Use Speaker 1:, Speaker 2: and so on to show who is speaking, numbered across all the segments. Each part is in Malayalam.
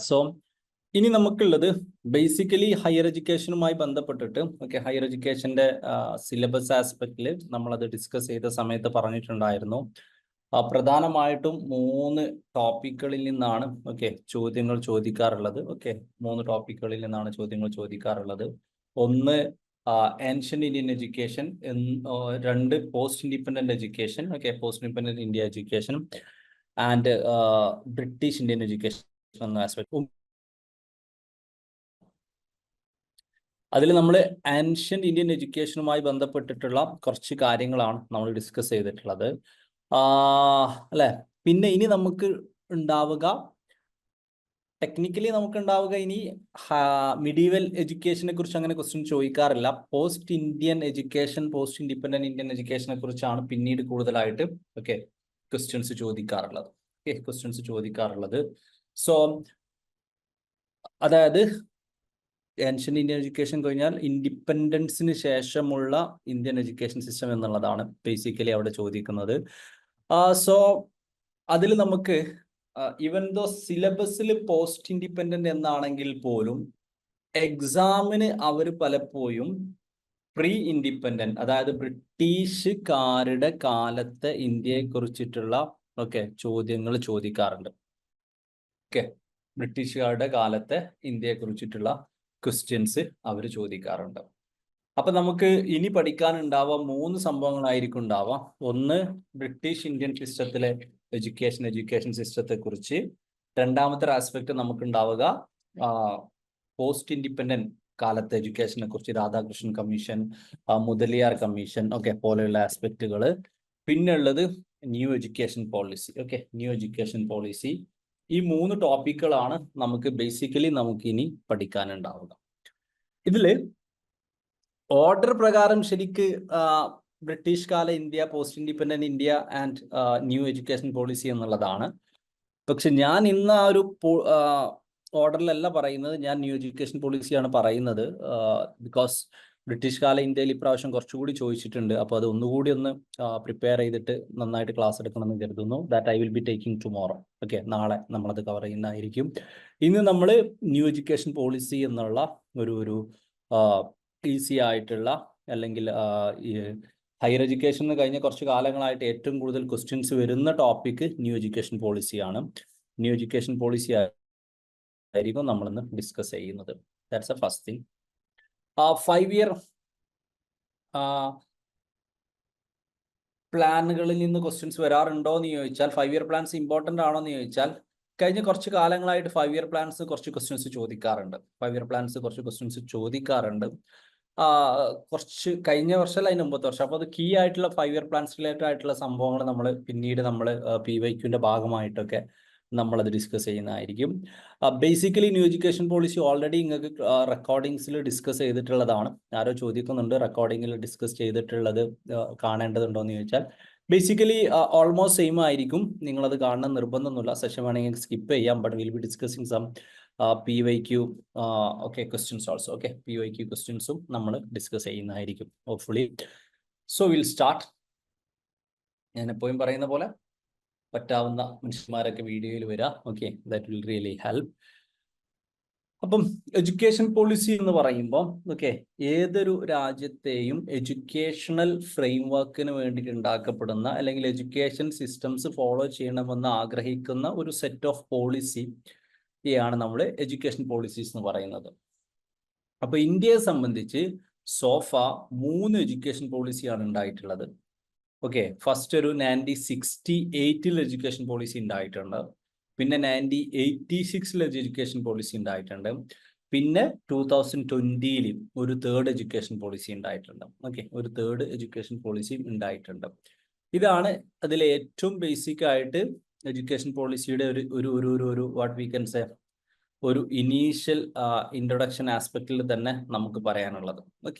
Speaker 1: സോ ഇനി നമുക്കുള്ളത് ബേസിക്കലി ഹയർ എഡ്യൂക്കേഷനുമായി ബന്ധപ്പെട്ടിട്ട് ഹയർ എഡ്യൂക്കേഷന്റെ സിലബസ് ആസ്പെക്റ്റിൽ നമ്മളത് ഡിസ്കസ് ചെയ്ത സമയത്ത് പറഞ്ഞിട്ടുണ്ടായിരുന്നു. പ്രധാനമായിട്ടും 3 ടോപ്പിക്കുകളിൽ നിന്നാണ് ചോദ്യങ്ങൾ ചോദിക്കാറുള്ളത്. 3 ടോപ്പിക്കുകളിൽ നിന്നാണ് ചോദ്യങ്ങൾ ചോദിക്കാറുള്ളത്. ഒന്ന് ancient Indian education, 2 post independent education, post independent India education and British Indian education എന്ന ആസ്പെക്ട്. അതിൽ നമ്മൾ ആൻഷ്യന്റ് ഇന്ത്യൻ എഡ്യൂക്കേഷനുമായി ബന്ധപ്പെട്ടിട്ടുള്ള കുറച്ച് കാര്യങ്ങളാണ് നമ്മൾ ഡിസ്കസ് ചെയ്തിട്ടുള്ളത്, അല്ലെ. പിന്നെ ഇനി നമുക്ക് ഉണ്ടാവുക ടെക്നിക്കലി ഇനി മിഡീവൽ എഡ്യൂക്കേഷനെ കുറിച്ച് അങ്ങനെ ക്വസ്റ്റ്യൻ ചോദിക്കാറില്ല. Post Indian education, post independent Indian എഡ്യൂക്കേഷനെ കുറിച്ചാണ് പിന്നീട് കൂടുതലായിട്ട് ക്വസ്റ്റ്യൻസ് ചോദിക്കാറുള്ളത്. സോ അതായത് ഏൻഷ്യന്റ് ഇന്ത്യൻ എഡ്യൂക്കേഷൻ കഴിഞ്ഞാൽ ഇൻഡിപെൻഡൻസിന് ശേഷമുള്ള ഇന്ത്യൻ എഡ്യൂക്കേഷൻ സിസ്റ്റം എന്നുള്ളതാണ് ബേസിക്കലി അവിടെ ചോദിക്കുന്നത്. സോ അതിൽ നമുക്ക് ഈവൻ ദോ സിലബസിൽ പോസ്റ്റ് ഇൻഡിപെൻഡന്റ് എന്നാണെങ്കിൽ പോലും എക്സാമിന് അവർ പലപ്പോഴും പ്രീ ഇൻഡിപെൻഡന്റ്, അതായത് ബ്രിട്ടീഷുകാരുടെ കാലത്തെ ഇന്ത്യയെ കുറിച്ചിട്ടുള്ള ചോദ്യങ്ങൾ ചോദിക്കാറുണ്ട്. ബ്രിട്ടീഷുകാരുടെ കാലത്തെ ഇന്ത്യയെ കുറിച്ചിട്ടുള്ള ക്വസ്റ്റ്യൻസ് അവർ ചോദിക്കാറുണ്ട്. അപ്പൊ നമുക്ക് ഇനി പഠിക്കാനുണ്ടാവുക 3 സംഭവങ്ങളായിരിക്കും ഉണ്ടാവുക. ഒന്ന് ബ്രിട്ടീഷ് ഇന്ത്യൻ സിസ്റ്റത്തിലെ എഡ്യൂക്കേഷൻ സിസ്റ്റത്തെ കുറിച്ച്. രണ്ടാമത്തെ ആസ്പെക്ട് നമുക്ക് ഉണ്ടാവുക പോസ്റ്റ് ഇൻഡിപെൻഡന്റ് കാലത്തെ എഡ്യൂക്കേഷനെ കുറിച്ച്, രാധാകൃഷ്ണൻ കമ്മീഷൻ, മുതലിയാർ കമ്മീഷൻ പോലെയുള്ള ആസ്പെക്റ്റുകൾ. പിന്നെ ഉള്ളത് ന്യൂ എഡ്യൂക്കേഷൻ പോളിസി. ഈ 3 ടോപ്പിക്കുകളാണ് നമുക്ക് ബേസിക്കലി ഇനി പഠിക്കാനുണ്ടാവുക. ഇതില് ഓർഡർ പ്രകാരം ശരിക്ക് ബ്രിട്ടീഷ് കാല India, post independent India and new education policy എന്നുള്ളതാണ്. പക്ഷെ ഞാൻ ഇന്ന് ആ ഒരു ഓർഡറിലല്ല പറയുന്നത്, ഞാൻ ന്യൂ എഡ്യൂക്കേഷൻ പോളിസിയാണ് പറയുന്നത്. ബിക്കോസ് ബ്രിട്ടീഷ് കാല ഇന്ത്യയിൽ ഇപ്രാവശ്യം കുറച്ചുകൂടി ചോദിച്ചിട്ടുണ്ട്. അപ്പോൾ അത് ഒന്നുകൂടി ഒന്ന് പ്രിപ്പയർ ചെയ്തിട്ട് നന്നായിട്ട് ക്ലാസ് എടുക്കണമെന്ന് കരുതുന്നു. That I will be taking tomorrow. നാളെ നമ്മളത് കവർ ചെയ്യുന്നതായിരിക്കും. ഇന്ന് നമ്മൾ ന്യൂ എഡ്യൂക്കേഷൻ പോളിസി എന്നുള്ള ഒരു ഈസി ആയിട്ടുള്ള, അല്ലെങ്കിൽ ഹയർ എഡ്യൂക്കേഷൻ കഴിഞ്ഞ കുറച്ച് കാലങ്ങളായിട്ട് ഏറ്റവും കൂടുതൽ ക്വസ്റ്റ്യൻസ് വരുന്ന ടോപ്പിക് ന്യൂ എഡ്യൂക്കേഷൻ പോളിസിയാണ്. ന്യൂ എഡ്യൂക്കേഷൻ പോളിസി ആയിരിക്കും നമ്മളിന്ന് ഡിസ്കസ് ചെയ്യുന്നത്. That's a first thing. 5 year പ്ലാനുകളിൽ നിന്ന് ക്വസ്റ്റ്യൻസ് വരാറുണ്ടോ എന്ന് ചോദിച്ചാൽ, 5 ഇയർ പ്ലാൻസ് ഇമ്പോർട്ടൻ്റ് ആണോ എന്ന് ചോദിച്ചാൽ, കഴിഞ്ഞ കുറച്ച് കാലങ്ങളായിട്ട് 5 ഇയർ പ്ലാൻസ് കുറച്ച് ക്വസ്റ്റ്യൻസ് ചോദിക്കാറുണ്ട്. കുറച്ച് കഴിഞ്ഞ വർഷം അല്ല അതിന് മുമ്പത്തെ വർഷം. അപ്പോൾ അത് കീ ആയിട്ടുള്ള 5 ഇയർ പ്ലാൻസ് റിലേറ്റഡ് ആയിട്ടുള്ള സംഭവങ്ങൾ പിന്നീട് നമ്മൾ PYQന്റെ ഭാഗമായിട്ടൊക്കെ നമ്മളത് ഡിസ്കസ് ചെയ്യുന്നതായിരിക്കും. Basically new education policy already നിങ്ങൾക്ക് റെക്കോർഡിങ്സിൽ ഡിസ്കസ് ചെയ്തിട്ടുള്ളതാണ്. ആരോ ചോദിക്കുന്നുണ്ട് റെക്കോർഡിങ്ങിൽ ഡിസ്കസ് ചെയ്തിട്ടുള്ളത് കാണേണ്ടതുണ്ടോ എന്ന് ചോദിച്ചാൽ, ബേസിക്കലി ഓൾമോസ്റ്റ് സെയിം ആയിരിക്കും. നിങ്ങളത് കാണണം നിർബന്ധമൊന്നുമില്ല. സെഷൻ വേണമെങ്കിൽ സ്കിപ്പ് ചെയ്യാം. But will be discussing some PYQ questions also. PYQ ക്വസ്റ്റ്യൻസും നമ്മൾ ഡിസ്കസ് ചെയ്യുന്നതായിരിക്കും ഹോപ്പ്ഫുള്ളി. So will start. ഞാൻ എപ്പോഴും പറയുന്ന പോലെ പറ്റാവുന്ന മനുഷ്യന്മാരൊക്കെ വീഡിയോയിൽ വരാം. That will really help. അപ്പം എഡ്യൂക്കേഷൻ പോളിസി എന്ന് പറയുമ്പോൾ ഏതൊരു രാജ്യത്തെയും എഡ്യൂക്കേഷണൽ ഫ്രെയിംവർക്കിന് വേണ്ടിയിട്ട് ഉണ്ടാക്കപ്പെടുന്ന, അല്ലെങ്കിൽ എഡ്യൂക്കേഷൻ സിസ്റ്റംസ് ഫോളോ ചെയ്യണമെന്ന് ആഗ്രഹിക്കുന്ന ഒരു സെറ്റ് ഓഫ് പോളിസിയാണ് നമ്മൾ എഡ്യൂക്കേഷൻ പോളിസീസ് എന്ന് പറയുന്നത്. അപ്പൊ ഇന്ത്യയെ സംബന്ധിച്ച് സോഫ 3 എഡ്യൂക്കേഷൻ പോളിസിയാണ് ഉണ്ടായിട്ടുള്ളത്. ഫസ്റ്റ് ഒരു 1968 എഡ്യൂക്കേഷൻ പോളിസി ഉണ്ടായിട്ടുണ്ട്. പിന്നെ 1986 എഡ്യൂക്കേഷൻ പോളിസി ഉണ്ടായിട്ടുണ്ട്. പിന്നെ 2020 ഒരു തേർഡ് എഡ്യൂക്കേഷൻ പോളിസി ഉണ്ടായിട്ടുണ്ട്. ഒരു തേർഡ് എഡ്യൂക്കേഷൻ പോളിസി ഉണ്ടായിട്ടുണ്ട്. ഇതാണ് അതിലെ ഏറ്റവും ബേസിക് ആയിട്ട് എഡ്യൂക്കേഷൻ പോളിസിയുടെ ഒരു വാട്ട് വി കൻ സേ ഒരു ഇനീഷ്യൽ ഇൻട്രൊഡക്ഷൻ ആസ്പെക്റ്റിൽ തന്നെ നമുക്ക് പറയാനുള്ളത്.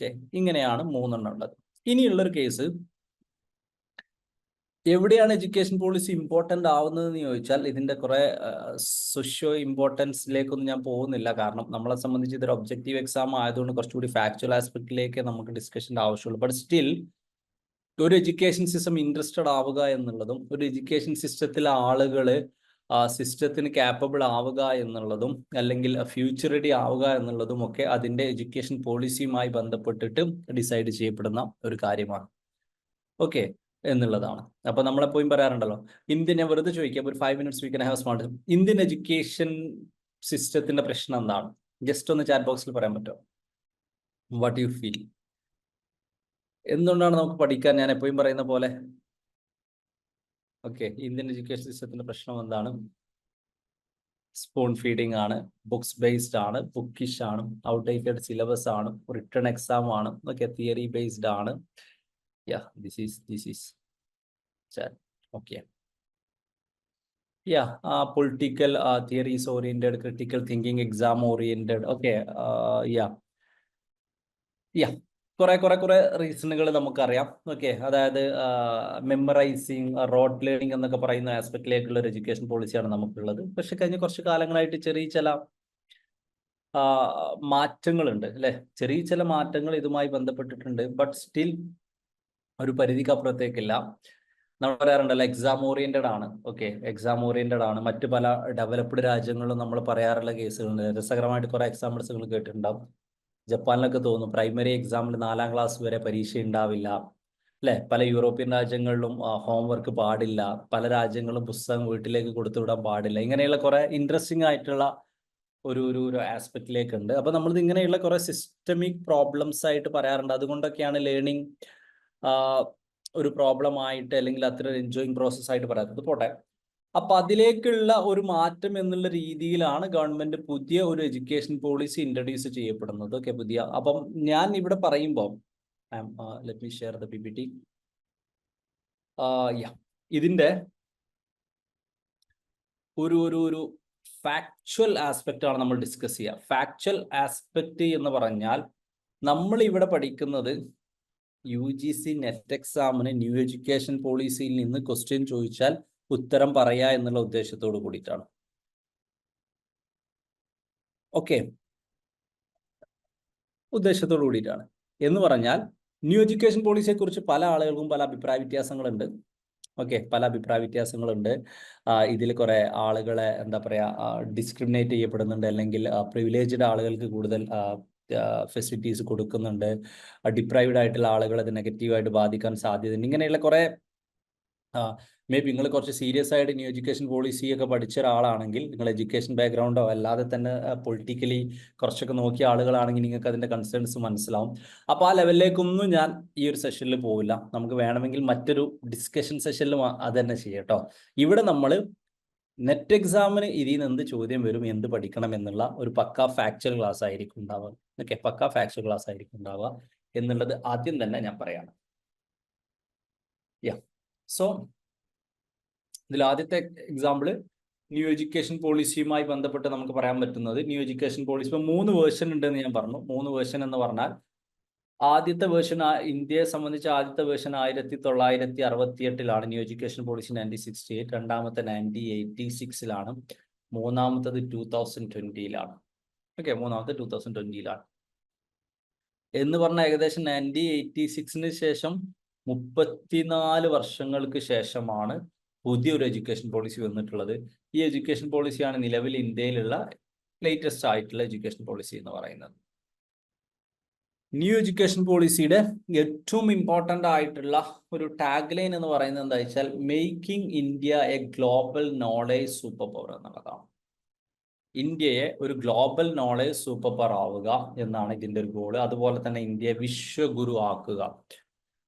Speaker 1: ഇങ്ങനെയാണ് 3 എണ്ണം ഉള്ളത്. ഇനിയുള്ളൊരു കേസ്, എവിടെയാണ് എഡ്യൂക്കേഷൻ പോളിസി ഇമ്പോർട്ടൻ്റ് ആവുന്നതെന്ന് ചോദിച്ചാൽ, ഇതിൻ്റെ കുറേ സോഷ്യോ ഇമ്പോർട്ടൻസിലേക്കൊന്നും ഞാൻ പോകുന്നില്ല. കാരണം നമ്മളെ സംബന്ധിച്ച് ഇതൊരു ഒബ്ജക്റ്റീവ് എക്സാം ആയതുകൊണ്ട് കുറച്ചുകൂടി ഫാക്ച്വൽ ആസ്പെക്റ്റിലേക്ക് നമുക്ക് ഡിസ്കഷൻ്റെ ആവശ്യമുള്ളൂ. ബട്ട് സ്റ്റിൽ ഒരു എഡ്യൂക്കേഷൻ സിസ്റ്റം ഇൻട്രസ്റ്റഡ് ആവുക എന്നുള്ളതും, ഒരു എഡ്യൂക്കേഷൻ സിസ്റ്റത്തിലെ ആളുകൾ സിസ്റ്റത്തിന് ക്യാപ്പബിൾ ആവുക എന്നുള്ളതും അല്ലെങ്കിൽ ഫ്യൂച്ചർ റെഡി ആവുക എന്നുള്ളതും ഒക്കെ അതിൻ്റെ എഡ്യൂക്കേഷൻ പോളിസിയുമായി ബന്ധപ്പെട്ടിട്ട് ഡിസൈഡ് ചെയ്യപ്പെടുന്ന ഒരു കാര്യമാണ്. ഓക്കെ എന്നുള്ളതാണ്. അപ്പോൾ നമ്മളെപ്പോഴും പറയാറുണ്ടല്ലോ, ഇന്ത്യൻ, വെറുതെ ചോദിക്കാം, ഒരു 5 minutes we can have smart. Indian education സിസ്റ്റത്തിന്റെ പ്രശ്നം എന്താണ്? ജസ്റ്റ് ഒന്ന് ചാറ്റ് ബോക്സിൽ പറയാൻ പറ്റുമോ? What you feel? എന്തുകൊണ്ടാണ് നമുക്ക് പഠിക്കാൻ, ഞാൻ എപ്പോഴും പറയുന്ന പോലെ, ഓക്കെ, ഇന്ത്യൻ എഡ്യൂക്കേഷൻ സിസ്റ്റത്തിന്റെ പ്രശ്നം എന്താണ്? സ്പൂൺ ഫീഡിങ് ആണ്, ബുക്സ് ബേസ്ഡ് ആണ്, ബുക്കിഷ് ആണ്, ഔട്ട്ഡേറ്റഡ് സിലബസ് ആണ്, റിട്ടേൺ എക്സാം ആണ്, ഓക്കെ, തിയറി ബേസ്ഡ് ആണ്. Yeah, this is chat. Okay. Yeah, political theories oriented, critical thinking exam oriented. Okay. Yeah. കുറെ റീസണുകൾ നമുക്കറിയാം. ഓക്കെ, അതായത് മെമ്മറൈസിങ്, റോഡ് ലേണിംഗ് എന്നൊക്കെ പറയുന്ന ആസ്പെക്റ്റിലേക്കുള്ള ഒരു എഡ്യൂക്കേഷൻ പോളിസിയാണ് നമുക്കുള്ളത്. പക്ഷെ കഴിഞ്ഞ കുറച്ച് കാലങ്ങളായിട്ട് ചെറിയ ചില മാറ്റങ്ങളുണ്ട് അല്ലെ, ചെറിയ ചില മാറ്റങ്ങൾ ഇതുമായി ബന്ധപ്പെട്ടിട്ടുണ്ട്. ബട്ട് സ്റ്റിൽ ഒരു പരിധിക്കപ്പുറത്തേക്കില്ല. നമ്മൾ പറയാറുണ്ടല്ലോ എക്സാം ഓറിയന്റഡ് ആണ്. ഓക്കെ, എക്സാം ഓറിയന്റഡ് ആണ്. മറ്റു പല ഡെവലപ്ഡ് രാജ്യങ്ങളിലും നമ്മൾ പറയാറുള്ള കേസുകളുണ്ട്. രസകരമായിട്ട് കുറെ എക്സാമ്പിൾസുകൾ കേട്ടിട്ടുണ്ടാവും. ജപ്പാനിലൊക്കെ തോന്നുന്നു പ്രൈമറി എക്സാമിൽ 4ാം ക്ലാസ് വരെ പരീക്ഷ ഉണ്ടാവില്ല അല്ലെ. പല യൂറോപ്യൻ രാജ്യങ്ങളിലും ഹോംവർക്ക് പാടില്ല. പല രാജ്യങ്ങളും പുസ്തകം വീട്ടിലേക്ക് കൊടുത്തുവിടാൻ പാടില്ല. ഇങ്ങനെയുള്ള കുറെ ഇൻട്രസ്റ്റിംഗ് ആയിട്ടുള്ള ഒരു ആസ്പെക്റ്റിലേക്ക് ഉണ്ട്. അപ്പൊ നമ്മളിത് ഇങ്ങനെയുള്ള കുറെ സിസ്റ്റമിക് പ്രോബ്ലംസ് ആയിട്ട് പറയാറുണ്ട്. അതുകൊണ്ടൊക്കെയാണ് ലേണിംഗ് ഒരു പ്രോബ്ലം ആയിട്ട് അല്ലെങ്കിൽ അത്ര എൻജോയിങ് പ്രോസസ് ആയിട്ട് പറയാത്തത്. പോട്ടെ, അപ്പൊ അതിലേക്കുള്ള ഒരു മാറ്റം എന്നുള്ള രീതിയിലാണ് ഗവൺമെന്റ് പുതിയ ഒരു എഡ്യൂക്കേഷൻ പോളിസി ഇൻട്രൊഡ്യൂസ് ചെയ്യപ്പെടുന്നത്. ഓക്കെ, പുതിയ. അപ്പം ഞാൻ ഇവിടെ പറയുമ്പോൾ let me share the PPT. ഇതിന്റെ ഒരു ഫാക്ച്വൽ ആസ്പെക്റ്റ് ആണ് നമ്മൾ ഡിസ്കസ് ചെയ്യുക. ഫാക്ച്വൽ ആസ്പെക്റ്റ് എന്ന് പറഞ്ഞാൽ നമ്മൾ ഇവിടെ പഠിക്കുന്നത് UGC നെറ്റ് എക്സാമിന് ന്യൂ എഡ്യൂക്കേഷൻ പോളിസിയിൽ നിന്ന് ക്വസ്റ്റ്യൻ ചോദിച്ചാൽ ഉത്തരം പറയാ എന്നുള്ള ഉദ്ദേശത്തോട് കൂടിയിട്ടാണ്. ഓക്കെ, ഉദ്ദേശത്തോട് കൂടിയിട്ടാണ് എന്ന് പറഞ്ഞാൽ ന്യൂ എഡ്യൂക്കേഷൻ പോളിസിയെ കുറിച്ച് പല ആളുകൾക്കും പല അഭിപ്രായ വ്യത്യാസങ്ങളുണ്ട്. ഓക്കെ, പല അഭിപ്രായ വ്യത്യാസങ്ങളുണ്ട്. ഇതിൽ കുറെ ആളുകളെ എന്താ പറയാ ഡിസ്ക്രിമിനേറ്റ് ചെയ്യപ്പെടുന്നുണ്ട്, അല്ലെങ്കിൽ പ്രിവിലേജ്ഡ് ആളുകൾക്ക് കൂടുതൽ ഫെസിലിറ്റീസ് കൊടുക്കുന്നുണ്ട്. ഡിപ്രൈവ്ഡ് ആയിട്ടുള്ള ആളുകൾ അത് നെഗറ്റീവായിട്ട് ബാധിക്കാൻ സാധ്യതയുണ്ട്. ഇങ്ങനെയുള്ള കുറെ മേ ബി നിങ്ങൾ കുറച്ച് സീരിയസ് ആയിട്ട് ന്യൂ എഡ്യൂക്കേഷൻ പോളിസി ഒക്കെ പഠിച്ച ഒരാളാണെങ്കിൽ, നിങ്ങൾ എഡ്യൂക്കേഷൻ ബാക്ക്ഗ്രൗണ്ടോ അല്ലാതെ തന്നെ പൊളിറ്റിക്കലി കുറച്ചൊക്കെ നോക്കിയ ആളുകളാണെങ്കിൽ നിങ്ങൾക്ക് അതിന്റെ കൺസേൺസ് മനസ്സിലാവും. അപ്പോൾ ആ ലെവലിലേക്കൊന്നും ഞാൻ ഈ ഒരു സെഷനിൽ പോവില്ല. നമുക്ക് വേണമെങ്കിൽ മറ്റൊരു ഡിസ്കഷൻ സെഷനിൽ അത് തന്നെ ചെയ്യാം കേട്ടോ. ഇവിടെ നമ്മൾ നെറ്റ് എക്സാമിന് ഇതിൽ നിന്ന് എന്ത് ചോദ്യം വരും, എന്ത് പഠിക്കണം എന്നുള്ള ഒരു പക്കാ ഫാക്ച്വൽ ക്ലാസ് ആയിരിക്കും ഉണ്ടാവുക. ഓക്കെ, പക്കാ ഫാക്ച്വൽ ക്ലാസ് ആയിരിക്കും ഉണ്ടാവുക എന്നുള്ളത് ആദ്യം തന്നെ ഞാൻ പറയാണ്. സോ ഇതിൽ ആദ്യത്തെ എക്സാമ്പിൾ ന്യൂ എഡ്യൂക്കേഷൻ പോളിസിയുമായി ബന്ധപ്പെട്ട് നമുക്ക് പറയാൻ പറ്റുന്നത്, ന്യൂ എഡ്യൂക്കേഷൻ പോളിസി ഇപ്പൊ 3 വേർഷൻ ഉണ്ടെന്ന് ഞാൻ പറഞ്ഞു. 3 വേർഷൻ എന്ന് പറഞ്ഞാൽ ആദ്യത്തെ വേർഷൻ, ഇന്ത്യയെ സംബന്ധിച്ച് ആദ്യത്തെ വേർഷൻ 1968 ന്യൂ എഡ്യൂക്കേഷൻ പോളിസി 1968. രണ്ടാമത്തെ 1986 മൂന്നാമത്തത് 2020 ഓക്കെ, മൂന്നാമത്തെ 2020 എന്ന് പറഞ്ഞാൽ ഏകദേശം 1986 ശേഷം 34 വർഷങ്ങൾക്ക് ശേഷമാണ് പുതിയൊരു എഡ്യൂക്കേഷൻ പോളിസി വന്നിട്ടുള്ളത്. ഈ എഡ്യൂക്കേഷൻ പോളിസിയാണ് നിലവിൽ ഇന്ത്യയിലുള്ള ലേറ്റസ്റ്റ് ആയിട്ടുള്ള എഡ്യൂക്കേഷൻ പോളിസി എന്ന് പറയുന്നത്. ന്യൂ എഡ്യൂക്കേഷൻ പോളിസിയുടെ ഏറ്റവും ഇമ്പോർട്ടൻ്റ് ആയിട്ടുള്ള ഒരു ടാഗ് ലൈൻ എന്ന് പറയുന്നത് എന്താ വെച്ചാൽ making India A global knowledge super power എന്നുള്ളതാണ്. ഇന്ത്യയെ ഒരു ഗ്ലോബൽ നോളേജ് സൂപ്പർ പവർ ആവുക എന്നാണ് ഇതിൻ്റെ ഒരു ഗോള്. അതുപോലെ തന്നെ ഇന്ത്യയെ വിശ്വഗുരു ആക്കുക.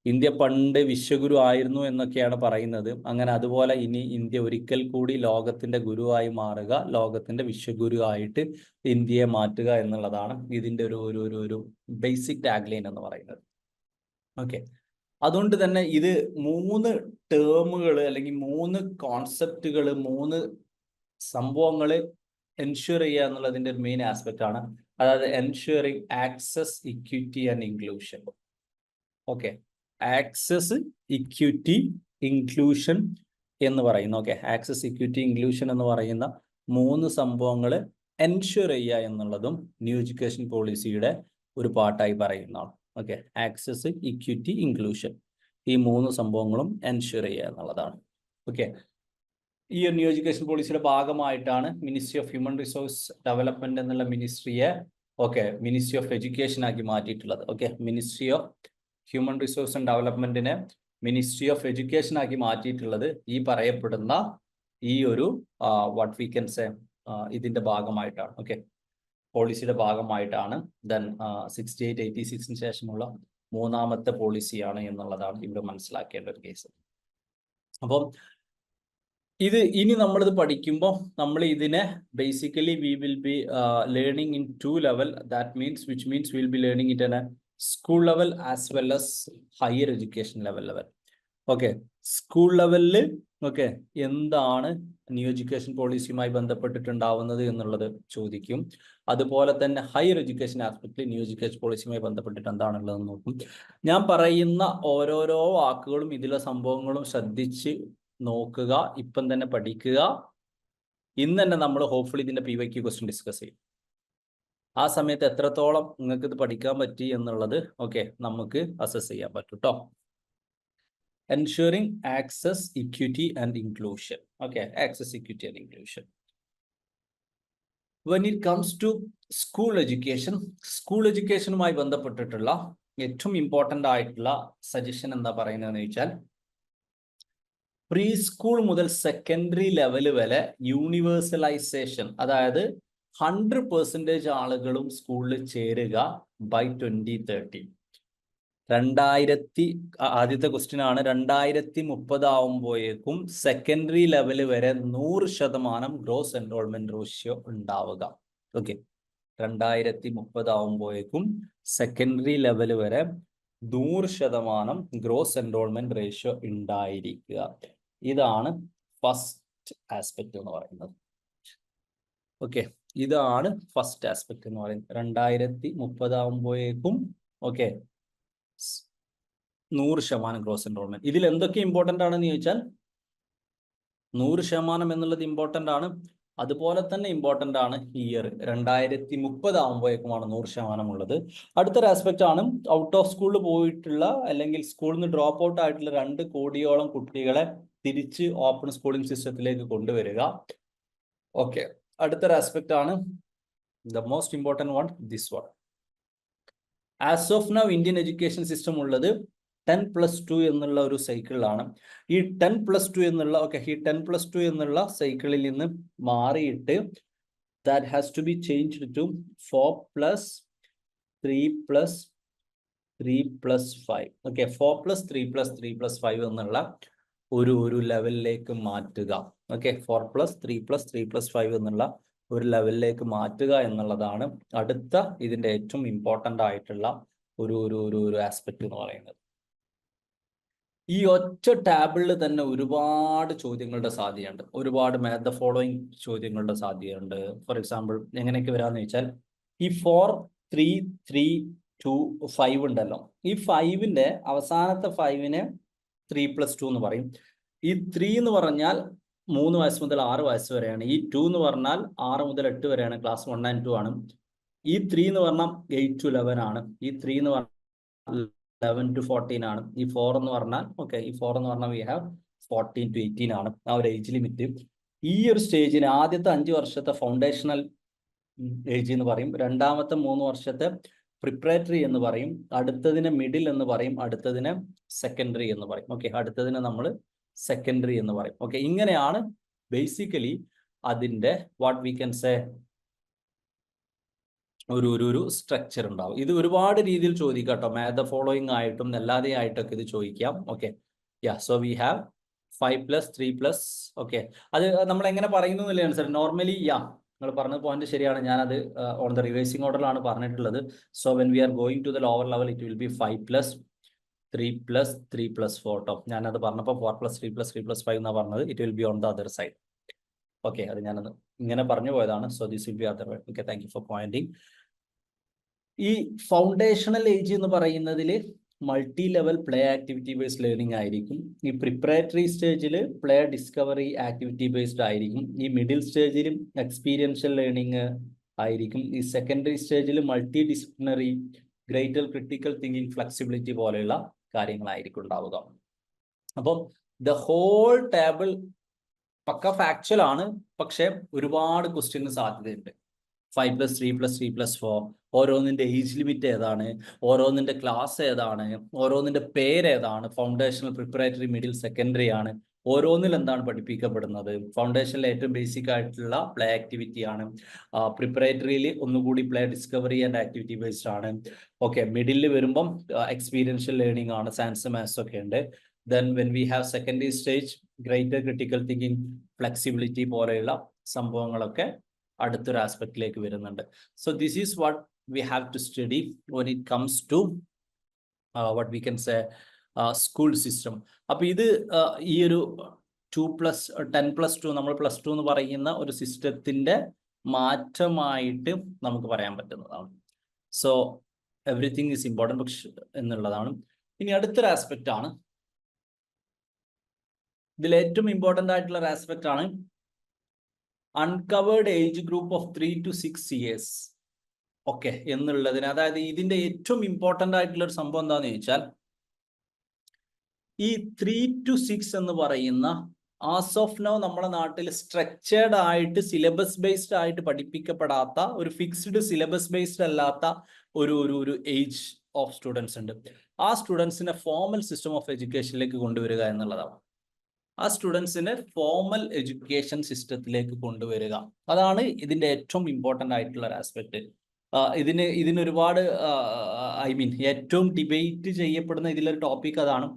Speaker 1: ഇന്ത്യ പണ്ട് വിശ്വഗുരു ആയിരുന്നു എന്നൊക്കെയാണ് പറയുന്നത്. അങ്ങനെ അതുപോലെ ഇനി ഇന്ത്യ ഒരിക്കൽ കൂടി ലോകത്തിന്റെ ഗുരുവായി മാറുക, ലോകത്തിന്റെ വിശ്വഗുരു ആയിട്ട് ഇന്ത്യയെ മാറ്റുക എന്നുള്ളതാണ് ഇതിന്റെ ഒരു ബേസിക് ടാഗ് ലൈൻ എന്ന് പറയുന്നത്. ഓക്കെ, അതുകൊണ്ട് തന്നെ ഇത് 3 ടേമുകൾ അല്ലെങ്കിൽ 3 കോൺസെപ്റ്റുകൾ, 3 സംഭവങ്ങൾ എൻഷുർ ചെയ്യുക എന്നുള്ളതിന്റെ ഒരു മെയിൻ ആസ്പെക്ട് ആണ്. അതായത് ensuring access, equity and inclusion. Okay, access, equity, inclusion എന്ന് പറയുന്നു. ഓക്കെ, ആക്സസ്, ഇക്വിറ്റി, ഇൻക്ലൂഷൻ എന്ന് പറയുന്ന 3 സംഭവങ്ങൾ എൻഷുർ ചെയ്യുക എന്നുള്ളതും ന്യൂ എഡ്യൂക്കേഷൻ പോളിസിയുടെ ഒരു പാർട്ടായി പറയുന്നതാണ്. ഓക്കെ, ആക്സസ്, ഇക്വിറ്റി, ഇൻക്ലൂഷൻ, ഈ 3 സംഭവങ്ങളും എൻഷുർ ചെയ്യുക എന്നുള്ളതാണ്. ഓക്കെ, ഈ ഒരു ന്യൂ എഡ്യൂക്കേഷൻ പോളിസിയുടെ ഭാഗമായിട്ടാണ് ministry of human resource development എന്നുള്ള മിനിസ്ട്രിയെ മിനിസ്ട്രി ഓഫ് എഡ്യൂക്കേഷൻ ആക്കി മാറ്റിയിട്ടുള്ളത്. Ministry of human resource and ഡെവലപ്മെന്റിനെ മിനിസ്ട്രി ഓഫ് എഡ്യൂക്കേഷൻ ആക്കി മാറ്റിയിട്ടുള്ളത് ഈ പറയപ്പെടുന്ന ഈ ഒരു വാട്ട് വി കൻ സേ ഇതിന്റെ ഭാഗമായിട്ടാണ്. പോളിസിയുടെ ഭാഗമായിട്ടാണ്. ദെൻ 68-86 ശേഷമുള്ള മൂന്നാമത്തെ പോളിസിയാണ് എന്നുള്ളതാണ് ഇവിടെ മനസ്സിലാക്കേണ്ട ഒരു കേസ്. അപ്പം ഇത് ഇനി നമ്മളിത് പഠിക്കുമ്പോൾ നമ്മൾ ഇതിനെ basically we will B learning in 2 level. That means which means will be learning it in school level as well as higher education level. School ലെവലിൽ എന്താണ് ന്യൂ എഡ്യൂക്കേഷൻ പോളിസിയുമായി ബന്ധപ്പെട്ടിട്ടുണ്ടാവുന്നത് എന്നുള്ളത് ചോദിക്കും. അതുപോലെ തന്നെ ഹയർ എഡ്യൂക്കേഷൻ ആസ്പെക്റ്റിൽ ന്യൂ എഡ്യൂക്കേഷൻ പോളിസിയുമായി ബന്ധപ്പെട്ടിട്ട് എന്താണുള്ളതെന്ന് നോക്കും. ഞാൻ പറയുന്ന ഓരോരോ വാക്കുകളും ഇതിലെ സംഭവങ്ങളും ശ്രദ്ധിച്ച് നോക്കുക, ഇപ്പം തന്നെ പഠിക്കുക. ഇന്ന് തന്നെ നമ്മൾ ഹോപ്പ്ഫുള്ളി ഇതിന്റെ PYQ ക്വസ്റ്റ്യൻ ഡിസ്കസ് ചെയ്യും. ആ സമയത്ത് എത്രത്തോളം നിങ്ങൾക്ക് ഇത് പഠിക്കാൻ പറ്റി എന്നുള്ളത് നമുക്ക് അസസ് ചെയ്യാൻ പറ്റും കേട്ടോ. Ensuring access, equity and inclusion. Access, equity and inclusion. When it comes to school educationുമായി ബന്ധപ്പെട്ടിട്ടുള്ള ഏറ്റവും ഇമ്പോർട്ടൻ്റ് ആയിട്ടുള്ള സജഷൻ എന്താ പറയുന്നതെന്ന് വെച്ചാൽ, പ്രീ സ്കൂൾ മുതൽ സെക്കൻഡറി ലെവൽ വരെ യൂണിവേഴ്സലൈസേഷൻ, അതായത് 100% ആളുകളും സ്കൂളിൽ ചേരുക ബൈ 2030. ആദ്യത്തെ ക്വസ്റ്റ്യൻ ആണ്, 2030 ആവുമ്പോഴേക്കും സെക്കൻഡറി ലെവൽ വരെ 100% ഗ്രോസ് എൻറോൾമെന്റ് റേഷ്യോ ഉണ്ടാവുക. 2030 ആവുമ്പോഴേക്കും സെക്കൻഡറി ലെവൽ വരെ 100% ഗ്രോസ് എൻറോൾമെന്റ് റേഷ്യോ ഉണ്ടായിരിക്കുക. ഇതാണ് ഫസ്റ്റ് ആസ്പെക്ട് എന്ന് പറയുന്നത്. ഇതാണ് ഫസ്റ്റ് ആസ്പെക്ട് എന്ന് പറയുന്നത്. 2030 ആവുമ്പോഴേക്കും 100% ഗ്രോസ് എൻറോൾമെന്റ്. ഇതിൽ എന്തൊക്കെ ഇമ്പോർട്ടൻ്റ് ആണെന്ന് ചോദിച്ചാൽ 100% എന്നുള്ളത് ഇമ്പോർട്ടൻ്റ് ആണ്. അതുപോലെ തന്നെ ഇമ്പോർട്ടൻ്റ് ആണ് ഇയർ 2030 ആവുമ്പോഴേക്കുമാണ് 100% ഉള്ളത്. അടുത്തൊരു ആസ്പെക്ട് ആണ് ഔട്ട് ഓഫ് സ്കൂളിൽ പോയിട്ടുള്ള അല്ലെങ്കിൽ സ്കൂളിൽ നിന്ന് ഡ്രോപ്പ് ഔട്ട് ആയിട്ടുള്ള 2 കോടിയോളം കുട്ടികളെ തിരിച്ച് ഓപ്പൺ സ്കൂളിംഗ് സിസ്റ്റത്തിലേക്ക് കൊണ്ടുവരിക. അടുത്തൊരു ആസ്പെക്ട് ആണ് the most important one, this one. As of now Indian education system ഉള്ളത് 10+2 എന്നുള്ള ഒരു സൈക്കിളിലാണ്. ഈ 10+2 എന്നുള്ള സൈക്കിളിൽ നിന്ന് മാറിയിട്ട് that has to be changed to 4+3+3+5. 4+3+3+5 എന്നുള്ള ഒരു ലെവലിലേക്ക് മാറ്റുക. 4+3+3+5 എന്നുള്ള ഒരു ലെവലിലേക്ക് മാറ്റുക എന്നുള്ളതാണ് അടുത്ത ഇതിന്റെ ഏറ്റവും ഇമ്പോർട്ടൻ്റ് ആയിട്ടുള്ള ഒരു ആസ്പെക്ട് എന്ന് പറയുന്നത്. ഈ ഒറ്റ ടാബിളിൽ തന്നെ ഒരുപാട് ചോദ്യങ്ങളുടെ സാധ്യതയുണ്ട്, ഒരുപാട് മാച്ച് ദ ഫോളോയിങ് ചോദ്യങ്ങളുടെ സാധ്യതയുണ്ട്. ഫോർ എക്സാമ്പിൾ എങ്ങനെയൊക്കെ വരാമെന്ന് വെച്ചാൽ, ഈ 4, 3, 3, 2, 5 ഉണ്ടല്ലോ, ഈ 5ന്റെ അവസാനത്തെ 5നെ 3+2 എന്ന് പറയും. ഈ 3 എന്ന് പറഞ്ഞാൽ 3 വയസ്സ് മുതൽ 6 വയസ്സ് വരെയാണ്. ഈ 2 എന്ന് പറഞ്ഞാൽ 6 മുതൽ 8 വരെയാണ്, ക്ലാസ് 1 and 2 ആണ്. ഈ 3 എന്ന് പറഞ്ഞാൽ 8 to 11 ആണ്. ഈ 3 എന്ന് പറഞ്ഞാൽ 11 to 14 ആണ്. ഈ 4 എന്ന് പറഞ്ഞാൽ വി ഹാവ് 14 to 18 ആണ് ആ ഒരു ഏജ് ലിമിറ്റ്. ഈ ഒരു സ്റ്റേജിന് ആദ്യത്തെ 5 വർഷത്തെ ഫൗണ്ടേഷണൽ ഏജ് എന്ന് പറയും, രണ്ടാമത്തെ 3 വർഷത്തെ പ്രിപ്പറേറ്ററി എന്ന് പറയും, അടുത്തതിനെ മിഡിൽ എന്ന് പറയും, അടുത്തതിനെ സെക്കൻഡറി എന്ന് പറയും. അടുത്തതിനെ നമ്മൾ സെക്കൻഡറി എന്ന് പറയും. ഇങ്ങനെയാണ് ബേസിക്കലി അതിന്റെ വാട്ട് വി കൻ സേ ഒരു സ്ട്രക്ചർ ഉണ്ടാവും. ഇത് ഒരുപാട് രീതിയിൽ ചോദിക്കാം കേട്ടോ, മാച്ച് ദ ഫോളോയിങ് ആയിട്ടും അല്ലാതെ ആയിട്ടൊക്കെ ഇത് ചോദിക്കാം. So we have 5+3+. അത് നമ്മൾ എങ്ങനെ പറയുന്നു എന്നല്ലേ സാർ നോർമലി. നിങ്ങൾ പറഞ്ഞ പോയിന്റ് ശരിയാണ്, ഞാനത് ഓൺ ദ റിവേഴ്സിംഗ് ഓർഡറിലാണ് പറഞ്ഞിട്ടുള്ളത്. So when we are going to the lower level it will be 5+3+3+4 ട്ടോ. ഞാനത് പറഞ്ഞപ്പോൾ 4+3+3+5 എന്നാണ് പറഞ്ഞത്. It will be on the other side. അത് ഞാനത് ഇങ്ങനെ പറഞ്ഞു പോയതാണ്. So this will be other way. Thank you for pointing. ഈ ഫൗണ്ടേഷണൽ ഏജ് എന്ന് പറയുന്നതിൽ multi level play activity based learning ആയിരിക്കും. ഈ പ്രിപ്പറേറ്ററി സ്റ്റേജിൽ പ്ലേ ഡിസ്കവറി ആക്ടിവിറ്റി ബേസ്ഡ് ആയിരിക്കും. ഈ മിഡിൽ സ്റ്റേജിലും എക്സ്പീരിയൻഷ്യൽ ലേണിംഗ് ആയിരിക്കും. ഈ സെക്കൻഡറി സ്റ്റേജിൽ multi disciplinary, greater critical thinking, flexibility പോലെയുള്ള കാര്യങ്ങളായിരിക്കും ഉണ്ടാവുക. അപ്പം ദ ഹോൾ ടേബിൾ പക്ക ഫാക്ച്വൽ ആണ്, പക്ഷെ ഒരുപാട് ക്വസ്റ്റ്യന് സാധ്യതയുണ്ട്. 5+3+3+4 ഓരോന്നിന്റെ ഏജ് ലിമിറ്റ് ഏതാണ്, ഓരോന്നിന്റെ ക്ലാസ് ഏതാണ്, ഓരോന്നിന്റെ പേരേതാണ്, ഫൗണ്ടേഷണൽ, പ്രിപ്പറേറ്ററി, മിഡിൽ, സെക്കൻഡറി ആണ്, ഓരോന്നിൽ എന്താണ് പഠിപ്പിക്കപ്പെടുന്നത്. ഫൗണ്ടേഷനിൽ ഏറ്റവും ബേസിക് ആയിട്ടുള്ള പ്ലേ ആക്ടിവിറ്റി ആണ്, പ്രിപ്പറേറ്ററിയിൽ ഒന്നുകൂടി play, discovery and activity based ആണ്. ഓക്കെ, മിഡിലിൽ വരുമ്പം എക്സ്പീരിയൻഷ്യൽ ലേണിംഗ് ആണ്, സയൻസ് മാത്സ് ഒക്കെ ഉണ്ട്. Then when we have secondary stage, greater critical thinking, flexibility പോലെയുള്ള സംഭവങ്ങളൊക്കെ അടുത്തൊരു ആസ്പെക്റ്റിലേക്ക് വരുന്നുണ്ട്. So this is what we have to study when it comes to what we can say school system. അപ്പൊ ഇത് ഈ ഒരു 10+2 നമ്മൾ +2 എന്ന് പറയുന്ന ഒരു സിസ്റ്റത്തിന്റെ മാറ്റമായിട്ട് നമുക്ക് പറയാൻ പറ്റുന്നതാണ്. സോ എവറിത്തിങ് ഈസ് ഇമ്പോർട്ടൻറ്റ് എന്നുള്ളതാണ്. ഇനി അടുത്തൊരു ആസ്പെക്റ്റ് ആണ്, ഇതിൽ ഏറ്റവും ഇമ്പോർട്ടൻ്റ് ആയിട്ടുള്ള ഒരു ആസ്പെക്റ്റ് ആണ് uncovered age group of 3 to 6 years. Okay എന്നുള്ളതിന്, അതായത് ഇതിന്റെ ഏറ്റവും ഇമ്പോർട്ടൻ്റ് ആയിട്ടുള്ള ഒരു സംഭവം എന്താണെന്ന് ചോദിച്ചാൽ, ഈ 3 to 6 എന്ന് പറയുന്ന ആസ് ഓഫ് നൗ നമ്മുടെ നാട്ടിൽ സ്ട്രക്ചേർഡ് ആയിട്ട് സിലബസ് ബേസ്ഡ് ആയിട്ട് പഠിപ്പിക്കപ്പെടാത്ത, ഒരു ഫിക്സ്ഡ് സിലബസ് ബേസ്ഡ് അല്ലാത്ത ഒരു ഏജ് ഓഫ് സ്റ്റുഡൻസ് ഉണ്ട്. ആ സ്റ്റുഡൻസിനെ ഫോർമൽ സിസ്റ്റം ഓഫ് എഡ്യൂക്കേഷനിലേക്ക് കൊണ്ടുവരിക എന്നുള്ളതാണ്. ആ സ്റ്റുഡൻസിനെ ഫോർമൽ എഡ്യൂക്കേഷൻ സിസ്റ്റത്തിലേക്ക് കൊണ്ടുവരിക, അതാണ് ഇതിന്റെ ഏറ്റവും ഇമ്പോർട്ടൻ്റ് ആയിട്ടുള്ള ഒരു ആസ്പെക്ട്. ഇതിനൊരുപാട് ഏറ്റവും ഡിബേറ്റ് ചെയ്യപ്പെടുന്ന ഇതിലൊരു ടോപ്പിക് അതാണ്.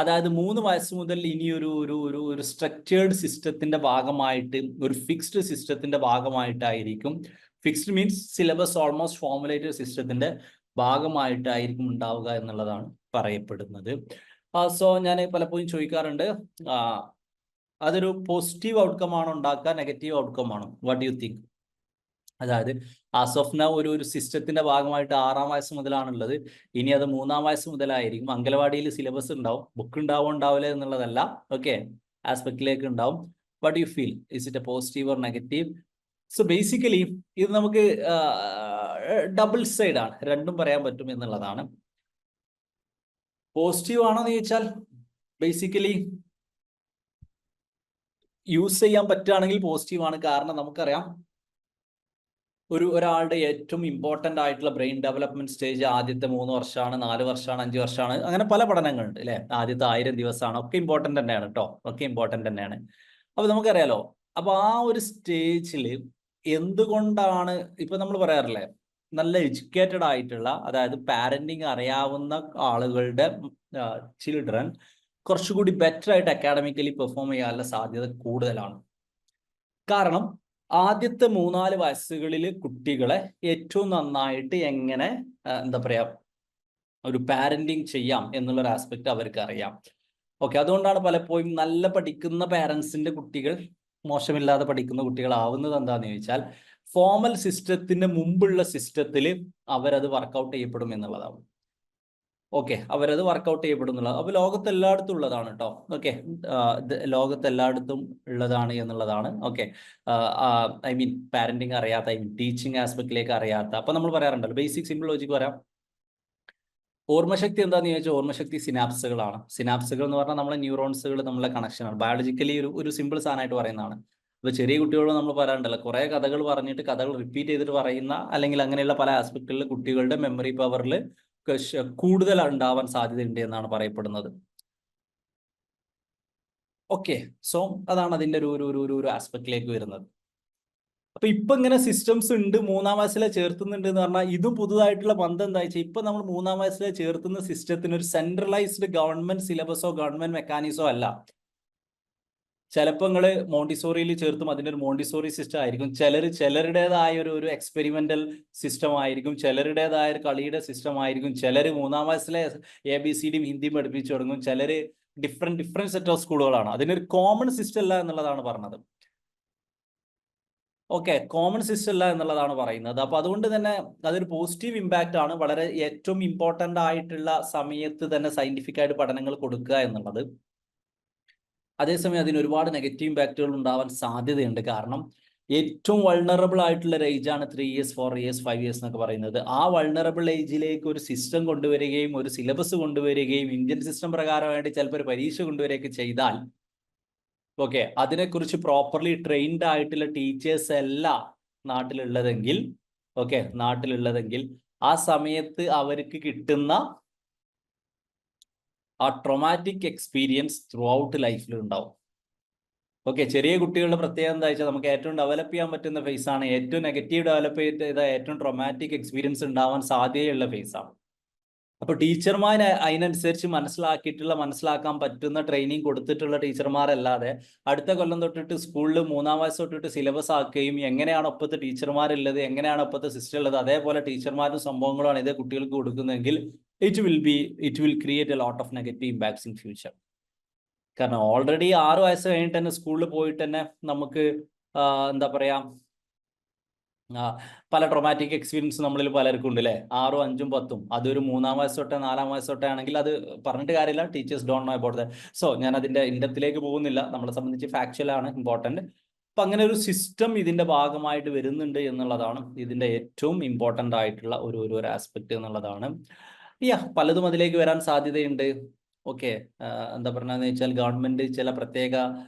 Speaker 1: അതായത് 3 വയസ്സ് മുതൽ ഇനി ഒരു സ്ട്രക്ചേർഡ് സിസ്റ്റത്തിന്റെ ഭാഗമായിട്ട്, ഒരു ഫിക്സ്ഡ് സിസ്റ്റത്തിന്റെ ഭാഗമായിട്ടായിരിക്കും, fixed means syllabus almost formulated സിസ്റ്റത്തിന്റെ ഭാഗമായിട്ടായിരിക്കും ഉണ്ടാവുക എന്നുള്ളതാണ് പറയപ്പെടുന്നത്. സോ ഞാൻ പലപ്പോഴും ചോദിക്കാറുണ്ട്, അതൊരു പോസിറ്റീവ് ഔട്ട്കം ആണോ ഉണ്ടാക്കുക, നെഗറ്റീവ് ഔട്ട്കം ആണോ? What you think? അതായത് ആസ് ഓഫ് നൗ ഒരു സിസ്റ്റത്തിന്റെ ഭാഗമായിട്ട് 6ാം വയസ്സ് മുതലാണുള്ളത്, ഇനി അത് 3ാം വയസ്സ് മുതലായിരിക്കും. അംഗനവാടിയിൽ സിലബസ് ഉണ്ടാവും, ബുക്ക് ഉണ്ടാവില്ല എന്നുള്ളതല്ല, ഓക്കെ, ആസ്പെക്റ്റിലേക്ക് ഉണ്ടാവും. What you feel, is it A positive or negative? So basically ഇത് നമുക്ക് ഡബിൾ സൈഡ് ആണ്, രണ്ടും പറയാൻ പറ്റും എന്നുള്ളതാണ്. പോസിറ്റീവ് ആണോ എന്ന് ചോദിച്ചാൽ, ബേസിക്കലി യൂസ് ചെയ്യാൻ പറ്റുകയാണെങ്കിൽ പോസിറ്റീവ് ആണ്. കാരണം നമുക്കറിയാം, ഒരാളുടെ ഏറ്റവും ഇമ്പോർട്ടൻ്റ് ആയിട്ടുള്ള ബ്രെയിൻ ഡെവലപ്മെന്റ് സ്റ്റേജ് ആദ്യത്തെ 3 വർഷമാണ്, 4 വർഷമാണ്, 5 വർഷമാണ്, അങ്ങനെ പല പഠനങ്ങളുണ്ട് അല്ലെ. ആദ്യത്തെ 1000 ദിവസമാണ്, ഒക്കെ ഇമ്പോർട്ടൻ്റ് തന്നെയാണ് കേട്ടോ, ഒക്കെ ഇമ്പോർട്ടൻ്റ് തന്നെയാണ്. അപ്പൊ നമുക്കറിയാലോ, അപ്പൊ ആ ഒരു സ്റ്റേജിൽ എന്തുകൊണ്ടാണ് ഇപ്പൊ നമ്മൾ പറയാറില്ലേ, നല്ല എഡ്യൂക്കേറ്റഡ് ആയിട്ടുള്ള, അതായത് പാരന്റിങ് അറിയാവുന്ന ആളുകളുടെ ചിൽഡ്രൻ കുറച്ചുകൂടി ബെറ്റർ ആയിട്ട് അക്കാഡമിക്കലി പെർഫോം ചെയ്യാനുള്ള സാധ്യത കൂടുതലാണ്. കാരണം ആദ്യത്തെ 3-4 വയസ്സുകളിൽ കുട്ടികളെ ഏറ്റവും നന്നായിട്ട് എങ്ങനെ എന്താ പറയാ ഒരു പാരന്റിങ് ചെയ്യാം എന്നുള്ളൊരു ആസ്പെക്ട് അവർക്ക് അറിയാം. ഓക്കെ, അതുകൊണ്ടാണ് പലപ്പോഴും നല്ല പഠിക്കുന്ന പാരൻസിന്റെ കുട്ടികൾ മോശമില്ലാതെ പഠിക്കുന്ന കുട്ടികളാവുന്നത് എന്താന്ന് ചോദിച്ചാൽ, ഫോർമൽ സിസ്റ്റത്തിന് മുമ്പുള്ള സിസ്റ്റത്തിൽ അവരത് വർക്കൗട്ട് ചെയ്യപ്പെടും എന്നുള്ളതാണ്. ഓക്കെ, അവരത് വർക്കൗട്ട് ചെയ്യപ്പെടുന്നുള്ളത്. അപ്പോൾ ലോകത്ത് എല്ലായിടത്തും ഉള്ളതാണ് കേട്ടോ. ഓക്കെ, ലോകത്ത് എല്ലായിടത്തും ഉള്ളതാണ് എന്നുള്ളതാണ്. ഓക്കെ, പാരന്റിങ് അറിയാത്ത, ടീച്ചിങ് ആസ്പെക്റ്റിലേക്ക് അറിയാത്ത, അപ്പൊ നമ്മൾ പറയാറുണ്ടല്ലോ, ബേസിക് സിമ്പിൾ ലോജിക്ക് പറയാം. ഓർമ്മശക്തി എന്താണെന്ന് ചോദിച്ചാൽ, ഓർമ്മശക്തി സിനാപ്സുകളാണ്. സിനാപ്സുകൾ എന്ന് പറഞ്ഞാൽ നമ്മളെ ന്യൂറോൺസുകൾ, നമ്മളെ കണക്ഷനാണ്. ബയോളജിക്കലി ഒരു സിമ്പിൾ സാധനമായിട്ട് പറയുന്നതാണ്. ഇപ്പൊ ചെറിയ കുട്ടികളോട് നമ്മൾ പറയാറുണ്ടല്ലോ, കുറെ കഥകൾ പറഞ്ഞിട്ട് കഥകൾ റിപ്പീറ്റ് ചെയ്തിട്ട് പറയുന്ന, അല്ലെങ്കിൽ അങ്ങനെയുള്ള പല ആസ്പെക്റ്റുകളിൽ കുട്ടികളുടെ മെമ്മറി പവറിൽ കൂടുതൽ ഉണ്ടാവാൻ സാധ്യതയുണ്ട് എന്നാണ് പറയപ്പെടുന്നത്. ഓക്കെ, സോ അതാണ് അതിന്റെ ഒരു ആസ്പെക്റ്റിലേക്ക് വരുന്നത്. അപ്പൊ ഇപ്പൊ ഇങ്ങനെ സിസ്റ്റംസ് ഉണ്ട്, 3ാം വയസ്സിലെ ചേർത്തുന്നുണ്ട് എന്ന് പറഞ്ഞാൽ, ഇതും പുതുതായിട്ടുള്ള ബന്ധം എന്താ വെച്ചാൽ, ഇപ്പൊ നമ്മൾ 3ാം വയസ്സിലെ ചേർത്തുന്ന സിസ്റ്റത്തിന് ഒരു സെൻട്രലൈസ്ഡ് ഗവൺമെന്റ് സിലബസോ ഗവൺമെന്റ് മെക്കാനിസോ അല്ല. ചിലപ്പോൾ നിങ്ങൾ മോണ്ടിസോറിയിൽ ചേർത്തും അതിനൊരു മോണ്ടിസോറി സിസ്റ്റം ആയിരിക്കും. ചിലരുടേതായ ഒരു എക്സ്പെരിമെന്റൽ സിസ്റ്റം ആയിരിക്കും, ചിലരുടേതായ ഒരു കളിയുടെ സിസ്റ്റം ആയിരിക്കും. ചിലർ 3ാം വയസ്സിലെ ABCDയും ഹിന്ദിയും പഠിപ്പിച്ചു തുടങ്ങും. ചിലർ ഡിഫറെന്റ് സെറ്റ് ഓഫ് സ്കൂളുകളാണ്. അതിനൊരു കോമൺ സിസ്റ്റം അല്ല എന്നുള്ളതാണ് പറഞ്ഞത്. ഓക്കെ, കോമൺ സിസ്റ്റം അല്ല എന്നുള്ളതാണ് പറയുന്നത്. അപ്പൊ അതുകൊണ്ട് തന്നെ അതൊരു പോസിറ്റീവ് ഇമ്പാക്റ്റ് ആണ്. വളരെ ഏറ്റവും ഇമ്പോർട്ടൻ്റ് ആയിട്ടുള്ള സമയത്ത് തന്നെ സയന്റിഫിക് ആയിട്ട് പഠനങ്ങൾ കൊടുക്കുക എന്നുള്ളത്. അതേസമയം അതിന് ഒരുപാട് നെഗറ്റീവ് ഇമ്പാക്റ്റുകൾ ഉണ്ടാവാൻ സാധ്യതയുണ്ട്. കാരണം ഏറ്റവും വൾണറബിൾ ആയിട്ടുള്ള ഒരു ഏജാണ് 3 years, 4 years, 5 years എന്നൊക്കെ പറയുന്നത്. ആ വൾണറബിൾ ഏജിലേക്ക് ഒരു സിസ്റ്റം കൊണ്ടുവരികയും ഒരു സിലബസ് കൊണ്ടുവരികയും ഇന്ത്യൻ സിസ്റ്റം പ്രകാരമായിട്ട് ചിലപ്പോൾ ഒരു പരീക്ഷ കൊണ്ടുവരികയൊക്കെ ചെയ്താൽ ഓക്കെ, അതിനെക്കുറിച്ച് പ്രോപ്പർലി ട്രെയിൻഡ് ആയിട്ടുള്ള ടീച്ചേഴ്സ് അല്ല നാട്ടിലുള്ളതെങ്കിൽ, ഓക്കെ, നാട്ടിലുള്ളതെങ്കിൽ ആ സമയത്ത് അവർക്ക് കിട്ടുന്ന ആ ട്രോമാറ്റിക് എക്സ്പീരിയൻസ് ത്രൂ ഔട്ട് ലൈഫിൽ ഉണ്ടാവും. ഓക്കെ, ചെറിയ കുട്ടികളുടെ പ്രത്യേകത എന്താ വെച്ചാൽ നമുക്ക് ഏറ്റവും ഡെവലപ്പ് ചെയ്യാൻ പറ്റുന്ന ഫേസ് ആണ്, ഏറ്റവും നെഗറ്റീവ് ഡെവലപ്പ് ചെയ്ത ഏറ്റവും ട്രോമാറ്റിക് എക്സ്പീരിയൻസ് ഉണ്ടാവാൻ സാധ്യതയുള്ള ഫേസ് ആണ്. അപ്പൊ ടീച്ചർമാർ അതിനനുസരിച്ച് മനസ്സിലാക്കാൻ പറ്റുന്ന ട്രെയിനിങ് കൊടുത്തിട്ടുള്ള ടീച്ചർമാരല്ലാതെ അടുത്ത കൊല്ലം തൊട്ടിട്ട് സ്കൂളിൽ 3-ാം വയസ്സ് തൊട്ടിട്ട് സിലബസ് ആക്കുകയും എങ്ങനെയാണ് ഒപ്പത്തെ ടീച്ചർമാരുള്ളത്, എങ്ങനെയാണ് ഒപ്പത്തെ സിസ്റ്റം ഉള്ളത്, അതേപോലെ ടീച്ചർമാരും സംഭവങ്ങളാണ് ഇതേ കുട്ടികൾക്ക് കൊടുക്കുന്നതെങ്കിൽ it will create a lot of negative impacts in future. കാരണം ഓൾറെഡി 6 വയസ്സ് കഴിഞ്ഞിട്ട് തന്നെ സ്കൂളിൽ പോയിട്ട് തന്നെ നമുക്ക് എന്താ പറയാ പല ട്രോമാറ്റിക് എക്സ്പീരിയൻസ് നമ്മളിൽ പലർക്കും ഉണ്ട് അല്ലേ. 6, 5, 10 അതൊരു 3-ാം വയസ്സ് തൊട്ടേ 4-ാം വയസ്സ് തൊട്ടേ ആണെങ്കിൽ അത് പറഞ്ഞിട്ട് കാര്യമില്ല. Teachers don't know about that. So ഞാൻ അതിന്റെ ഇൻഡെപ്തിലേക്ക് പോകുന്നില്ല, നമ്മളെ സംബന്ധിച്ച് ഫാക്ച്വൽ ആണ് ഇമ്പോർട്ടന്റ്. അപ്പൊ അങ്ങനെ ഒരു സിസ്റ്റം ഇതിന്റെ ഭാഗമായിട്ട് വരുന്നുണ്ട് എന്നുള്ളതാണ് ഇതിന്റെ ഏറ്റവും ഇമ്പോർട്ടന്റ് ആയിട്ടുള്ള ഒരു ആസ്പെക്ട് എന്നുള്ളതാണ്. പലതും അതിലേക്ക് വരാൻ സാധ്യതയുണ്ട്. ഓക്കെ, എന്താ പറഞ്ഞതെന്ന് വെച്ചാൽ ഗവൺമെന്റ് ചില പ്രത്യേക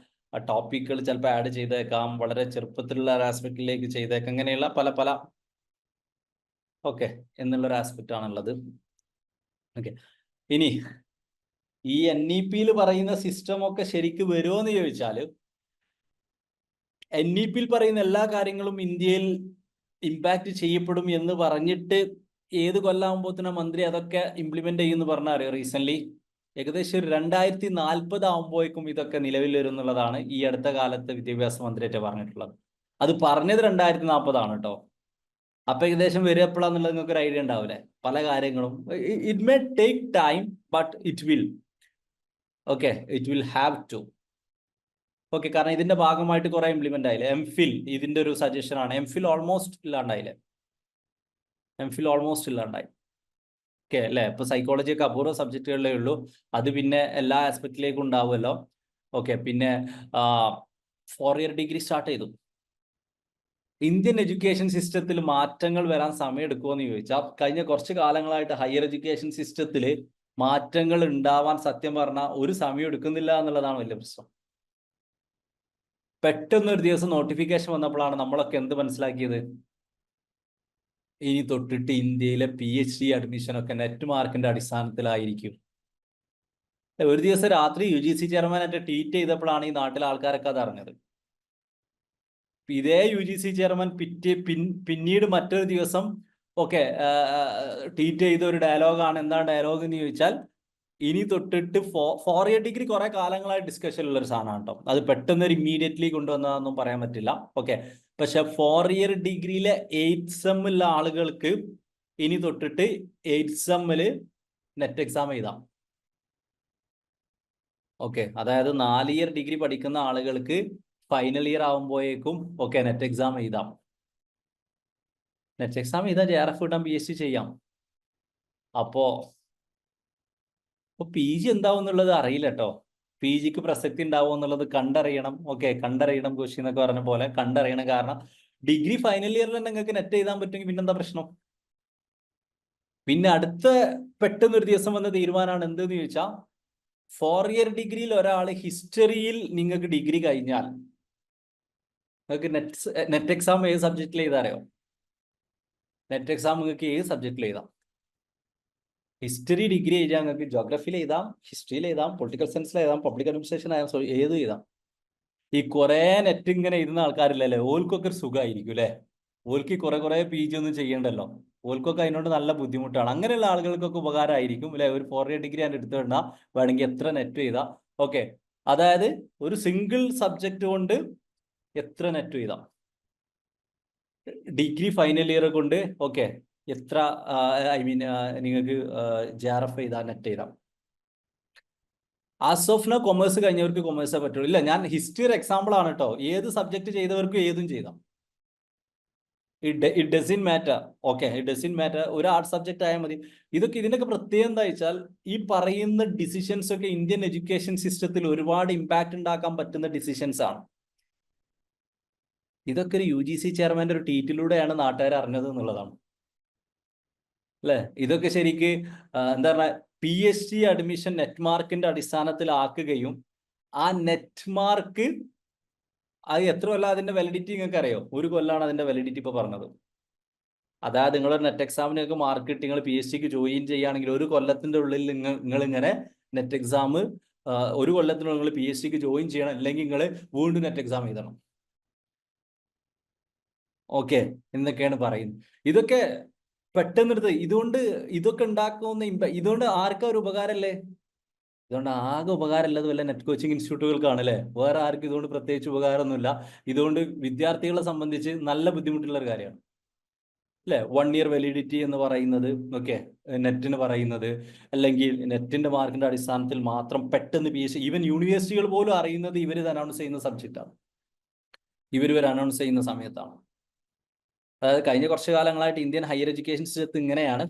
Speaker 1: ടോപ്പിക്കുകൾ ചിലപ്പോൾ ആഡ് ചെയ്തേക്കാം, വളരെ ചെറുപ്പത്തിലുള്ള ഒരു ആസ്പെക്റ്റിലേക്ക് ചെയ്തേക്കാം, അങ്ങനെയുള്ള പല ഓക്കെ എന്നുള്ളൊരു ആസ്പെക്റ്റ് ആണുള്ളത്. ഓക്കെ, ഇനി ഈ NEP പറയുന്ന സിസ്റ്റം ഒക്കെ ശരിക്കും വരുമോ എന്ന് ചോദിച്ചാൽ, NEP പറയുന്ന എല്ലാ കാര്യങ്ങളും ഇന്ത്യയിൽ ഇമ്പാക്ട് ചെയ്യപ്പെടും എന്ന് പറഞ്ഞിട്ട് ഏത് കൊല്ലാകുമ്പോഴത്തേനും മന്ത്രി അതൊക്കെ ഇംപ്ലിമെന്റ് ചെയ്യുമെന്ന് പറഞ്ഞാൽ അറിയോ? റീസെന്റ് ഏകദേശം 2040 ആകുമ്പോഴേക്കും ഇതൊക്കെ നിലവിൽ വരും എന്നുള്ളതാണ് ഈ അടുത്ത കാലത്ത് വിദ്യാഭ്യാസ മന്ത്രിയായിട്ട് പറഞ്ഞിട്ടുള്ളത്. അത് പറഞ്ഞത് 2040 കേട്ടോ. അപ്പൊ ഏകദേശം വരും എപ്പോഴാന്നുള്ളത് നിങ്ങൾക്ക് ഒരു ഐഡിയ ഉണ്ടാവില്ലേ? പല കാര്യങ്ങളും it may take time, but it will. Okay, it will have to. Okay, കാരണം ഇതിന്റെ ഭാഗമായിട്ട് കുറെ ഇംപ്ലിമെന്റ് ആയില്ലേ. MPhil ഇതിന്റെ ഒരു സജഷൻ ആണ്. MPhil almost ഇല്ലാണ്ടായില്ലേ. ഓക്കെ അല്ലേ. ഇപ്പൊ സൈക്കോളജി ഒക്കെ അപൂർവ സബ്ജക്റ്റുകളിലേ ഉള്ളൂ, അത് പിന്നെ എല്ലാ ആസ്പെക്റ്റിലേക്കും ഉണ്ടാവുമല്ലോ. ഓക്കെ, പിന്നെ 4-ഇയർ ഡിഗ്രി സ്റ്റാർട്ട് ചെയ്തു. ഇന്ത്യൻ എഡ്യൂക്കേഷൻ സിസ്റ്റത്തിൽ മാറ്റങ്ങൾ വരാൻ സമയം എടുക്കുമെന്ന് ചോദിച്ചാൽ, കഴിഞ്ഞ കുറച്ച് കാലങ്ങളായിട്ട് ഹയർ എഡ്യൂക്കേഷൻ സിസ്റ്റത്തിൽ മാറ്റങ്ങൾ ഉണ്ടാവാൻ സത്യം പറഞ്ഞാൽ ഒരു സമയം എടുക്കുന്നില്ല എന്നുള്ളതാണ് വലിയ പ്രശ്നം. പെട്ടെന്നൊരു ദിവസം നോട്ടിഫിക്കേഷൻ വന്നപ്പോഴാണ് നമ്മളൊക്കെ എന്ത് മനസ്സിലാക്കിയത്? ഇനി തൊട്ടിട്ട് ഇന്ത്യയിലെ PhD അഡ്മിഷൻ ഒക്കെ നെറ്റ് മാർക്കിന്റെ അടിസ്ഥാനത്തിലായിരിക്കും. ഒരു ദിവസം രാത്രി UGC ചെയർമാനായിട്ട് ട്വീറ്റ് ചെയ്തപ്പോഴാണ് ഈ നാട്ടിലെ ആൾക്കാരൊക്കെ അത് അറിഞ്ഞത്. ഇതേ UGC ചെയർമാൻ പിന്നീട് മറ്റൊരു ദിവസം ഓക്കെ ട്വീറ്റ് ചെയ്ത ഒരു ഡയലോഗാണ്. എന്താണ് ഡയലോഗ് എന്ന് ചോദിച്ചാൽ, ഇനി തൊട്ടിട്ട് 4-ഇയർ ഡിഗ്രി കുറെ കാലങ്ങളായി ഡിസ്കഷനിലുള്ള ഒരു സാധനമാണ് കേട്ടോ. അത് പെട്ടെന്ന് ഒരു ഇമ്മീഡിയറ്റ്ലി കൊണ്ടുവന്നതൊന്നും പറയാൻ പറ്റില്ല. ഓക്കെ, പക്ഷെ 4-ഇയർ ഡിഗ്രിയിലെ 8th സെമ്മിലുള്ള ആളുകൾക്ക് ഇനി തൊട്ടിട്ട് 8th സെമ്മില് നെറ്റ് എക്സാം എഴുതാം. ഓക്കെ, അതായത് 4-ഇയർ ഡിഗ്രി പഠിക്കുന്ന ആളുകൾക്ക് ഫൈനൽ ഇയർ ആകുമ്പോഴേക്കും ഓക്കെ നെറ്റ് എക്സാം എഴുതാം. നെറ്റ് എക്സാം എഴുതാം, JRF കിട്ടാൻ PhD ചെയ്യാം. അപ്പോ PG എന്താവും എന്നുള്ളത് അറിയില്ല കേട്ടോ. PGക്ക് പ്രസക്തി ഉണ്ടാവും എന്നുള്ളത് കണ്ടറിയണം. ഓക്കെ, കണ്ടറിയണം കോശി എന്നൊക്കെ പറഞ്ഞ പോലെ കണ്ടറിയണം. കാരണം ഡിഗ്രി ഫൈനൽ ഇയറിൽ തന്നെ നിങ്ങൾക്ക് നെറ്റ് എഴുതാൻ പറ്റുമെങ്കിൽ പിന്നെന്താ പ്രശ്നം? പിന്നെ അടുത്ത പെട്ടെന്നൊരു ദിവസം വന്ന തീരുമാനമാണ് എന്തെന്ന് ചോദിച്ചാൽ, 4-ഇയർ ഡിഗ്രിയിൽ ഒരാൾ ഹിസ്റ്ററിയിൽ നിങ്ങൾക്ക് ഡിഗ്രി കഴിഞ്ഞാൽ നിങ്ങൾക്ക് നെറ്റ് എക്സാം ഏത് സബ്ജക്റ്റിൽ എഴുതാറിയോ? നെറ്റ് എക്സാം നിങ്ങൾക്ക് ഏത് സബ്ജക്റ്റിൽ എഴുതാം. ഹിസ്റ്ററി ഡിഗ്രി എഴുതാൻ നിങ്ങൾക്ക് ജോഗ്രഫിയിൽ എഴുതാം, ഹിസ്റ്ററിയിൽ എഴുതാം, പൊളിറ്റിക്കൽ സയൻസിൽ എഴുതാം, പബ്ലിക് അഡ്മിനിസ്ട്രേഷൻ ആയാലും ഏത് എഴുതാം. ഈ കുറെ നെറ്റ് ഇങ്ങനെ ഇരുന്ന ആൾക്കാരില്ലല്ലേ, ഓൽക്കൊക്കെ ഒരു സുഖമായിരിക്കും അല്ലേ. ഓൽക്ക് കുറെ PG ഒന്നും ചെയ്യണ്ടല്ലോ. ഓൽക്കൊക്കെ അതിനോട് നല്ല ബുദ്ധിമുട്ടാണ്. അങ്ങനെയുള്ള ആളുകൾക്കൊക്കെ ഉപകാരമായിരിക്കും അല്ലെ. ഒരു 4-ഇയർ ഡിഗ്രി ഞാൻ എടുത്തു വേണ്ട, വേണമെങ്കിൽ എത്ര നെറ്റ് ചെയ്താം. ഓക്കെ, അതായത് ഒരു സിംഗിൾ സബ്ജക്റ്റ് കൊണ്ട് എത്ര നെറ്റ് ചെയ്താം. ഡിഗ്രി ഫൈനൽ ഇയർ കൊണ്ട് ഓക്കെ എത്ര നിങ്ങൾക്ക് JRF ചെയ്താൽ നെറ്റ് ചെയ്താം. ആസ് ഓഫ് നോ കൊമേഴ്സ് കഴിഞ്ഞവർക്ക് കൊമേഴ്സേ പറ്റുള്ളൂ. ഇല്ല, ഞാൻ ഹിസ്റ്ററി ഒരു എക്സാമ്പിൾ ആണ് കേട്ടോ. ഏത് സബ്ജക്ട് ചെയ്തവർക്കും ഏതും ചെയ്താം. It doesn't matter. Okay, it doesn't matter. ഒരു ആർട്സ് സബ്ജക്ട് ആയാൽ മതി. ഇതിനൊക്കെ പ്രത്യേകം എന്താ വെച്ചാൽ, ഈ പറയുന്ന ഡിസിഷൻസ് ഒക്കെ ഇന്ത്യൻ എഡ്യൂക്കേഷൻ സിസ്റ്റത്തിൽ ഒരുപാട് ഇമ്പാക്ട് ഉണ്ടാക്കാൻ പറ്റുന്ന ഡിസിഷൻസ് ആണ്. ഇതൊക്കെ ഒരു UGC ചെയർമാന്റെ ഒരു ട്വീറ്റിലൂടെയാണ് നാട്ടുകാർ അറിഞ്ഞത് എന്നുള്ളതാണ് അല്ലെ. ഇതൊക്കെ ശരിക്ക് എന്താ പറയുക, PhD അഡ്മിഷൻ നെറ്റ് മാർക്കിന്റെ അടിസ്ഥാനത്തിലാക്കുകയും ആ നെറ്റ് മാർക്ക് അത് എത്ര കൊല്ലം അതിന്റെ വാലിഡിറ്റി നിങ്ങൾക്ക് അറിയോ? 1 കൊല്ലാണ് അതിന്റെ വാലിഡിറ്റി ഇപ്പൊ പറഞ്ഞത്. അതായത് നിങ്ങളൊരു നെറ്റ് എക്സാമിനൊക്കെ മാർക്ക് കിട്ടി നിങ്ങൾ PhDക്ക് ജോയിൻ ചെയ്യുകയാണെങ്കിൽ 1 കൊല്ലത്തിന്റെ ഉള്ളിൽ നിങ്ങൾ ഇങ്ങനെ നെറ്റ് എക്സാം 1 കൊല്ലത്തിനുള്ളിൽ നിങ്ങൾ PhDക്ക് ജോയിൻ ചെയ്യണം, അല്ലെങ്കിൽ നിങ്ങൾ വീണ്ടും നെറ്റ് എക്സാം എഴുതണം. ഓക്കെ, എന്നൊക്കെയാണ് പറയുന്നത്. ഇതൊക്കെ പെട്ടെന്നെടുത്ത് ഇതൊക്കെ ഉണ്ടാക്കുന്ന ഇതുകൊണ്ട് ആർക്കാ ഒരു ഉപകാരമല്ലേ? ഇതുകൊണ്ട് ആകെ ഉപകാരമുള്ളത് വല്ല നെറ്റ് കോച്ചിങ് ഇൻസ്റ്റിറ്റ്യൂട്ടുകൾക്കാണ് അല്ലേ? വേറെ ആർക്കും ഇതുകൊണ്ട് പ്രത്യേകിച്ച് ഉപകാരമൊന്നുമില്ല. ഇതുകൊണ്ട് വിദ്യാർത്ഥികളെ സംബന്ധിച്ച് നല്ല ബുദ്ധിമുട്ടുള്ള ഒരു കാര്യമാണ് അല്ലേ? 1 ഇയർ വാലിഡിറ്റി എന്ന് പറയുന്നത് ഓക്കെ, നെറ്റിന് പറയുന്നത്, അല്ലെങ്കിൽ നെറ്റിന്റെ മാർക്കിന്റെ അടിസ്ഥാനത്തിൽ മാത്രം പെട്ടെന്ന് PhD, ഈവൻ യൂണിവേഴ്സിറ്റികൾ പോലും അറിയുന്നത് ഇവർ അനൗൺസ് ചെയ്യുന്ന സബ്ജക്റ്റാണ്, ഇവർ അനൗൺസ് ചെയ്യുന്ന സമയത്താണ്. അതായത് കഴിഞ്ഞ കുറച്ച് കാലങ്ങളായിട്ട് ഇന്ത്യൻ ഹയർ എഡ്യൂക്കേഷൻ സിസ്റ്റത്തിൽ ഇങ്ങനെയാണ്,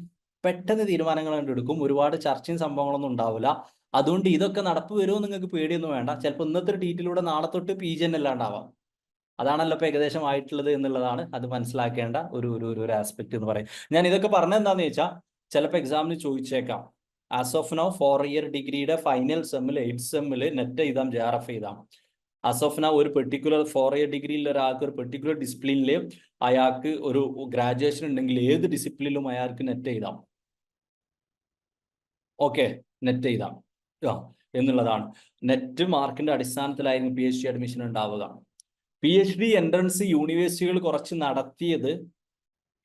Speaker 1: പെട്ടെന്ന് തീരുമാനങ്ങൾ എടുക്കും, ഒരുപാട് ചർച്ചയും സംഭവങ്ങളൊന്നും ഉണ്ടാവില്ല. അതുകൊണ്ട് ഇതൊക്കെ നടപ്പ് വരുമോ നിങ്ങൾക്ക് പേടിയൊന്നും വേണ്ട. ചിലപ്പോൾ ഇന്നത്തെ ഒരു ടീറ്റിലൂടെ നാളെ തൊട്ട് PG അല്ലാണ്ടാവാം. അതാണല്ലോ ഇപ്പൊ ഏകദേശം ആയിട്ടുള്ളത് എന്നുള്ളതാണ് അത് മനസ്സിലാക്കേണ്ട ഒരു ആസ്പെക്ട് എന്ന് പറയും. ഞാൻ ഇതൊക്കെ പറഞ്ഞെന്താന്ന് ചോദിച്ചാൽ ചിലപ്പോൾ എക്സാമിന് ചോദിച്ചേക്കാം. ആസ് ഓഫ് നൗ 4 ഇയർ ഡിഗ്രിയുടെ ഫൈനൽ സെമ്മിൽ 8th സെമ്മിൽ നെറ്റ് എഴുതാം, JRF എഴുതാം. ആസ് ഓഫ് നൗ ഒരു പെർട്ടിക്കുലർ 4 ഇയർ ഡിഗ്രിയിൽ ഒരാൾക്ക് ഒരു പെർട്ടിക്കുലർ ഡിസിപ്ലിനിൽ അയാൾക്ക് ഒരു ഗ്രാജുവേഷൻ ഉണ്ടെങ്കിൽ ഏത് ഡിസിപ്ലിനിലും അയാൾക്ക് നെറ്റ് എഴുതാം. ഓക്കെ, നെറ്റ് എഴുതാം എന്നുള്ളതാണ്. നെറ്റ് മാർക്കിന്റെ അടിസ്ഥാനത്തിലായിരുന്നു PhD അഡ്മിഷൻ ഉണ്ടാവുക. PhD എൻട്രൻസ് യൂണിവേഴ്സിറ്റികൾ കുറച്ച് നടത്തിയത്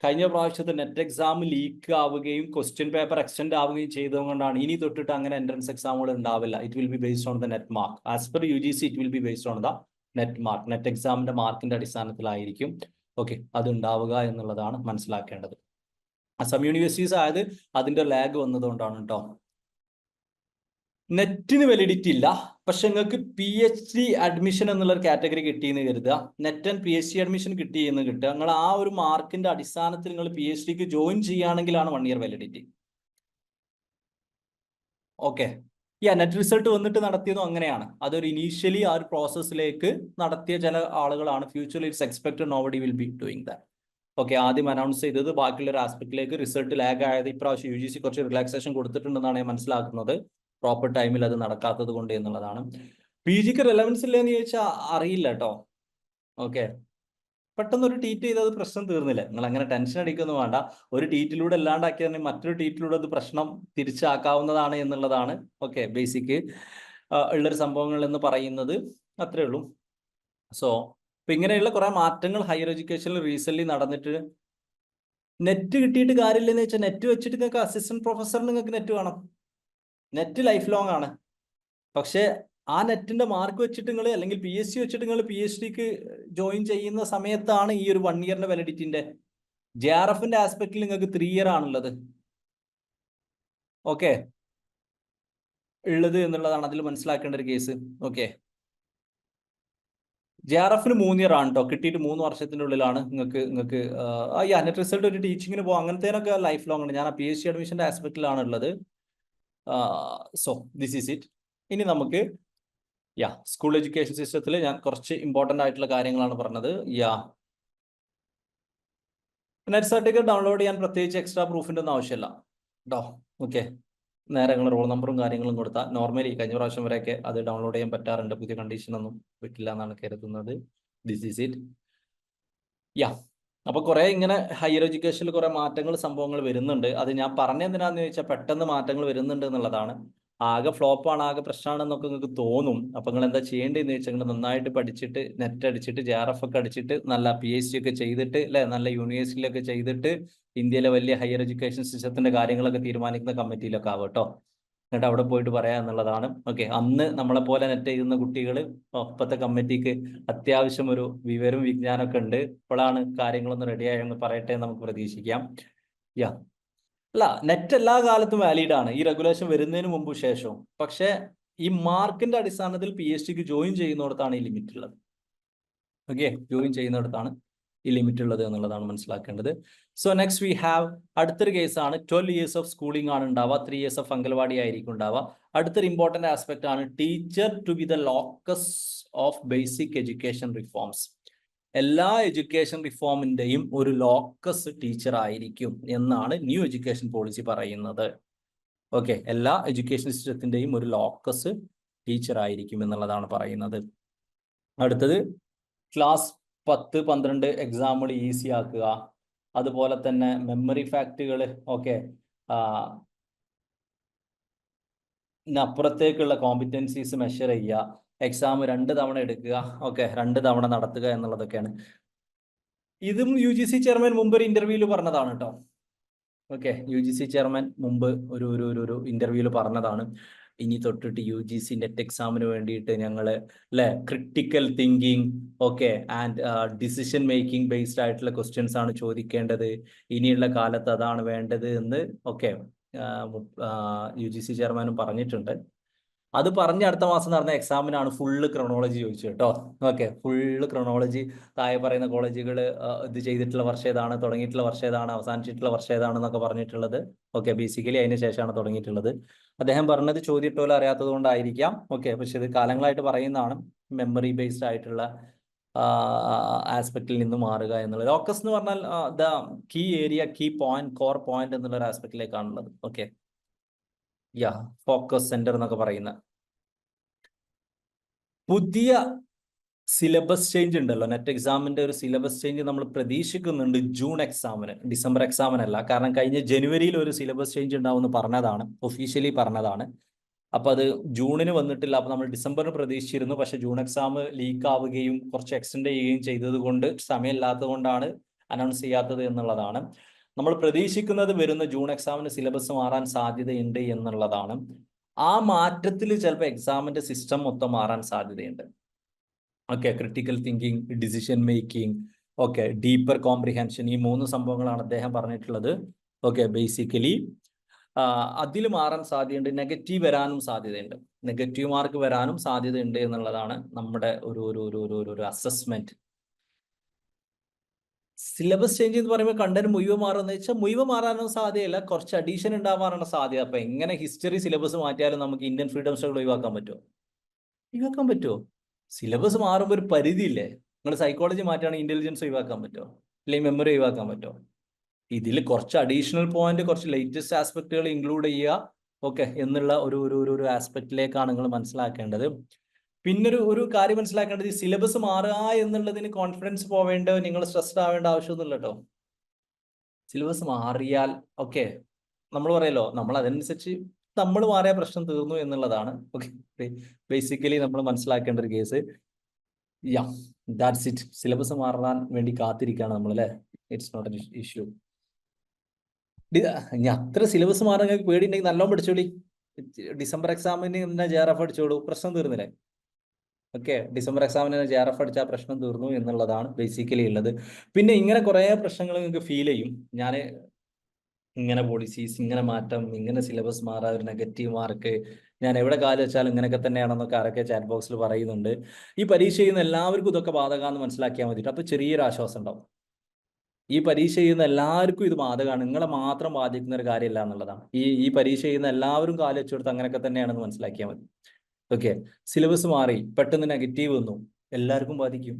Speaker 1: കഴിഞ്ഞ പ്രാവശ്യത്തെ നെറ്റ് എക്സാം ലീക്ക് ആവുകയും ക്വസ്റ്റ്യൻ പേപ്പർ എക്സ്റ്റെൻഡ് ആവുകയും ചെയ്തുകൊണ്ടാണ്. ഇനി തൊട്ടിട്ട് അങ്ങനെ എൻട്രൻസ് എക്സാമുകൾ ഉണ്ടാവില്ല. It will be based on the net mark. As per UGC it will be based on the net mark. Net എക്സാമിന്റെ മാർക്കിന്റെ അടിസ്ഥാനത്തിലായിരിക്കും ഓക്കെ അത് ഉണ്ടാവുക എന്നുള്ളതാണ് മനസ്സിലാക്കേണ്ടത്. സം യൂണിവേഴ്സിറ്റീസ് ആയത് അതിന്റെ ലാഗ് വന്നതുകൊണ്ടാണ് കേട്ടോ. നെറ്റിന് വാലിഡിറ്റി ഇല്ല, പക്ഷെ നിങ്ങൾക്ക് PhD അഡ്മിഷൻ എന്നുള്ള ഒരു കാറ്റഗറി കിട്ടിയെന്ന് കരുതുക. നെറ്റ് ആൻഡ് PhD അഡ്മിഷൻ കിട്ടിയെന്ന് കിട്ടുക. നിങ്ങൾ ആ ഒരു മാർക്കിന്റെ അടിസ്ഥാനത്തിൽ നിങ്ങൾ PhDക്ക് ജോയിൻ ചെയ്യുകയാണെങ്കിലാണ് 1 year validity. Okay, NET result വന്നിട്ട് നടത്തിയതും അങ്ങനെയാണ്. അതൊരു ഇനീഷ്യലി ആ ഒരു പ്രോസസ്സിലേക്ക് നടത്തിയ ചില ആളുകളാണ്. ഫ്യൂച്ചറിൽ it's expected nobody will be doing that. Okay, ആദ്യം അനൗൺസ് ചെയ്തത് ബാക്കിയുള്ള ഒരു ആസ്പെക്റ്റിലേക്ക് റിസൾട്ട് ലാഗ് ആയത് ഇപ്രാവശ്യം UGC കുറച്ച് റിലാക്സേഷൻ കൊടുത്തിട്ടുണ്ടെന്നാണ് ഞാൻ മനസ്സിലാക്കുന്നത്, പ്രോപ്പർ ടൈമിൽ അത് നടക്കാത്തത് കൊണ്ട് എന്നുള്ളതാണ്. PGക്ക് റെലവൻസ് ഇല്ലെന്ന് ചോദിച്ചാൽ അറിയില്ല കേട്ടോ. ഓക്കെ, പെട്ടെന്ന് ഒരു ട്വീറ്റ് ചെയ്തത് പ്രശ്നം തീർന്നില്ല. നിങ്ങൾ അങ്ങനെ ടെൻഷൻ അടിക്കൊന്നും വേണ്ട. ഒരു ട്വീറ്റിലൂടെ അല്ലാണ്ടാക്കിയാൽ മറ്റൊരു ട്വീറ്റിലൂടെ അത് പ്രശ്നം തിരിച്ചാക്കാവുന്നതാണ് എന്നുള്ളതാണ് ഓക്കെ ബേസിക് ഉള്ളൊരു സംഭവങ്ങൾ എന്ന് പറയുന്നത്. അത്രേ ഉള്ളൂ. സോ ഇപ്പൊ ഇങ്ങനെയുള്ള കുറെ മാറ്റങ്ങൾ ഹയർ എഡ്യൂക്കേഷനിൽ റീസെന്റ് നടന്നിട്ട് നെറ്റ് കിട്ടിയിട്ട് കാര്യമില്ലെന്ന് വെച്ചാൽ നെറ്റ് വെച്ചിട്ട് നിങ്ങൾക്ക് അസിസ്റ്റന്റ് പ്രൊഫസറിന് നിങ്ങൾക്ക് നെറ്റ് വേണം. നെറ്റ് ലൈഫ് ലോങ് ആണ്. പക്ഷെ ആ നെറ്റിന്റെ മാർക്ക് വെച്ചിട്ട് നിങ്ങൾ അല്ലെങ്കിൽ PhD വെച്ചിട്ട് നിങ്ങൾ PhDക്ക് ജോയിൻ ചെയ്യുന്ന സമയത്താണ് ഈ ഒരു 1 ഇയറിന്റെ വാലിഡിറ്റിന്റെ. JRFന്റെ ആസ്പെക്റ്റിൽ നിങ്ങൾക്ക് 3 ഇയർ ആണുള്ളത് ഓക്കെ ഉള്ളത് എന്നുള്ളതാണ് അതിൽ മനസ്സിലാക്കേണ്ട ഒരു കേസ്. ഓക്കെ, JRFന് 3 ഇയർ ആണ് കേട്ടോ. കിട്ടിയിട്ട് 3 വർഷത്തിന്റെ ഉള്ളിലാണ് നിങ്ങൾക്ക് നെറ്റ് റിസൾട്ട് ഒരു ടീച്ചിങ്ങിന് പോകാം. അങ്ങനത്തേനൊക്കെ ലൈഫ് ലോങ് ഉണ്ട്. ഞാൻ ആ PhD അഡ്മിഷന്റെ ആസ്പെക്റ്റിലാണ് ഉള്ളത്. So this is it. ഇനി നമുക്ക് സ്കൂൾ എഡ്യൂക്കേഷൻ സിസ്റ്റത്തിൽ ഞാൻ കുറച്ച് ഇമ്പോർട്ടൻ്റ് ആയിട്ടുള്ള കാര്യങ്ങളാണ് പറഞ്ഞത്. നെറ്റ് സർട്ടിഫിക്കറ്റ് ഡൗൺലോഡ് ചെയ്യാൻ പ്രത്യേകിച്ച് എക്സ്ട്രാ പ്രൂഫിൻ്റെ ഒന്നും ആവശ്യമില്ല കേട്ടോ. ഓക്കെ, നേരെ നിങ്ങൾ റോൾ നമ്പറും കാര്യങ്ങളും കൊടുത്താൽ നോർമലി കഴിഞ്ഞ പ്രാവശ്യം വരെയൊക്കെ അത് ഡൗൺലോഡ് ചെയ്യാൻ പറ്റാറുണ്ട്. പുതിയ കണ്ടീഷനൊന്നും പറ്റില്ല എന്നാണ് കരുതുന്നത്. This is it. അപ്പൊ കുറെ ഇങ്ങനെ ഹയർ എഡ്യൂക്കേഷനിൽ കുറെ മാറ്റങ്ങൾ സംഭവങ്ങൾ വരുന്നുണ്ട്. അത് ഞാൻ പറഞ്ഞെന്തിനാന്ന് ചോദിച്ചാൽ പെട്ടെന്ന് മാറ്റങ്ങൾ വരുന്നുണ്ട് എന്നുള്ളതാണ്. ആകെ ഫ്ലോപ്പാണ്, ആകെ പ്രശ്നമാണെന്നൊക്കെ നിങ്ങൾക്ക് തോന്നും. അപ്പൊ നിങ്ങൾ എന്താ ചെയ്യേണ്ടതെന്ന് വെച്ചാൽ നിങ്ങൾ നന്നായിട്ട് പഠിച്ചിട്ട് നെറ്റ് അടിച്ചിട്ട് JRF ഒക്കെ അടിച്ചിട്ട് നല്ല PhD ഒക്കെ ചെയ്തിട്ട് അല്ലെ നല്ല യൂണിവേഴ്സിറ്റിയിലൊക്കെ ചെയ്തിട്ട് ഇന്ത്യയിലെ വലിയ ഹയർ എഡ്യൂക്കേഷൻ സിസ്റ്റത്തിന്റെ കാര്യങ്ങളൊക്കെ തീരുമാനിക്കുന്ന കമ്മിറ്റിയിലൊക്കെ ആവും കേട്ടോ. എന്നിട്ട് അവിടെ പോയിട്ട് പറയാ എന്നുള്ളതാണ്. ഓക്കെ, അന്ന് നമ്മളെ പോലെ നെറ്റ് എഴുതുന്ന കുട്ടികൾ ഇപ്പോഴത്തെ കമ്മിറ്റിക്ക് അത്യാവശ്യം ഒരു വിവരവും വിജ്ഞാനമൊക്കെ ഉണ്ട്. ഇപ്പോഴാണ് കാര്യങ്ങളൊന്ന് റെഡിയായെന്ന് പറയട്ടെ നമുക്ക് പ്രതീക്ഷിക്കാം. അല്ല, നെറ്റ് എല്ലാ കാലത്തും വാലിഡ് ആണ്, ഈ റെഗുലേഷൻ വരുന്നതിന് മുമ്പ് ശേഷവും. പക്ഷെ ഈ മാർക്കിന്റെ അടിസ്ഥാനത്തിൽ PhDക്ക് ജോയിൻ ചെയ്യുന്നിടത്താണ് ഈ ലിമിറ്റ് ഉള്ളത്. ഓക്കെ, ജോയിൻ ചെയ്യുന്നിടത്താണ് ഈ ലിമിറ്റ് ഉള്ളത് എന്നുള്ളതാണ് മനസ്സിലാക്കേണ്ടത്. സോ നെക്സ്റ്റ് വി ഹാവ് അടുത്തൊരു കേസാണ് 12 ഇയേഴ്സ് ഓഫ് സ്കൂളിംഗ് ആണ് ഉണ്ടാവുക, 3 ഇയേഴ്സ് ഓഫ് അംഗൻവാടി ആയിരിക്കും ഉണ്ടാവുക. അടുത്തൊരു ഇമ്പോർട്ടന്റ് ആസ്പെക്ട് ആണ് teacher to be the locus of basic education reforms. എല്ലാ എഡ്യൂക്കേഷൻ റിഫോമിന്റെയും ഒരു ലോക്കസ് ടീച്ചർ ആയിരിക്കും എന്നാണ് ന്യൂ എഡ്യൂക്കേഷൻ പോളിസി പറയുന്നത്. ഓക്കെ, എല്ലാ എഡ്യൂക്കേഷൻ സിസ്റ്റത്തിന്റെയും ഒരു ലോക്കസ് ടീച്ചർ ആയിരിക്കും എന്നുള്ളതാണ് പറയുന്നത്. അടുത്തത് ക്ലാസ് 10, 12 എക്സാമുകൾ ഈസി ആക്കുക. അതുപോലെ തന്നെ മെമ്മറി ഫാക്റ്റുകൾ ഓക്കെ അപ്പുറത്തേക്കുള്ള കോമ്പിറ്റൻസീസ് മെഷർ ചെയ്യുക. എക്സാം 2 തവണ എടുക്കുക, ഓക്കെ 2 തവണ നടത്തുക എന്നുള്ളതൊക്കെയാണ്. ഇതും UGC ചെയർമാൻ മുമ്പ് ഒരു ഇന്റർവ്യൂവിൽ പറഞ്ഞതാണ് കേട്ടോ. ഓക്കെ, UGC ചെയർമാൻ മുമ്പ് ഒരു ഇന്റർവ്യൂവിൽ പറഞ്ഞതാണ്. ഇനി തൊട്ടിട്ട് UGC നെറ്റ് എക്സാമിന് വേണ്ടിയിട്ട് ഞങ്ങൾ അല്ലെ critical thinking okay and decision making based ആയിട്ടുള്ള ക്വസ്റ്റ്യൻസ് ആണ് ചോദിക്കേണ്ടത്. ഇനിയുള്ള കാലത്ത് അതാണ് വേണ്ടത് എന്ന് ഓക്കെ UGC ചെയർമാനും പറഞ്ഞിട്ടുണ്ട്. അത് പറഞ്ഞ് അടുത്ത മാസം നടന്ന എക്സാമിനാണ് ഫുള്ള് ക്രോണോളജി ചോദിച്ചു കേട്ടോ. ഓക്കെ, ഫുള്ള് ക്രോണോളജി താഴെ പറയുന്ന കോളേജുകൾ ഇത് ചെയ്തിട്ടുള്ള വർഷം ഏതാണ്, തുടങ്ങിയിട്ടുള്ള വർഷം ഏതാണ്, അവസാനിച്ചിട്ടുള്ള വർഷം ഏതാണെന്നൊക്കെ പറഞ്ഞിട്ടുള്ളത്. ഓക്കെ, ബേസിക്കലി അതിന് ശേഷമാണ് തുടങ്ങിയിട്ടുള്ളത്. അദ്ദേഹം പറഞ്ഞത് ചോദ്യത്തോലെ അറിയാത്തത് കൊണ്ടായിരിക്കാം. ഓക്കെ, പക്ഷെ ഇത് കാലങ്ങളായിട്ട് പറയുന്നതാണ്. മെമ്മറി ബേസ്ഡ് ആയിട്ടുള്ള ആസ്പെക്റ്റിൽ നിന്ന് മാറുക എന്നുള്ളത്. ലോക്കസ് എന്ന് പറഞ്ഞാൽ the key area, key point, core point എന്നുള്ള ഒരു ആസ്പെക്റ്റിലേക്കാണുള്ളത്. ഓക്കെ, ഫോക്കസ് സെന്റർ എന്നൊക്കെ പറയുന്ന പുതിയ സിലബസ് ചേഞ്ച് ഉണ്ടല്ലോ. നെറ്റ് എക്സാമിന്റെ ഒരു സിലബസ് ചേഞ്ച് നമ്മൾ പ്രതീക്ഷിക്കുന്നുണ്ട് ജൂൺ എക്സാമിന്, ഡിസംബർ എക്സാമിനല്ല. കാരണം കഴിഞ്ഞ ജനുവരിയിൽ ഒരു സിലബസ് ചേഞ്ച് ഉണ്ടാവുമെന്ന് പറഞ്ഞതാണ്, ഒഫീഷ്യലി പറഞ്ഞതാണ്. അപ്പൊ അത് ജൂണിന് വന്നിട്ടില്ല. അപ്പൊ നമ്മൾ ഡിസംബറിന് പ്രതീക്ഷിച്ചിരുന്നു. പക്ഷെ ജൂൺ എക്സാം ലീക്ക് ആവുകയും കുറച്ച് എക്സ്റ്റെൻഡ് ചെയ്യുകയും ചെയ്തത് കൊണ്ട്, സമയമില്ലാത്തത് കൊണ്ടാണ് അനൗൺസ് ചെയ്യാത്തത് എന്നുള്ളതാണ്. നമ്മൾ പ്രതീക്ഷിക്കുന്നത് വരുന്ന ജൂൺ എക്സാമിന് സിലബസ് മാറാൻ സാധ്യതയുണ്ട് എന്നുള്ളതാണ്. ആ മാറ്റത്തിൽ ചിലപ്പോൾ എക്സാമിന്റെ സിസ്റ്റം മൊത്തം മാറാൻ സാധ്യതയുണ്ട്. Okay, critical thinking, decision making, okay deeper comprehension, ഈ 3 സംഭവങ്ങളാണ് അദ്ദേഹം പറഞ്ഞിട്ടുള്ളത്. ഓക്കെ, ബേസിക്കലി അതിൽ മാറാൻ സാധ്യതയുണ്ട്. നെഗറ്റീവ് വരാനും സാധ്യതയുണ്ട്, നെഗറ്റീവ് മാർക്ക് വരാനും സാധ്യതയുണ്ട് എന്നുള്ളതാണ് നമ്മുടെ ഒരു അസസ്മെന്റ്. സിലബസ് ചേഞ്ച് എന്ന് പറയുമ്പോൾ കണ്ടന്റ് മുഴുവൻ മാറുമെന്ന് വെച്ചാൽ മുഴുവൻ മാറാനും സാധ്യതയില്ല, കുറച്ച് അഡീഷൻ ഉണ്ടാവാനാണ് സാധ്യത. അപ്പൊ എങ്ങനെ ഹിസ്റ്ററി സിലബസ് മാറ്റിയാലും നമുക്ക് ഇന്ത്യൻ ഫ്രീഡം സ്ട്രഗിൾ ഒഴിവാക്കാൻ പറ്റുമോ? ഒഴിവാക്കാൻ പറ്റുമോ? സിലബസ് മാറുമ്പോൾ ഒരു പരിധിയില്ലേ? നിങ്ങൾ സൈക്കോളജി മാറ്റുകയാണെങ്കിൽ ഇന്റലിജൻസ് ഒഴിവാക്കാൻ പറ്റുമോ? അല്ലെങ്കിൽ മെമ്മറി ഒഴിവാക്കാൻ പറ്റുമോ? ഇതിൽ കുറച്ച് അഡീഷണൽ പോയിന്റ്, കുറച്ച് ലേറ്റസ്റ്റ് ആസ്പെക്റ്റുകൾ ഇൻക്ലൂഡ് ചെയ്യുക ഓക്കെ എന്നുള്ള ഒരു ആസ്പെക്റ്റിലേക്കാണ് നിങ്ങൾ മനസ്സിലാക്കേണ്ടത്. പിന്നെ ഒരു കാര്യം മനസ്സിലാക്കേണ്ടത്, ഈ സിലബസ് മാറുക എന്നുള്ളതിന് കോൺഫിഡൻസ് പോവേണ്ട, നിങ്ങൾ സ്ട്രെസ്ഡ് ആവേണ്ട ആവശ്യമൊന്നുമില്ല കേട്ടോ. സിലബസ് മാറിയാൽ ഓക്കെ നമ്മൾ പറയല്ലോ, നമ്മൾ അതനുസരിച്ച് നമ്മൾ മാറിയ പ്രശ്നം തീർന്നു എന്നുള്ളതാണ്. ഓക്കെ, ബേസിക്കലി നമ്മൾ മനസ്സിലാക്കേണ്ട ഒരു കേസ്. That's it. സിലബസ് മാറാൻ വേണ്ടി കാത്തിരിക്കുകയാണ് നമ്മൾ അല്ലേ. It's not an issue. ഇനി അത്ര സിലബസ് മാറാൻ നിങ്ങൾക്ക് പേടിയുണ്ടെങ്കിൽ നല്ലോണം പഠിച്ചോളി. ഡിസംബർ എക്സാമിന് തന്നെ JRF അടിച്ചോളൂ, പ്രശ്നം തീർന്നില്ലേ? ഓക്കെ, ഡിസംബർ എക്സാമിന് തന്നെ JRF അടിച്ചാൽ പ്രശ്നം തീർന്നു എന്നുള്ളതാണ് ബേസിക്കലി ഉള്ളത്. പിന്നെ ഇങ്ങനെ കുറെ പ്രശ്നങ്ങൾ നിങ്ങൾക്ക് ഫീൽ ചെയ്യും. ഞാൻ ഇങ്ങനെ പോളിസീസ്, ഇങ്ങനെ മാറ്റം, ഇങ്ങനെ സിലബസ് മാറാ, ഒരു നെഗറ്റീവ് മാർക്ക്, ഞാൻ എവിടെ കാലം വെച്ചാലും ഇങ്ങനെയൊക്കെ തന്നെയാണെന്നൊക്കെ ആരൊക്കെ ചാറ്റ് ബോക്സിൽ പറയുന്നുണ്ട്. ഈ പരീക്ഷ ചെയ്യുന്ന എല്ലാവർക്കും ഇതൊക്കെ ബാധകമാണെന്ന് മനസ്സിലാക്കിയാൽ മതിയിട്ട് അപ്പൊ ചെറിയൊരു ആശ്വാസം ഉണ്ടാവും. ഈ പരീക്ഷ ചെയ്യുന്ന എല്ലാവർക്കും ഇത് ബാധകമാണ്, നിങ്ങളെ മാത്രം ബാധിക്കുന്ന ഒരു കാര്യമല്ല എന്നുള്ളതാണ്. ഈ പരീക്ഷ ചെയ്യുന്ന എല്ലാവരും കാലം വെച്ചെടുത്ത് അങ്ങനെയൊക്കെ തന്നെയാണെന്ന് മനസ്സിലാക്കിയാൽ മതി. ഓക്കെ, സിലബസ് മാറി പെട്ടെന്ന് നെഗറ്റീവ് വന്നു, എല്ലാവർക്കും ബാധിക്കും.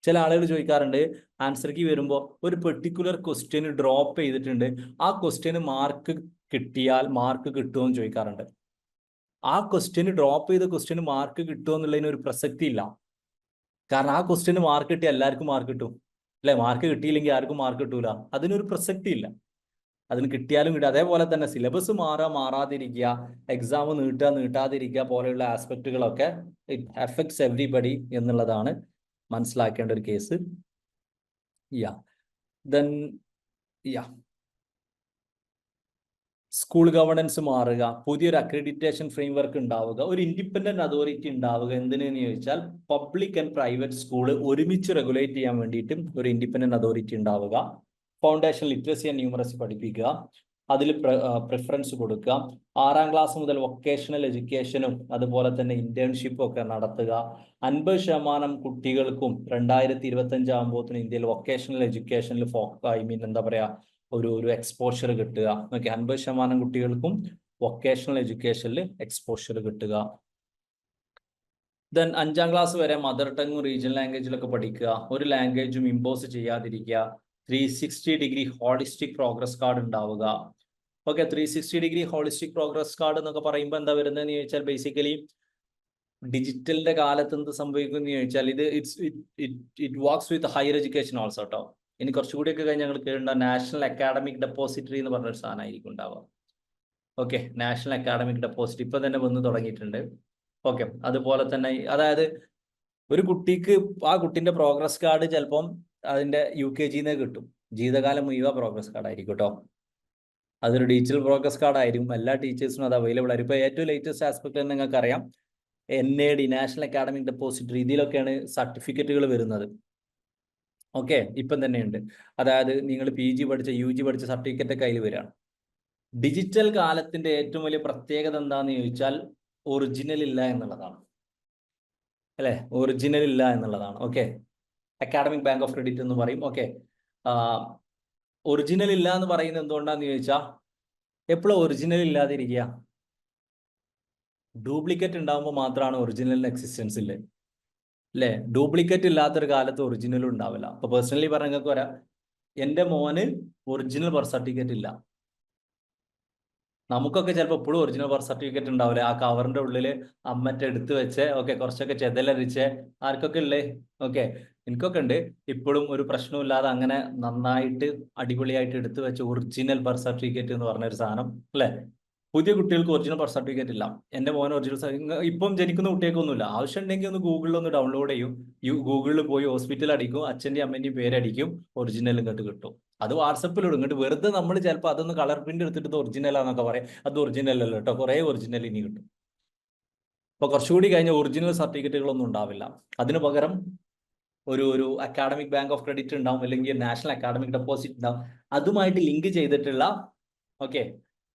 Speaker 1: ചില ആളുകൾ ചോദിക്കാറുണ്ട്, ആൻസർ കീ വരുമ്പോൾ ഒരു പെർട്ടിക്കുലർ ക്വസ്റ്റ്യന് ഡ്രോപ്പ് ചെയ്തിട്ടുണ്ട്, ആ ക്വസ്റ്റ്യന് മാർക്ക് കിട്ടിയാൽ മാർക്ക് കിട്ടുമോ എന്ന് ചോദിക്കാറുണ്ട്. ആ ക്വസ്റ്റ്യന് ഡ്രോപ്പ് ചെയ്ത ക്വസ്റ്റ്യന് മാർക്ക് കിട്ടുമോ എന്നുള്ളതിന് ഒരു പ്രസക്തി ഇല്ല. കാരണം ആ ക്വസ്റ്റ്യന് മാർക്ക് കിട്ടിയാൽ എല്ലാവർക്കും മാർക്ക് കിട്ടും അല്ലെ, മാർക്ക് കിട്ടിയില്ലെങ്കിൽ ആർക്കും മാർക്ക് കിട്ടൂല, അതിനൊരു പ്രസക്തി ഇല്ല. അതിന് കിട്ടിയാലും കിട്ടും. അതേപോലെ തന്നെ സിലബസ് മാറാതിരിക്കുക, എക്സാം നീട്ടാതിരിക്കുക പോലെയുള്ള ആസ്പെക്റ്റുകളൊക്കെ ഇറ്റ് അഫക്ട്സ് എവരിബഡി എന്നുള്ളതാണ് മനസ്സിലാക്കേണ്ട ഒരു കേസ്. സ്കൂൾ ഗവർണൻസ് മാറുക, പുതിയൊരു അക്രഡിറ്റേഷൻ ഫ്രെയിംവർക്ക് ഉണ്ടാവുക, ഒരു ഇൻഡിപെൻഡന്റ് അതോറിറ്റി ഉണ്ടാവുക. എന്തിനെന്ന് ചോദിച്ചാൽ പബ്ലിക് ആൻഡ് പ്രൈവറ്റ് സ്കൂൾ ഒരുമിച്ച് റെഗുലേറ്റ് ചെയ്യാൻ വേണ്ടിയിട്ടും ഒരു ഇൻഡിപെൻഡന്റ് അതോറിറ്റി ഉണ്ടാവുക. ഫൗണ്ടേഷൻ ലിറ്ററസി ആൻഡ് ന്യൂമറസി പഠിപ്പിക്കുക, അതിൽ പ്രിഫറൻസ് കൊടുക്കുക. 6ാം ക്ലാസ് മുതൽ വൊക്കേഷണൽ എഡ്യൂക്കേഷനും അതുപോലെ തന്നെ ഇന്റേൺഷിപ്പും ഒക്കെ നടത്തുക. 50% കുട്ടികൾക്കും 2025 ആകുമ്പോഴത്തേനും ഇന്ത്യയിൽ വൊക്കേഷണൽ എഡ്യൂക്കേഷനിൽ എന്താ പറയാ ഒരു എക്സ്പോഷർ കിട്ടുക. ഓക്കെ, 50% കുട്ടികൾക്കും വൊക്കേഷണൽ എഡ്യൂക്കേഷനിൽ എക്സ്പോഷർ കിട്ടുക. ദെൻ 5ാം ക്ലാസ് വരെ മദർ ടങ്ങും റീജിയണൽ ലാംഗ്വേജിലൊക്കെ പഠിക്കുക, ഒരു ലാംഗ്വേജും ഇമ്പോസ് ചെയ്യാതിരിക്കുക. 360 ഹോളിസ്റ്റിക് പ്രോഗ്രസ് കാർഡ് ഉണ്ടാവുക. ഓക്കെ, 360 ഹോളിസ്റ്റിക് പ്രോഗ്രസ് കാർഡ് എന്നൊക്കെ പറയുമ്പോൾ എന്താ വരുന്നതെന്ന് ചോദിച്ചാൽ ബേസിക്കലി ഡിജിറ്റലിന്റെ കാലത്ത് എന്ത് സംഭവിക്കും എന്ന് ചോദിച്ചാൽ it works with higher education also കേട്ടോ. ഇനി കുറച്ചുകൂടിയൊക്കെ കഴിഞ്ഞ് ഞങ്ങൾ കേൾക്കേണ്ട നാഷണൽ അക്കാഡമിക് ഡെപ്പോസിറ്ററി എന്ന് പറഞ്ഞൊരു സാധനമായിരിക്കും ഉണ്ടാവുക. ഓക്കെ, നാഷണൽ അക്കാഡമിക് ഡെപ്പോസിറ്റ് ഇപ്പൊ തന്നെ വന്ന് തുടങ്ങിയിട്ടുണ്ട്. ഓക്കെ, അതുപോലെ തന്നെ അതായത് ഒരു കുട്ടിക്ക് ആ കുട്ടിന്റെ പ്രോഗ്രസ് കാർഡ് ചിലപ്പം അതിന്റെ UKG കിട്ടും. ജീവിതകാലം മുഴുവൻ പ്രോഗ്രസ് കാർഡ് ആയിരിക്കും കേട്ടോ. അതൊരു ഡിജിറ്റൽ പ്രോഗ്രസ് കാർഡ് ആയിരിക്കും. എല്ലാ ടീച്ചേഴ്സിനും അത് അവൈലബിൾ ആയിരിക്കും. ഇപ്പൊ ഏറ്റവും ലേറ്റസ്റ്റ് ആസ്പെക്ട് തന്നെ നിങ്ങൾക്ക് അറിയാം, NAD നാഷണൽ അക്കാഡമിക് ഡെപ്പോസിറ്ററി, ഇതിലൊക്കെയാണ് സർട്ടിഫിക്കറ്റുകൾ വരുന്നത്. ഓക്കെ, ഇപ്പം തന്നെയുണ്ട്. അതായത് നിങ്ങൾ PG പഠിച്ച UG പഠിച്ച സർട്ടിഫിക്കറ്റ് കയ്യിൽ വരികയാണ്. ഡിജിറ്റൽ കാലത്തിന്റെ ഏറ്റവും വലിയ പ്രത്യേകത എന്താണെന്ന് ചോദിച്ചാൽ ഒറിജിനൽ ഇല്ല എന്നുള്ളതാണ്, അല്ലെ? ഒറിജിനൽ ഇല്ല എന്നുള്ളതാണ്. Okay, academic bank of credit എന്ന് പറയും. ഓക്കെ, ഒറിജിനൽ ഇല്ല എന്ന് പറയുന്നത് എന്തുകൊണ്ടാന്ന് ചോദിച്ചാൽ എപ്പോഴും ഒറിജിനൽ ഇല്ലാതിരിക്കുക. ഡ്യൂപ്ലിക്കേറ്റ് ഉണ്ടാകുമ്പോൾ മാത്രമാണ് ഒറിജിനലിന് എക്സിസ്റ്റൻസ് ഇല്ലേ, അല്ലേ? ഡ്യൂപ്ലിക്കേറ്റ് ഇല്ലാത്തൊരു കാലത്ത് ഒറിജിനലും ഉണ്ടാവില്ല. അപ്പൊ പേഴ്സണലി പറഞ്ഞ നിങ്ങൾക്ക് പറയാം, എൻ്റെ മോന് ഒറിജിനൽ ബർത്ത് സർട്ടിഫിക്കറ്റ് ഇല്ല. നമുക്കൊക്കെ ചിലപ്പോൾ എപ്പോഴും ഒറിജിനൽ ബർത്ത് സർട്ടിഫിക്കറ്റ് ഉണ്ടാവില്ല. ആ കവറിന്റെ ഉള്ളിൽ അമ്മറ്റ എടുത്ത് വെച്ച് ഓക്കെ കുറച്ചൊക്കെ ചെതലരിച്ച് ആർക്കൊക്കെ ഉള്ളേ. ഓക്കെ, എനിക്കൊക്കെ ഉണ്ട്. ഇപ്പോഴും ഒരു പ്രശ്നമില്ലാതെ അങ്ങനെ നന്നായിട്ട് അടിപൊളിയായിട്ട് എടുത്തു വെച്ച ഒറിജിനൽ ബർത്ത് സർട്ടിഫിക്കറ്റ് എന്ന് പറഞ്ഞൊരു സാധനം, അല്ലേ? പുതിയ കുട്ടികൾക്ക് ഒറിജിനൽ ബർത്ത് സർട്ടിഫിക്കറ്റ് ഇല്ല. എൻ്റെ മോന് ഒറിജിനൽ ഇപ്പം ജനിക്കുന്ന കുട്ടികൾക്കൊന്നുമില്ല. ആവശ്യം ഉണ്ടെങ്കിൽ ഒന്ന് ഗൂഗിളിൽ ഒന്ന് ഡൗൺലോഡ് ചെയ്യും. ഗൂഗിളിൽ പോയി ഹോസ്പിറ്റൽ അടിക്കും, അച്ഛൻ്റെയും അമ്മേൻ്റെയും പേരടിക്കും, ഒറിജിനൽ ഇങ്ങോട്ട് കിട്ടും. അത് വാട്സപ്പിലിടും. ഇങ്ങോട്ട് വെറുതെ നമ്മൾ ചിലപ്പോൾ അതൊന്ന് കളർ പ്രിന്റ് എടുത്തിട്ട് ഒറിജിനലാന്നൊക്കെ പറയാം. അത് ഒറിജിനൽ അല്ല കേട്ടോ, കുറേ ഒറിജിനൽ ഇനി കിട്ടും. അപ്പൊ കുറച്ചുകൂടി കഴിഞ്ഞ ഒറിജിനൽ സർട്ടിഫിക്കറ്റുകളൊന്നും ഉണ്ടാവില്ല. അതിനു പകരം ഒരു അക്കാഡമിക് ബാങ്ക് ഓഫ് ക്രെഡിറ്റ് ഉണ്ടാവും, അല്ലെങ്കിൽ നാഷണൽ അക്കാഡമിക് ഡെപ്പോസിറ്റ് ഉണ്ടാവും. അതുമായിട്ട് ലിങ്ക് ചെയ്തിട്ടുള്ള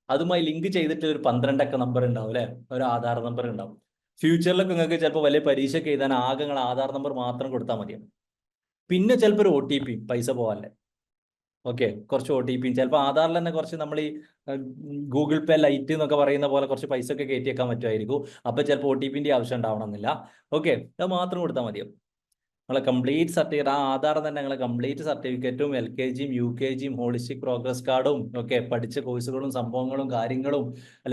Speaker 1: അതുമായി ലിങ്ക് ചെയ്തിട്ട് ഒരു 12 അക്ക നമ്പർ ഉണ്ടാവും, അല്ലെ? ഒരു ആധാർ നമ്പർ ഉണ്ടാവും. ഫ്യൂച്ചറിലൊക്കെ നിങ്ങൾക്ക് ചിലപ്പോൾ വലിയ പരീക്ഷയ്ക്ക് എഴുതാൻ ആകെ നിങ്ങൾ ആധാർ നമ്പർ മാത്രം കൊടുത്താൽ മതിയാവും. പിന്നെ ചിലപ്പോൾ ഒരു OTP, പൈസ പോകാല്ലേ. ഓക്കെ, കുറച്ച് OTP ചിലപ്പോൾ ആധാറിൽ തന്നെ കുറച്ച് നമ്മൾ ഈ ഗൂഗിൾ പേ ലൈറ്റ് എന്നൊക്കെ പറയുന്ന പോലെ കുറച്ച് പൈസ ഒക്കെ കയറ്റി വെക്കാൻ പറ്റുമായിരിക്കും. അപ്പൊ ചിലപ്പോൾ OTPന്റെ ആവശ്യം ഉണ്ടാവണമെന്നില്ല. ഓക്കെ, അത് മാത്രം കൊടുത്താൽ മതിയാവും. നിങ്ങളെ കംപ്ലീറ്റ് സർട്ടിഫിക്കറ്റ്, ആ ആധാർ തന്നെ നിങ്ങളെ കംപ്ലീറ്റ് സർട്ടിഫിക്കറ്റും LKGയും UKGയും ഹോളിസ്റ്റിക് പ്രോഗ്രസ് കാർഡും ഒക്കെ പഠിച്ച കോഴ്സുകളും സംഭവങ്ങളും കാര്യങ്ങളും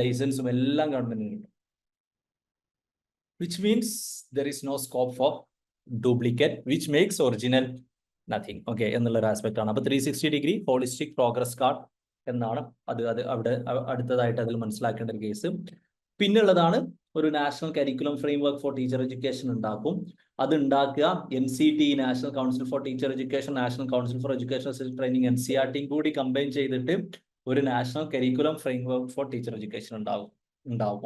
Speaker 1: ലൈസൻസും എല്ലാം ഗവൺമെന്റിന് കിട്ടും. Which means there is no scope for duplicate, which makes original nothing. Okay, എന്നുള്ളൊരു ആസ്പെക്ട് ആണ്. അപ്പൊ 360 ഡിഗ്രി ഹോളിസ്റ്റിക് പ്രോഗ്രസ് കാർഡ് എന്നാണ് അത് അവിടെ അടുത്തതായിട്ട് അതിൽ മനസ്സിലാക്കേണ്ട ഒരു കേസ്. പിന്നുള്ളതാണ് ഒരു national curriculum framework for teacher education ഉണ്ടാക്കും. അത് ഉണ്ടാക്കുക NCT, national council for teacher education, national council for education training, NCERT കൂടി കമ്പൈൻ ചെയ്തിട്ട് ഒരു national curriculum framework for teacher education ഉണ്ടാവും.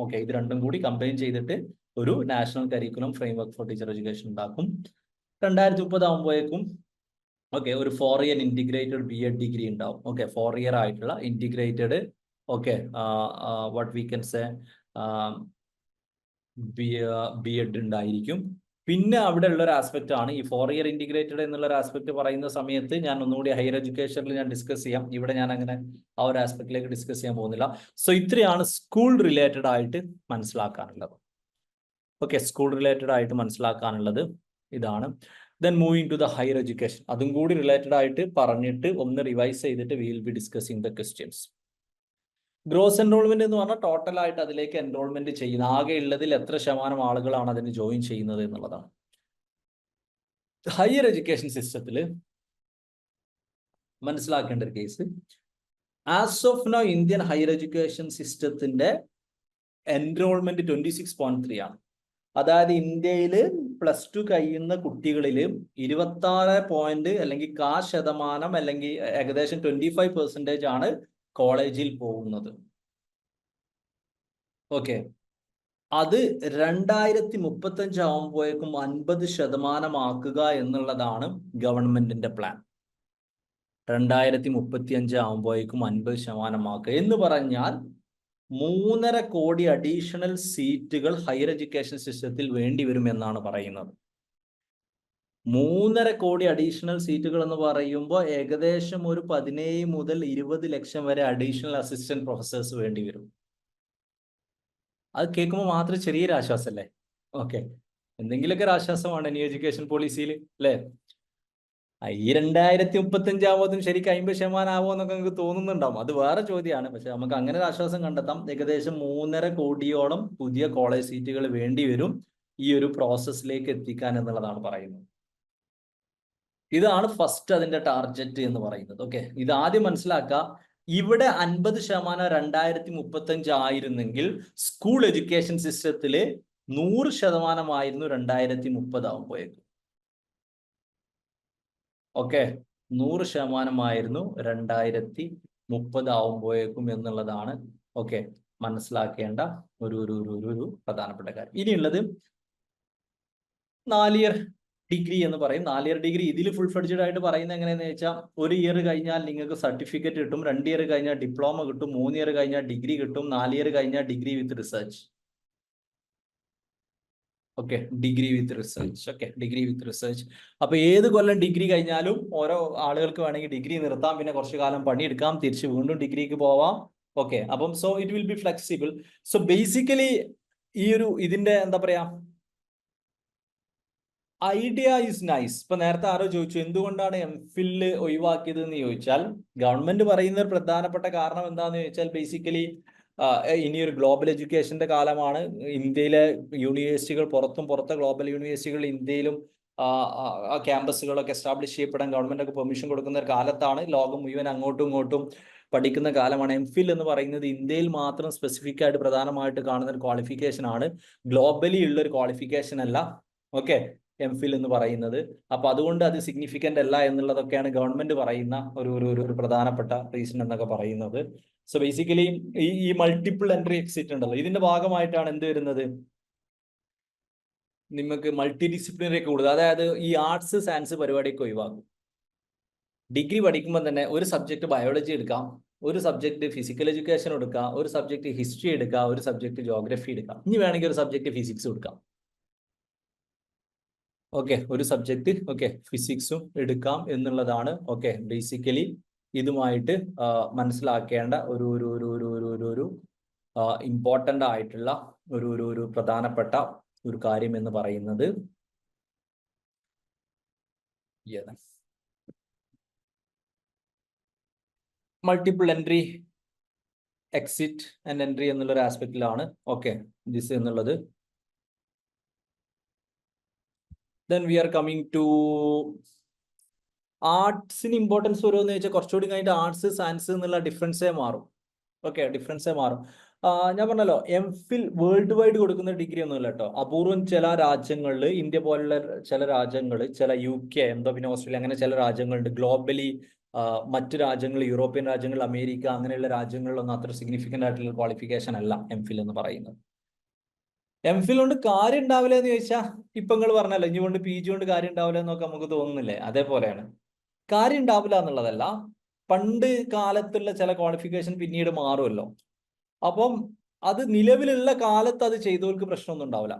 Speaker 1: ഓക്കെ, ഇത് രണ്ടും കൂടി കമ്പൈൻ ചെയ്തിട്ട് ഒരു national curriculum framework for teacher education ഉണ്ടാക്കും. 2030 ആകുമ്പോഴേക്കും ഓക്കെ ഒരു 4 ഇയർ ഇന്റിഗ്രേറ്റഡ് B.Ed ഡിഗ്രി ഉണ്ടാവും. ഓക്കെ, 4 ഇയർ ആയിട്ടുള്ള integrated okay what we can say B.Ed ഉണ്ടായിരിക്കും. പിന്നെ അവിടെ ഉള്ള ഒരു ആസ്പെക്ട് ആണ് ഈ 4 ഇയർ ഇന്റിഗ്രേറ്റഡ് എന്നുള്ള ഒരു ആസ്പെക്ട് പറയുന്ന സമയത്ത് ഞാൻ ഒന്നുകൂടി ഹയർ എഡ്യൂക്കേഷനിൽ ഞാൻ ഡിസ്കസ് ചെയ്യാം. ഇവിടെ ഞാൻ അങ്ങനെ ആ ഒരു ആസ്പെക്റ്റിലേക്ക് ഡിസ്കസ് ചെയ്യാൻ പോകുന്നില്ല. സോ ഇത്രയാണ് സ്കൂൾ റിലേറ്റഡ് ആയിട്ട് മനസ്സിലാക്കാനുള്ളത്. ഓക്കെ, സ്കൂൾ റിലേറ്റഡ് ആയിട്ട് മനസ്സിലാക്കാനുള്ളത് ഇതാണ്. Then moving to the higher education, അതും കൂടി റിലേറ്റഡ് ആയിട്ട് പറഞ്ഞിട്ട് ഒന്ന് റിവൈസ് ചെയ്തിട്ട് we will be discussing the questions. Gross enrollment എന്ന് പറഞ്ഞാൽ ടോട്ടൽ ആയിട്ട് അതിലേക്ക് എൻറോൾമെന്റ് ചെയ്യുന്ന ആകെ ഉള്ളതിൽ എത്ര ശതമാനം ആളുകളാണ് അതിന് ജോയിൻ ചെയ്യുന്നത് എന്നുള്ളതാണ്. ഹയർ എഡ്യൂക്കേഷൻ സിസ്റ്റത്തിൽ മനസ്സിലാക്കേണ്ട ഒരു case, as of now Indian higher education സിസ്റ്റത്തിന്റെ എൻറോൾമെന്റ് 26.3 ആണ്. അതായത് ഇന്ത്യയിൽ +2 കഴിയുന്ന കുട്ടികളിൽ 26 അല്ലെങ്കിൽ 1% അല്ലെങ്കിൽ ഏകദേശം 25% ആണ് കോളേജിൽ പോകുന്നത്. ഓക്കെ, അത് 2035 ആകുമ്പോഴേക്കും 50% ആക്കുക എന്നുള്ളതാണ് ഗവൺമെന്റിന്റെ പ്ലാൻ. 2035 ആകുമ്പോഴേക്കും 50% ആക്കുക എന്ന് പറഞ്ഞാൽ 3.5 കോടി അഡീഷണൽ സീറ്റുകൾ ഹയർ എഡ്യൂക്കേഷൻ സിസ്റ്റത്തിൽ വേണ്ടി വരും എന്നാണ് പറയുന്നത്. 3.5 കോടി അഡീഷണൽ സീറ്റുകൾ എന്ന് പറയുമ്പോൾ ഏകദേശം ഒരു 17 മുതൽ 20 ലക്ഷം വരെ അഡീഷണൽ അസിസ്റ്റന്റ് പ്രൊഫസേഴ്സ് വേണ്ടി വരും. അത് കേൾക്കുമ്പോൾ മാത്രം ചെറിയൊരു ആശ്വാസമല്ലേ? ഓക്കെ, എന്തെങ്കിലുമൊക്കെ ഒരു ആശ്വാസമാണ് ന്യൂ എഡ്യൂക്കേഷൻ പോളിസിയിൽ, അല്ലേ? ഈ 2035 ആവുമ്പോഴത്തേനും ശരിക്കും 50% ആവോ എന്നൊക്കെ നിങ്ങൾക്ക് തോന്നുന്നുണ്ടാവും. അത് വേറെ ചോദ്യമാണ്. പക്ഷെ നമുക്ക് അങ്ങനെ ഒരു ആശ്വാസം കണ്ടെത്താം. ഏകദേശം 3.5 കോടിയോളം പുതിയ കോളേജ് സീറ്റുകൾ വേണ്ടി വരും ഈ ഒരു പ്രോസസ്സിലേക്ക് എത്തിക്കാൻ എന്നുള്ളതാണ് പറയുന്നത്. ഇതാണ് ഫസ്റ്റ് അതിന്റെ ടാർഗറ്റ് എന്ന് പറയുന്നത്. ഓക്കെ, ഇത് ആദ്യം മനസ്സിലാക്കുക. ഇവിടെ 50% 2035 ആയിരുന്നെങ്കിൽ സ്കൂൾ എഡ്യൂക്കേഷൻ സിസ്റ്റത്തില് 100% ആയിരുന്നു 2030 ആകുമ്പോഴേക്കും. ഓക്കെ, 100% ആയിരുന്നു 2030 ആവുമ്പോഴേക്കും എന്നുള്ളതാണ് ഓക്കെ മനസ്സിലാക്കേണ്ട ഒരു പ്രധാനപ്പെട്ട കാര്യം. ഇനിയുള്ളത് 4 ഇയർ ഡിഗ്രി എന്ന് പറയും. 4 ഇയർ ഡിഗ്രി ഇതിൽ ഫുൾ ഫ്ലെഡ്ജഡ് ആയിട്ട് പറയുന്നത് എങ്ങനെയാണെന്ന് വെച്ചാൽ 1 ഇയർ കഴിഞ്ഞാൽ നിങ്ങൾക്ക് സർട്ടിഫിക്കറ്റ് കിട്ടും, 2 ഇയർ കഴിഞ്ഞാൽ ഡിപ്ലോമ കിട്ടും, 3 ഇയർ കഴിഞ്ഞാൽ ഡിഗ്രി കിട്ടും, 4 ഇയർ കഴിഞ്ഞാൽ degree with research. Okay, degree with research. Okay, degree with research. അപ്പൊ ഏത് കൊല്ലം ഡിഗ്രി കഴിഞ്ഞാലും ഓരോ ആളുകൾക്ക് വേണമെങ്കിൽ ഡിഗ്രി നിർത്താം, പിന്നെ കുറച്ചു കാലം പണിയെടുക്കാം, തിരിച്ച് വീണ്ടും ഡിഗ്രിക്ക് പോവാം. ഓക്കെ, അപ്പം so it will B flexible. So basically ഈ ഇതിന്റെ എന്താ പറയാ ഐഡിയ ഈസ് നൈസ്. ഇപ്പൊ നേരത്തെ ആരോ ചോദിച്ചു എന്തുകൊണ്ടാണ് എംഫിൽ ഒഴിവാക്കിയത് എന്ന് ചോദിച്ചാൽ, ഗവൺമെന്റ് പറയുന്ന ഒരു പ്രധാനപ്പെട്ട കാരണം എന്താന്ന് ചോദിച്ചാൽ, ബേസിക്കലി ഇനിയൊരു ഗ്ലോബൽ എഡ്യൂക്കേഷന്റെ കാലമാണ്. ഇന്ത്യയിലെ യൂണിവേഴ്സിറ്റികൾ പുറത്തെ ഗ്ലോബൽ യൂണിവേഴ്സിറ്റികൾ ഇന്ത്യയിലും ക്യാമ്പസുകളൊക്കെ എസ്റ്റാബ്ലിഷ് ചെയ്യപ്പെടാൻ ഗവൺമെന്റ് ഒക്കെ പെർമിഷൻ കൊടുക്കുന്ന ഒരു കാലത്താണ്. ലോകം മുഴുവൻ അങ്ങോട്ടും ഇങ്ങോട്ടും പഠിക്കുന്ന കാലമാണ്. എംഫിൽ എന്ന് പറയുന്നത് ഇന്ത്യയിൽ മാത്രം സ്പെസിഫിക് ആയിട്ട് പ്രധാനമായിട്ട് കാണുന്ന ഒരു ക്വാളിഫിക്കേഷൻ ആണ്, ഗ്ലോബലി ഉള്ള ഒരു ക്വാളിഫിക്കേഷൻ അല്ല. ഓക്കെ, എംഫിൽ എന്ന് പറയുന്നത്. അപ്പൊ അതുകൊണ്ട് അത് സിഗ്നിഫിക്കന്റ് അല്ല എന്നുള്ളതൊക്കെയാണ് ഗവൺമെന്റ് പറയുന്ന ഒരു പ്രധാനപ്പെട്ട റീസൺ എന്നൊക്കെ പറയുന്നത്. സോ ബേസിക്കലി ഈ മൾട്ടിപ്പിൾ എൻട്രി എക്സിറ്റ് ഉണ്ടല്ലോ, ഇതിന്റെ ഭാഗമായിട്ടാണ് എന്ത് വരുന്നത്, നിങ്ങൾക്ക് മൾട്ടി ഡിസിപ്ലിനറി കൂടുതൽ, അതായത് ഈ ആർട്സ് സയൻസ് പരിപാടിയൊക്കെ ഒഴിവാക്കും. ഡിഗ്രി പഠിക്കുമ്പോൾ തന്നെ ഒരു സബ്ജക്ട് ബയോളജി എടുക്കാം, ഒരു സബ്ജക്ട് ഫിസിക്കൽ എഡ്യൂക്കേഷൻ എടുക്കാം, ഒരു സബ്ജക്ട് ഹിസ്റ്ററി എടുക്കാം, ഒരു സബ്ജക്ട് ജോഗ്രഫി എടുക്കാം, ഇനി വേണമെങ്കിൽ ഒരു സബ്ജക്ട് ഫിസിക്സ് എടുക്കാം. ഓക്കെ, ഒരു സബ്ജക്ട് ഓക്കെ ഫിസിക്സും എടുക്കാം എന്നുള്ളതാണ് ഓക്കെ ബേസിക്കലി ഇതുമായിട്ട് മനസ്സിലാക്കേണ്ട ഒരു ഇമ്പോർട്ടൻ്റ് ആയിട്ടുള്ള ഒരു പ്രധാനപ്പെട്ട ഒരു കാര്യം എന്ന് പറയുന്നത്. Multiple entry exit and entry എന്നുള്ള ഒരു ആസ്പെക്റ്റിലാണ് ഓക്കെ ദിസ് എന്നുള്ളത്. Then we are coming to ആർട്സിന് ഇമ്പോർട്ടൻസ് വരുമെന്ന് ചോദിച്ചാൽ കുറച്ചുകൂടി കഴിഞ്ഞിട്ട് ആർട്സ് സയൻസ് എന്നുള്ള ഡിഫറൻസേ മാറും. ഓക്കെ, ഡിഫറൻസേ മാറും. ഞാൻ പറഞ്ഞല്ലോ എംഫിൽ വേൾഡ് വൈഡ് കൊടുക്കുന്ന ഡിഗ്രി ഒന്നുമില്ല കേട്ടോ. അപൂർവം ചില രാജ്യങ്ങളിൽ, ഇന്ത്യ പോലുള്ള ചില രാജ്യങ്ങൾ, ചില UK എന്തോ പിന്നെ ഓസ്ട്രേലിയ, അങ്ങനെ ചില രാജ്യങ്ങളുണ്ട്. ഗ്ലോബലി മറ്റു രാജ്യങ്ങൾ, യൂറോപ്യൻ രാജ്യങ്ങൾ, അമേരിക്ക, അങ്ങനെയുള്ള രാജ്യങ്ങളിലൊന്നും അത്ര സിഗ്നിഫിക്കൻ്റ് ആയിട്ടുള്ള ക്വാളിഫിക്കേഷൻ അല്ല എംഫിൽ എന്ന് പറയുന്നത്. എംഫിൽ കൊണ്ട് കാര്യം ഉണ്ടാവില്ല എന്ന് ചോദിച്ചാൽ ഇപ്പൊ നിങ്ങൾ പറഞ്ഞല്ലോ ഇനി കൊണ്ട് PG കൊണ്ട് കാര്യം ഉണ്ടാവില്ല എന്നൊക്കെ നമുക്ക് തോന്നുന്നില്ലേ, അതേപോലെയാണ്. കാര്യം ഉണ്ടാവില്ല എന്നുള്ളതല്ല, പണ്ട് കാലത്തുള്ള ചില ക്വാളിഫിക്കേഷൻ പിന്നീട് മാറുമല്ലോ. അപ്പം അത് നിലവിലുള്ള കാലത്ത് അത് ചെയ്തവർക്ക് പ്രശ്നമൊന്നും ഉണ്ടാവില്ല.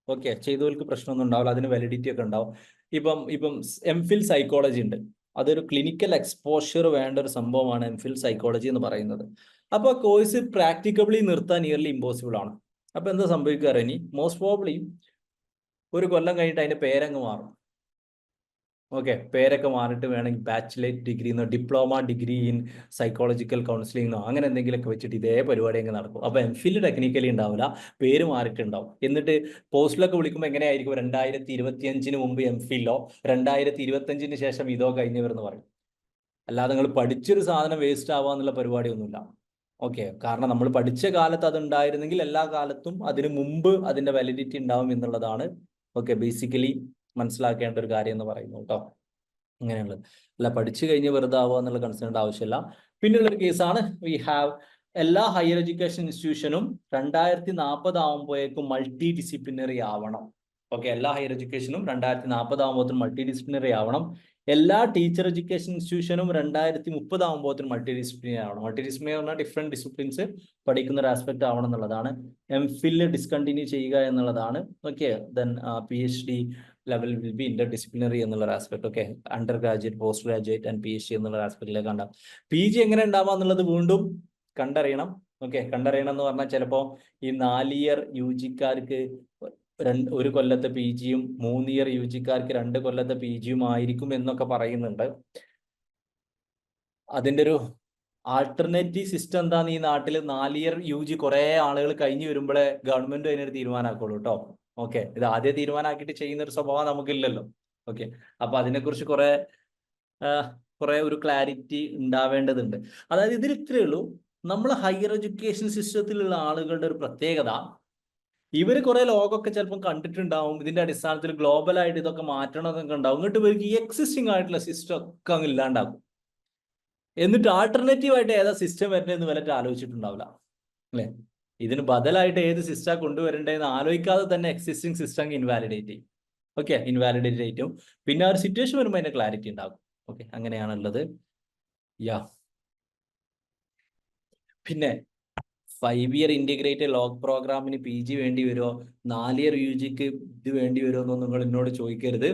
Speaker 1: ഓക്കെ, ചെയ്തവർക്ക് പ്രശ്നമൊന്നും ഉണ്ടാവില്ല, അതിന് വാലിഡിറ്റി ഒക്കെ ഉണ്ടാവും. ഇപ്പം എംഫിൽ സൈക്കോളജി ഉണ്ട്, അതൊരു ക്ലിനിക്കൽ എക്സ്പോഷർ വേണ്ട ഒരു സംഭവമാണ് എംഫിൽ സൈക്കോളജി എന്ന് പറയുന്നത്. അപ്പോൾ കോഴ്സ് പ്രാക്ടിക്കബിളി നിർത്താൻ നിയർലി ഇമ്പോസിബിൾ ആണ്. അപ്പൊ എന്താ സംഭവിക്കാറ്, ഇനി മോസ്റ്റ് പ്രോബ്ലി ഒരു കൊല്ലം കഴിഞ്ഞിട്ട് അതിന്റെ പേരങ്ങ് മാറും. ഓക്കെ, പേരൊക്കെ മാറിയിട്ട് വേണമെങ്കിൽ ബാച്ചിലേറ്റ് ഡിഗ്രി എന്നോ ഡിപ്ലോമ ഡിഗ്രി ഇൻ സൈക്കോളജിക്കൽ കൗൺസിലിംഗോ അങ്ങനെ എന്തെങ്കിലുമൊക്കെ വെച്ചിട്ട് ഇതേ പരിപാടി അങ്ങ് നടക്കും. അപ്പൊ എംഫിൽ ടെക്നിക്കലി ഉണ്ടാവില്ല, പേര് മാറിയിട്ടുണ്ടാവും. എന്നിട്ട് പോസ്റ്റിലൊക്കെ വിളിക്കുമ്പോൾ എങ്ങനെയായിരിക്കും, 2025 മുമ്പ് എംഫിലോ 2025 ശേഷം ഇതോ കഴിഞ്ഞവരെന്ന് പറയും. അല്ലാതെ നിങ്ങൾ പഠിച്ചൊരു സാധനം വേസ്റ്റ് ആവുക എന്നുള്ള പരിപാടിയൊന്നുമില്ല. ഓക്കെ, കാരണം നമ്മൾ പഠിച്ച കാലത്ത് അത് ഉണ്ടായിരുന്നെങ്കിൽ എല്ലാ കാലത്തും അതിന് മുമ്പ് അതിന്റെ വാലിഡിറ്റി ഉണ്ടാവും എന്നുള്ളതാണ് ഓക്കെ ബേസിക്കലി മനസ്സിലാക്കേണ്ട ഒരു കാര്യം എന്ന് പറയുന്നു കേട്ടോ. അങ്ങനെയുള്ളത് അല്ല, പഠിച്ചു കഴിഞ്ഞ് വെറുതെ ആവുക എന്നുള്ള കൺസേൺ ആവശ്യമില്ല. പിന്നെയുള്ളൊരു കേസാണ് വി ഹാവ് എല്ലാ ഹയർ എഡ്യൂക്കേഷൻ ഇൻസ്റ്റിറ്റ്യൂഷനും 2040 ആകുമ്പോഴേക്കും മൾട്ടി ഡിസിപ്ലിനറി ആവണം. ഓക്കെ, എല്ലാ ഹയർ എഡ്യൂക്കേഷനും 2040 ആകുമ്പോഴത്തേനും മൾട്ടി ഡിസിപ്ലിനറി ആവണം. എല്ലാ ടീച്ചർ എഡ്യൂക്കേഷൻ ഇൻസ്റ്റിറ്റ്യൂഷനും 2030 ആകുമ്പോഴത്തേനും മൾട്ടി ഡിസിപ്ലിനറി ആവണം. മൾട്ടി ഡിസിപ്ലിനറി പറഞ്ഞാൽ ഡിഫറെന്റ് ഡിസിപ്ലിൻസ് പഠിക്കുന്ന ഒരു ആസ്പെക്ട് ആവണം എന്നുള്ളതാണ്. എംഫിൽ ഡിസ്കണ്ടിന്യൂ ചെയ്യുക എന്നുള്ളതാണ്. Okay, then PhD level will be interdisciplinary എന്നുള്ള aspect. Okay, undergraduate, postgraduate and PhD എന്നുള്ള ആസ്പെക്റ്റിലേക്ക് ഉണ്ടാവും. PG എങ്ങനെ ഉണ്ടാവുക എന്നുള്ളത് വീണ്ടും കണ്ടറിയണം. ഓക്കെ, കണ്ടറിയണം എന്ന് പറഞ്ഞാൽ ചിലപ്പോൾ ഈ 4 ഇയർ UGക്കാർക്ക് ഒരു കൊല്ലത്തെ PGയും 3 ഇയർ UGക്കാർക്ക് 2 കൊല്ലത്തെ PGയും ആയിരിക്കും എന്നൊക്കെ പറയുന്നുണ്ട്. അതിൻ്റെ ഒരു ആൾട്ടർനേറ്റീവ് സിസ്റ്റം എന്താന്ന് ഈ നാട്ടിൽ 4 ഇയർ UG കുറെ ആളുകൾ കഴിഞ്ഞ് വരുമ്പോഴേ ഗവൺമെന്റ് അതിനൊരു തീരുമാനമാക്കുള്ളൂ കേട്ടോ. ഓക്കെ, ഇത് ആദ്യം തീരുമാനമാക്കിയിട്ട് ചെയ്യുന്ന ഒരു സ്വഭാവം നമുക്കില്ലല്ലോ. ഓക്കെ, അപ്പൊ അതിനെക്കുറിച്ച് കുറെ ഒരു ക്ലാരിറ്റി ഉണ്ടാവേണ്ടതുണ്ട്. അതായത് ഇതിൽ ഇത്രയേ ഉള്ളൂ, നമ്മൾ ഹയർ എഡ്യൂക്കേഷൻ സിസ്റ്റത്തിലുള്ള ആളുകളുടെ ഒരു പ്രത്യേകത, ഇവർ കുറെ ലോകമൊക്കെ ചിലപ്പോൾ കണ്ടിട്ടുണ്ടാവും, ഇതിന്റെ അടിസ്ഥാനത്തിൽ ഗ്ലോബലായിട്ട് ഇതൊക്കെ മാറ്റണമെന്നൊക്കെ ഉണ്ടാവും. എന്നിട്ട് ഇവർക്ക് ഈ എക്സിസ്റ്റിംഗ് ആയിട്ടുള്ള സിസ്റ്റം ഒക്കെ അങ്ങ് ഇല്ലാണ്ടാക്കും. എന്നിട്ട് ആൾട്ടർനേറ്റീവ് ആയിട്ട് ഏതാ സിസ്റ്റം വരുന്നതെന്ന് വല്ലതും ആലോചിച്ചിട്ടുണ്ടാവില്ല അല്ലെ. ഇതിന് ബദലായിട്ട് ഏത് സിസ്റ്റം കൊണ്ടുവരേണ്ടതെന്ന് ആലോചിക്കാതെ തന്നെ എക്സിസ്റ്റിംഗ് സിസ്റ്റം ഇൻവാലിഡേറ്റ് ചെയ്യും. ഓക്കെ, ഇൻവാലിഡേറ്റ് ചെയ്യും. പിന്നെ ആ ഒരു സിറ്റുവേഷൻ വരുമ്പോൾ അതിന്റെ ക്ലാരിറ്റി ഉണ്ടാകും. ഓക്കെ, അങ്ങനെയാണുള്ളത്. യാ, പിന്നെ 5 ഇയർ ഇന്റഗ്രേറ്റഡ് ലോഗ് പ്രോഗ്രാമിന് PG വേണ്ടി വരുമോ, 4 ഇയർ UGക്ക് ഇത് വേണ്ടി വരുമോ എന്നൊന്നും നിങ്ങൾ എന്നോട് ചോദിക്കരുത്.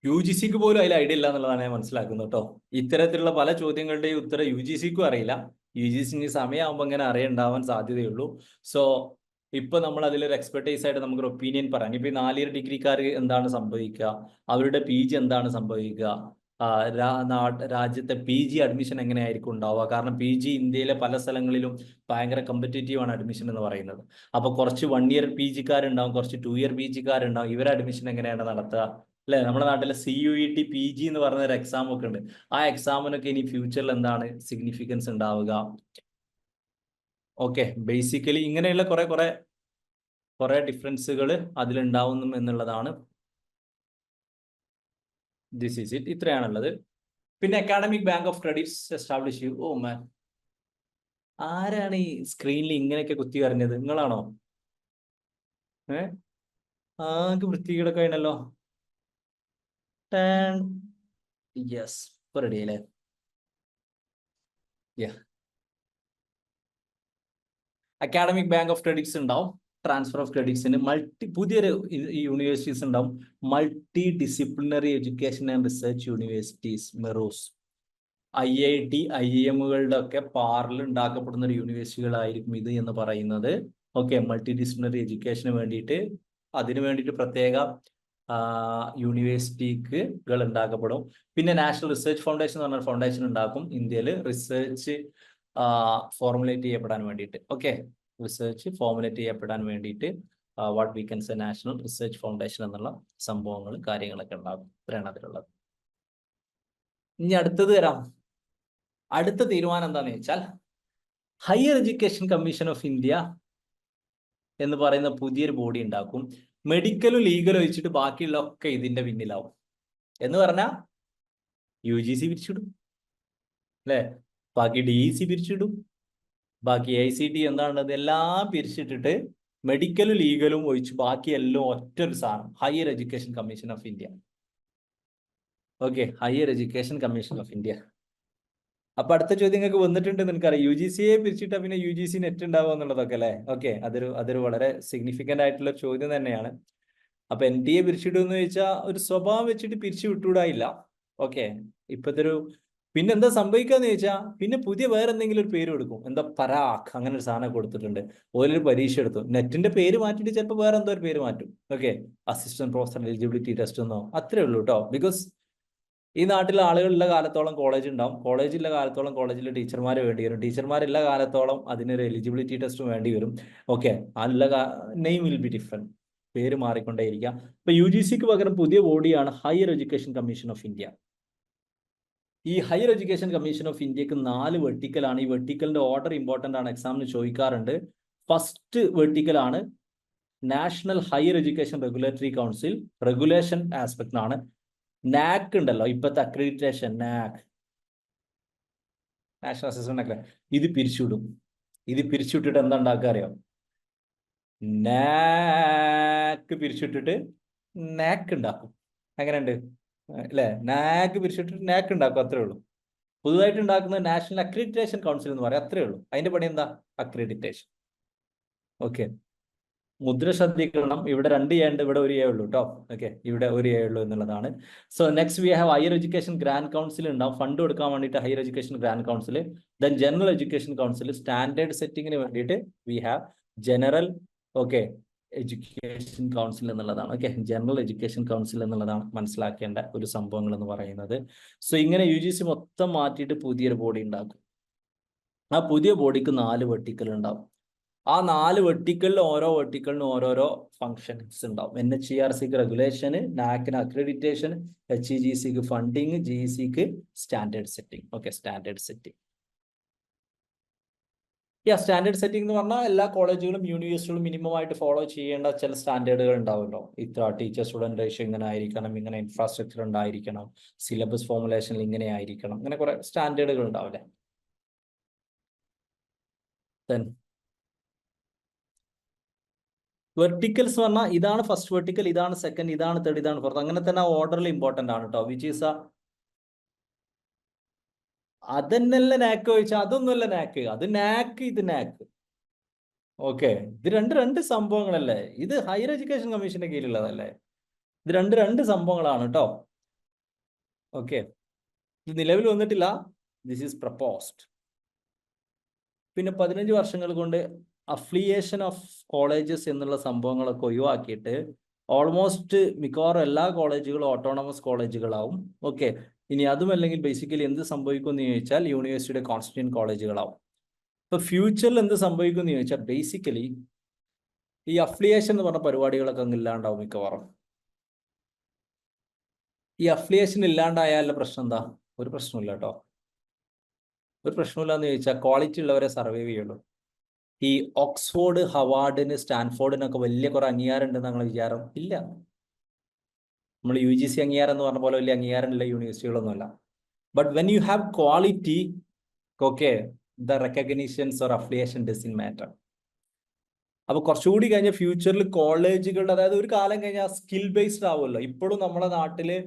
Speaker 1: UGCക്ക് പോലും അതിൽ ഐഡിയ ഇല്ല എന്നുള്ളതാണ് ഞാൻ മനസ്സിലാക്കുന്നത് കേട്ടോ. ഇത്തരത്തിലുള്ള പല ചോദ്യങ്ങളുടെയും ഉത്തരം UGCക്കും അറിയില്ല. UGC സമയമാകുമ്പോൾ ഇങ്ങനെ അറിയുണ്ടാവാൻ സാധ്യതയുള്ളൂ. സോ ഇപ്പൊ നമ്മൾ അതിലൊരു എക്സ്പെർട്ടൈസ് ആയിട്ട് നമുക്കൊരു ഒപ്പീനിയൻ പറയാം. ഇപ്പൊ 4 ഇയർ ഡിഗ്രിക്കാർ എന്താണ് സംഭവിക്കുക, അവരുടെ PG എന്താണ് സംഭവിക്കുക, രാജ്യത്തെ PG അഡ്മിഷൻ എങ്ങനെയായിരിക്കും ഉണ്ടാവുക. കാരണം PG ഇന്ത്യയിലെ പല സ്ഥലങ്ങളിലും ഭയങ്കര കോമ്പറ്റേറ്റീവ് ആണ് അഡ്മിഷൻ എന്ന് പറയുന്നത്. അപ്പൊ കുറച്ച് 1 ഇയർ PGക്കാരുണ്ടാവും, കുറച്ച് 2 ഇയർ PGക്കാരുണ്ടാവും. ഇവരെ അഡ്മിഷൻ എങ്ങനെയാണ് നടത്തുക അല്ലെ. നമ്മുടെ നാട്ടിലെ CUET PG എന്ന് പറയുന്ന ഒരു എക്സാം ഒക്കെ ഉണ്ട്. ആ എക്സാമിനൊക്കെ ഇനി ഫ്യൂച്ചറിൽ എന്താണ് സിഗ്നിഫിക്കൻസ് ഉണ്ടാവുക. ഓക്കെ, ബേസിക്കലി ഇങ്ങനെയുള്ള കുറെ ഡിഫറൻസുകൾ അതിലുണ്ടാവുന്നു എന്നുള്ളതാണ്. ദിസ് ഈസ് ഇറ്റ്, ഇത്രയാണുള്ളത്. പിന്നെ academic bank of credits establish ചെയ്യും. ഓ മാൻ, ആരാണ് ഈ സ്ക്രീനിൽ ഇങ്ങനെയൊക്കെ കുത്തി വരഞ്ഞത്? നിങ്ങളാണോ? ആകെ വൃത്തികേടൊക്കെ ആണല്ലോ. യെസ്, ഇപ്പൊ റെഡി അല്ലേ? അക്കാഡമിക് ബാങ്ക് ഓഫ് ക്രെഡിറ്റ്സ് ഉണ്ടാവും. ട്രാൻസ്ഫർ ഓഫ് ക്രെഡിറ്റ്സിന് പുതിയൊരു യൂണിവേഴ്സിറ്റീസ് ഉണ്ടാവും, multidisciplinary education and research universities, MERUs. IIT IIMകളുടെ ഒക്കെ പാർലർ ഉണ്ടാക്കപ്പെടുന്ന ഒരു യൂണിവേഴ്സിറ്റികളായിരിക്കും ഇത് എന്ന് പറയുന്നത്. ഓക്കെ, മൾട്ടി ഡിസിപ്ലിനറി എഡ്യൂക്കേഷന് വേണ്ടിയിട്ട്, അതിനു വേണ്ടിയിട്ട് പ്രത്യേക യൂണിവേഴ്സിറ്റികൾ ഉണ്ടാക്കപ്പെടും. പിന്നെ നാഷണൽ റിസർച്ച് ഫൗണ്ടേഷൻ എന്ന് പറഞ്ഞ ഫൗണ്ടേഷൻ ഉണ്ടാക്കും ഇന്ത്യയിൽ, റിസർച്ച് ഫോർമുലേറ്റ് ചെയ്യപ്പെടാൻ വേണ്ടിയിട്ട്. ഓക്കെ, റിസർച്ച് ഫോർമുലേറ്റ് ചെയ്യപ്പെടാൻ വേണ്ടിയിട്ട് what we can say national research foundation എന്നുള്ള സംഭവങ്ങൾ കാര്യങ്ങളൊക്കെ ഉണ്ടാകും. ഇത്രയാണ് അതിലുള്ളത്. ഇനി അടുത്തത് തരാം. അടുത്ത തീരുമാനം എന്താണെന്ന് വെച്ചാൽ, higher education commission of India എന്ന് പറയുന്ന പുതിയൊരു ബോഡി ഉണ്ടാക്കും. മെഡിക്കലും ലീഗലും ഒഴിച്ചിട്ട് ബാക്കിയുള്ള ഒക്കെ ഇതിന്റെ പിന്നിലാവും. എന്ന് പറഞ്ഞാൽ UGC പിരിച്ചിടും അല്ലെ, ബാക്കി DEC പിരിച്ചിടും, ബാക്കി AICTE എന്താണുള്ളത് എല്ലാം പിരിച്ചിട്ടിട്ട് മെഡിക്കലും ലീഗലും ഒഴിച്ച് ബാക്കി എല്ലാം ഒറ്റൊരു സാധനം, higher education commission of India. Okay, higher education commission of India. അപ്പൊ അടുത്ത ചോദ്യം നിങ്ങൾക്ക് വന്നിട്ടുണ്ട് നിനക്കറിയാം, UGCയെ പിരിച്ചിട്ടാ പിന്നെ UGC നെറ്റ് ഉണ്ടാവുക എന്നുള്ളതൊക്കെ അല്ലെ. ഓക്കെ, അതൊരു വളരെ സിഗ്നിഫിക്കന്റ് ആയിട്ടുള്ള ചോദ്യം തന്നെയാണ്. അപ്പൊ NTA പിരിച്ചിടുമെന്ന് ചോദിച്ചാൽ ഒരു സ്വഭാവം വെച്ചിട്ട് പിരിച്ചു വിട്ടുകൂടായില്ല. ഓക്കെ, ഇപ്പത്തെ പിന്നെന്താ സംഭവിക്കാന്ന് ചോദിച്ചാൽ, പിന്നെ പുതിയ വേറെ എന്തെങ്കിലും ഒരു പേര് കൊടുക്കും. എന്താ പരാഗ് അങ്ങനെ ഒരു സാധനം കൊടുത്തിട്ടുണ്ട്. ഓരൊരു പരീക്ഷ എടുത്തു, നെറ്റിന്റെ പേര് മാറ്റിയിട്ട് ചിലപ്പോൾ വേറെ എന്തോ ഒരു പേര് മാറ്റും. Okay, assistant professor eligibility test എന്നോ, അത്രേ ഉള്ളൂ കേട്ടോ. ബിക്കോസ് ഈ നാട്ടിലെ ആളുകളുള്ള കാലത്തോളം കോളേജ് ഉണ്ടാവും, കോളേജിലുള്ള കാലത്തോളം കോളേജിലെ ടീച്ചർമാർ വേണ്ടി വരും, ടീച്ചർമാരുള്ള കാലത്തോളം അതിനൊരു എലിജിബിലിറ്റി ടെസ്റ്റും വേണ്ടി വരും. ഓക്കെ, അതിലുള്ള നെയിം വിൽ ബി ഡിഫറെന്റ്, പേര് മാറിക്കൊണ്ടേയിരിക്കാം. ഇപ്പൊ UGCക്ക് പകരം പുതിയ ബോഡിയാണ് higher education commission of India. ഈ ഹയർ എഡ്യൂക്കേഷൻ കമ്മീഷൻ ഓഫ് ഇന്ത്യക്ക് 4 വെർട്ടിക്കലാണ്. ഈ വെർട്ടിക്കലിന്റെ ഓർഡർ ഇമ്പോർട്ടന്റ് ആണ്, എക്സാമിന് ചോദിക്കാറുണ്ട്. ഫസ്റ്റ് വെർട്ടിക്കലാണ് national higher education regulatory council, regulation aspect ആണ്. NAAC ഉണ്ടല്ലോ, ഇപ്പോഴത്തെ accreditation, NAAC, national assessment accreditation, ഇത് പിരിച്ചുവിടും. ഇത് പിരിച്ചുവിട്ടിട്ട് എന്താ ഉണ്ടാക്കുക അറിയാം? NAAC പിരിച്ചുവിട്ടിട്ട് NAC ഉണ്ടാക്കും. അങ്ങനെയുണ്ട് അല്ലെ, NAAC പിരിച്ചിട്ട് NAC ഉണ്ടാക്കും, അത്രേ ഉള്ളൂ. പുതുതായിട്ട് ഉണ്ടാക്കുന്നത് നാഷണൽ അക്രഡിറ്റേഷൻ കൗൺസിൽ എന്ന് പറയും, അത്രേ ഉള്ളൂ. അതിന്റെ പണി എന്താ? അക്രഡിറ്റേഷൻ. ഓക്കെ, മുദ്ര ശ്രദ്ധിക്കണം, ഇവിടെ 2 A ഉണ്ട്, ഇവിടെ 1 A ഉള്ളൂ കേട്ടോ. ഓക്കെ, ഇവിടെ 1 A ഉള്ളൂ എന്നുള്ളതാണ്. So next we have higher education grant council ഉണ്ടാവും, ഫണ്ട് കൊടുക്കാൻ വേണ്ടിയിട്ട് higher education grant council. Then general education council, standard സെറ്റിങ്ങിന് വേണ്ടിയിട്ട് we have general education council എന്നുള്ളതാണ്. ഓക്കെ, ജനറൽ എഡ്യൂക്കേഷൻ കൗൺസിൽ എന്നുള്ളതാണ് മനസ്സിലാക്കേണ്ട ഒരു സംഭവങ്ങൾ എന്ന് പറയുന്നത്. സോ ഇങ്ങനെ UGC മൊത്തം മാറ്റിയിട്ട് പുതിയൊരു ബോഡി ഉണ്ടാക്കും. ആ പുതിയ ബോഡിക്ക് 4 വെർട്ടിക്കൽ ഉണ്ടാവും. ആ 4 വെർട്ടിക്കലിൽ ഓരോ വെർട്ടിക്കലിനും ഓരോരോ ഫങ്ഷൻസ് ഉണ്ടാവും. NHERCക്ക് റെഗുലേഷന്, നാക്കിന് അക്രഡിറ്റേഷൻ, HEGCക്ക് ഫണ്ടിങ്, GECക്ക് standard setting. Okay, standard setting. Standard setting എന്ന് പറഞ്ഞാൽ എല്ലാ കോളേജുകളും യൂണിവേഴ്സിറ്റികളും മിനിമം ആയിട്ട് ഫോളോ ചെയ്യേണ്ട ചില സ്റ്റാൻഡേർഡുകൾ ഉണ്ടാവുമല്ലോ. ഇത്ര ടീച്ചർ സ്റ്റുഡന്റ് റേഷ്യോ ഇങ്ങനെ ആയിരിക്കണം, ഇങ്ങനെ ഇൻഫ്രാസ്ട്രക്ചർ ഉണ്ടായിരിക്കണം, സിലബസ് ഫോർമുലേഷനിൽ ഇങ്ങനെ ആയിരിക്കണം, ഇങ്ങനെ കുറെ സ്റ്റാൻഡേർഡുകൾ ഉണ്ടാവില്ലേ. വെർട്ടിക്കൽസ് പറഞ്ഞാൽ ഇതാണ് ഫസ്റ്റ് വെർട്ടിക്കൽ, ഇതാണ് സെക്കൻഡ്, ഇതാണ് തേർഡ്, ഇതാണ് ഫോർത്ത്, അങ്ങനെ തന്നെ ഓർഡറിൽ ഇമ്പോർട്ടന്റ് ആണ് കേട്ടോ. വിച്ച് ഈസ് അതന്നല്ല നാക്ക് ചോദിച്ചാൽ അതൊന്നുമല്ല നാക്ക്, അത് നാക്ക്, ഇത് നാക്ക്. ഓക്കെ, ഇത് രണ്ട് സംഭവങ്ങളല്ലേ. ഇത് ഹയർ എഡ്യൂക്കേഷൻ കമ്മീഷന്റെ കീഴിലുള്ളതല്ലേ. ഇത് രണ്ട് സംഭവങ്ങളാണ് കേട്ടോ. ഓക്കെ, ഇത് നിലവിൽ വന്നിട്ടില്ല. This is proposed. പിന്നെ 15 വർഷങ്ങൾ കൊണ്ട് അഫിലിയേഷൻ ഓഫ് കോളേജസ് എന്നുള്ള സംഭവങ്ങളൊക്കെ ഒഴിവാക്കിയിട്ട് ഓൾമോസ്റ്റ് മിക്കവാറും എല്ലാ കോളേജുകളും ഓട്ടോണമസ് കോളേജുകളാവും. ഓക്കെ, ഇനി അതുമല്ലെങ്കിൽ ബേസിക്കലി എന്ത് സംഭവിക്കും എന്ന് ചോദിച്ചാൽ യൂണിവേഴ്സിറ്റിയുടെ കോൺസ്റ്റിറ്റ്യൂന്റ് കോളേജുകളാവും. ഇപ്പൊ ഫ്യൂച്ചറിൽ എന്ത് സംഭവിക്കും എന്ന് ചോദിച്ചാൽ ബേസിക്കലി ഈ അഫിലിയേഷൻ എന്ന് പറഞ്ഞ പരിപാടികളൊക്കെ അങ്ങ് ഇല്ലാണ്ടാവും മിക്കവാറും. ഈ അഫിലിയേഷൻ ഇല്ലാണ്ടായാലുള്ള പ്രശ്നം എന്താ? ഒരു പ്രശ്നമില്ല കേട്ടോ. ഒരു പ്രശ്നമില്ല എന്ന് ചോദിച്ചാൽ ക്വാളിറ്റി ഉള്ളവരെ സർവൈവ് ചെയ്യുള്ളൂ. ഈ ഓക്സ്ഫോർഡ്, ഹവാർഡിന്, സ്റ്റാൻഫോർഡിനൊക്കെ വലിയ കുറെ അംഗീകാരം ഉണ്ടെന്ന് ഞങ്ങൾ വിചാരം ഇല്ല. നമ്മൾ UGC അംഗീകാരം എന്ന് പറഞ്ഞ പോലെ വലിയ അംഗീകാരമുള്ള യൂണിവേഴ്സിറ്റികളൊന്നുമല്ല. But when you have quality, okay, the recognitions or affiliation doesn't matter. അപ്പൊ കുറച്ചുകൂടി കഴിഞ്ഞ ഫ്യൂച്ചറിൽ കോളേജുകളുടെ, അതായത് ഒരു കാലം കഴിഞ്ഞാൽ സ്കിൽ ബേസ്ഡ് ആവുമല്ലോ. ഇപ്പോഴും നമ്മുടെ നാട്ടില്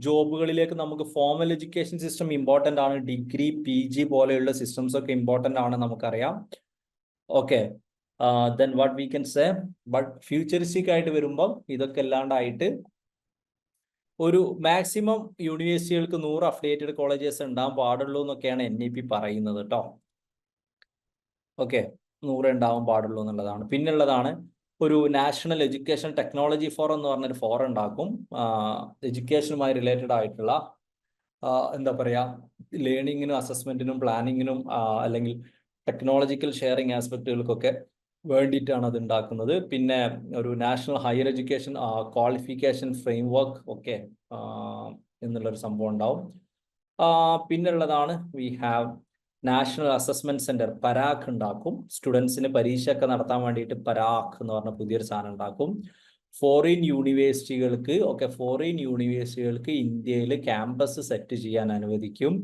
Speaker 1: ജോബുകളിലേക്ക് നമുക്ക് ഫോർമൽ എഡ്യൂക്കേഷൻ സിസ്റ്റം ഇമ്പോർട്ടൻ്റ് ആണ്, ഡിഗ്രി, PG പോലെയുള്ള സിസ്റ്റംസ് ഒക്കെ ഇമ്പോർട്ടൻ്റ് ആണ്, നമുക്കറിയാം. Okay, then what we can say, but futuristic ആയിട്ട് വരുമ്പം ഇതൊക്കെ അല്ലാണ്ടായിട്ട് ഒരു മാക്സിമം യൂണിവേഴ്സിറ്റികൾക്ക് 100 അഫിലിയേറ്റഡ് കോളേജസ് ഉണ്ടാകാൻ പാടുള്ളൂ എന്നൊക്കെയാണ് NEP പറയുന്നത് കേട്ടോ. ഓക്കെ, 100 ഉണ്ടാവാൻ പാടുള്ളൂ എന്നുള്ളതാണ്. പിന്നുള്ളതാണ് ഒരു നാഷണൽ എഡ്യൂക്കേഷൻ ടെക്നോളജി ഫോറം എന്ന് പറഞ്ഞൊരു ഫോറം ഉണ്ടാക്കും. എഡ്യൂക്കേഷനുമായി റിലേറ്റഡ് ആയിട്ടുള്ള എന്താ പറയുക, ലേണിങ്ങിനും അസസ്മെന്റിനും പ്ലാനിങ്ങിനും അല്ലെങ്കിൽ ടെക്നോളജിക്കൽ ഷെയറിങ് ആസ്പെക്റ്റുകൾക്കൊക്കെ വേണ്ടിയിട്ടാണ് അത് ഉണ്ടാക്കുന്നത്. പിന്നെ ഒരു national higher education qualification framework ഒക്കെ എന്നുള്ളൊരു സംഭവം ഉണ്ടാവും. പിന്നുള്ളതാണ് we have national assessment centre, Parakh ഉണ്ടാക്കും. സ്റ്റുഡൻസിന് പരീക്ഷ ഒക്കെ നടത്താൻ വേണ്ടിയിട്ട് പരാഖ് എന്ന് പറഞ്ഞ പുതിയൊരു സാധനം ഉണ്ടാക്കും. ഫോറിൻ യൂണിവേഴ്സിറ്റികൾക്ക് ഇന്ത്യയിൽ ക്യാമ്പസ് സെറ്റ് ചെയ്യാൻ അനുവദിക്കും.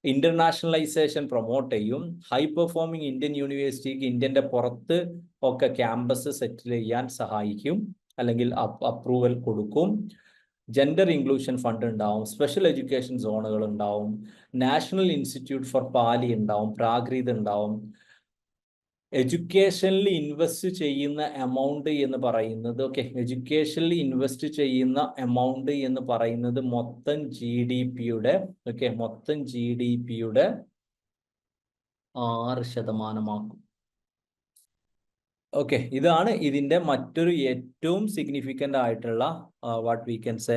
Speaker 1: ഇന്റർനാഷണലൈസേഷൻ പ്രൊമോട്ട് ചെയ്യും. ഹൈ പെർഫോമിംഗ് ഇന്ത്യൻ യൂണിവേഴ്സിറ്റിക്ക് ഇന്ത്യൻ്റെ പുറത്ത് ഒക്കെ ക്യാമ്പസ് സെറ്റിൽ ചെയ്യാൻ സഹായിക്കും, അല്ലെങ്കിൽ അപ്രൂവൽ കൊടുക്കും. ജെൻഡർ ഇൻക്ലൂഷൻ ഫണ്ട് ഉണ്ടാവും. സ്പെഷ്യൽ എഡ്യൂക്കേഷൻ സോണുകൾ ഉണ്ടാവും. നാഷണൽ ഇൻസ്റ്റിറ്റ്യൂട്ട് ഫോർ പാലി ഉണ്ടാവും. പ്രാകൃത് ഉണ്ടാവും. എഡ്യൂക്കേഷനിൽ ഇൻവെസ്റ്റ് ചെയ്യുന്ന എമൗണ്ട് എന്ന് പറയുന്നത്, എഡ്യൂക്കേഷനിൽ ഇൻവെസ്റ്റ് ചെയ്യുന്ന എമൗണ്ട് എന്ന് പറയുന്നത് മൊത്തം GDPയുടെ 6%. ഇതാണ് ഇതിന്റെ മറ്റൊരു ഏറ്റവും സിഗ്നിഫിക്കൻ്റ് ആയിട്ടുള്ള വാട്ട് വി കൻ സേ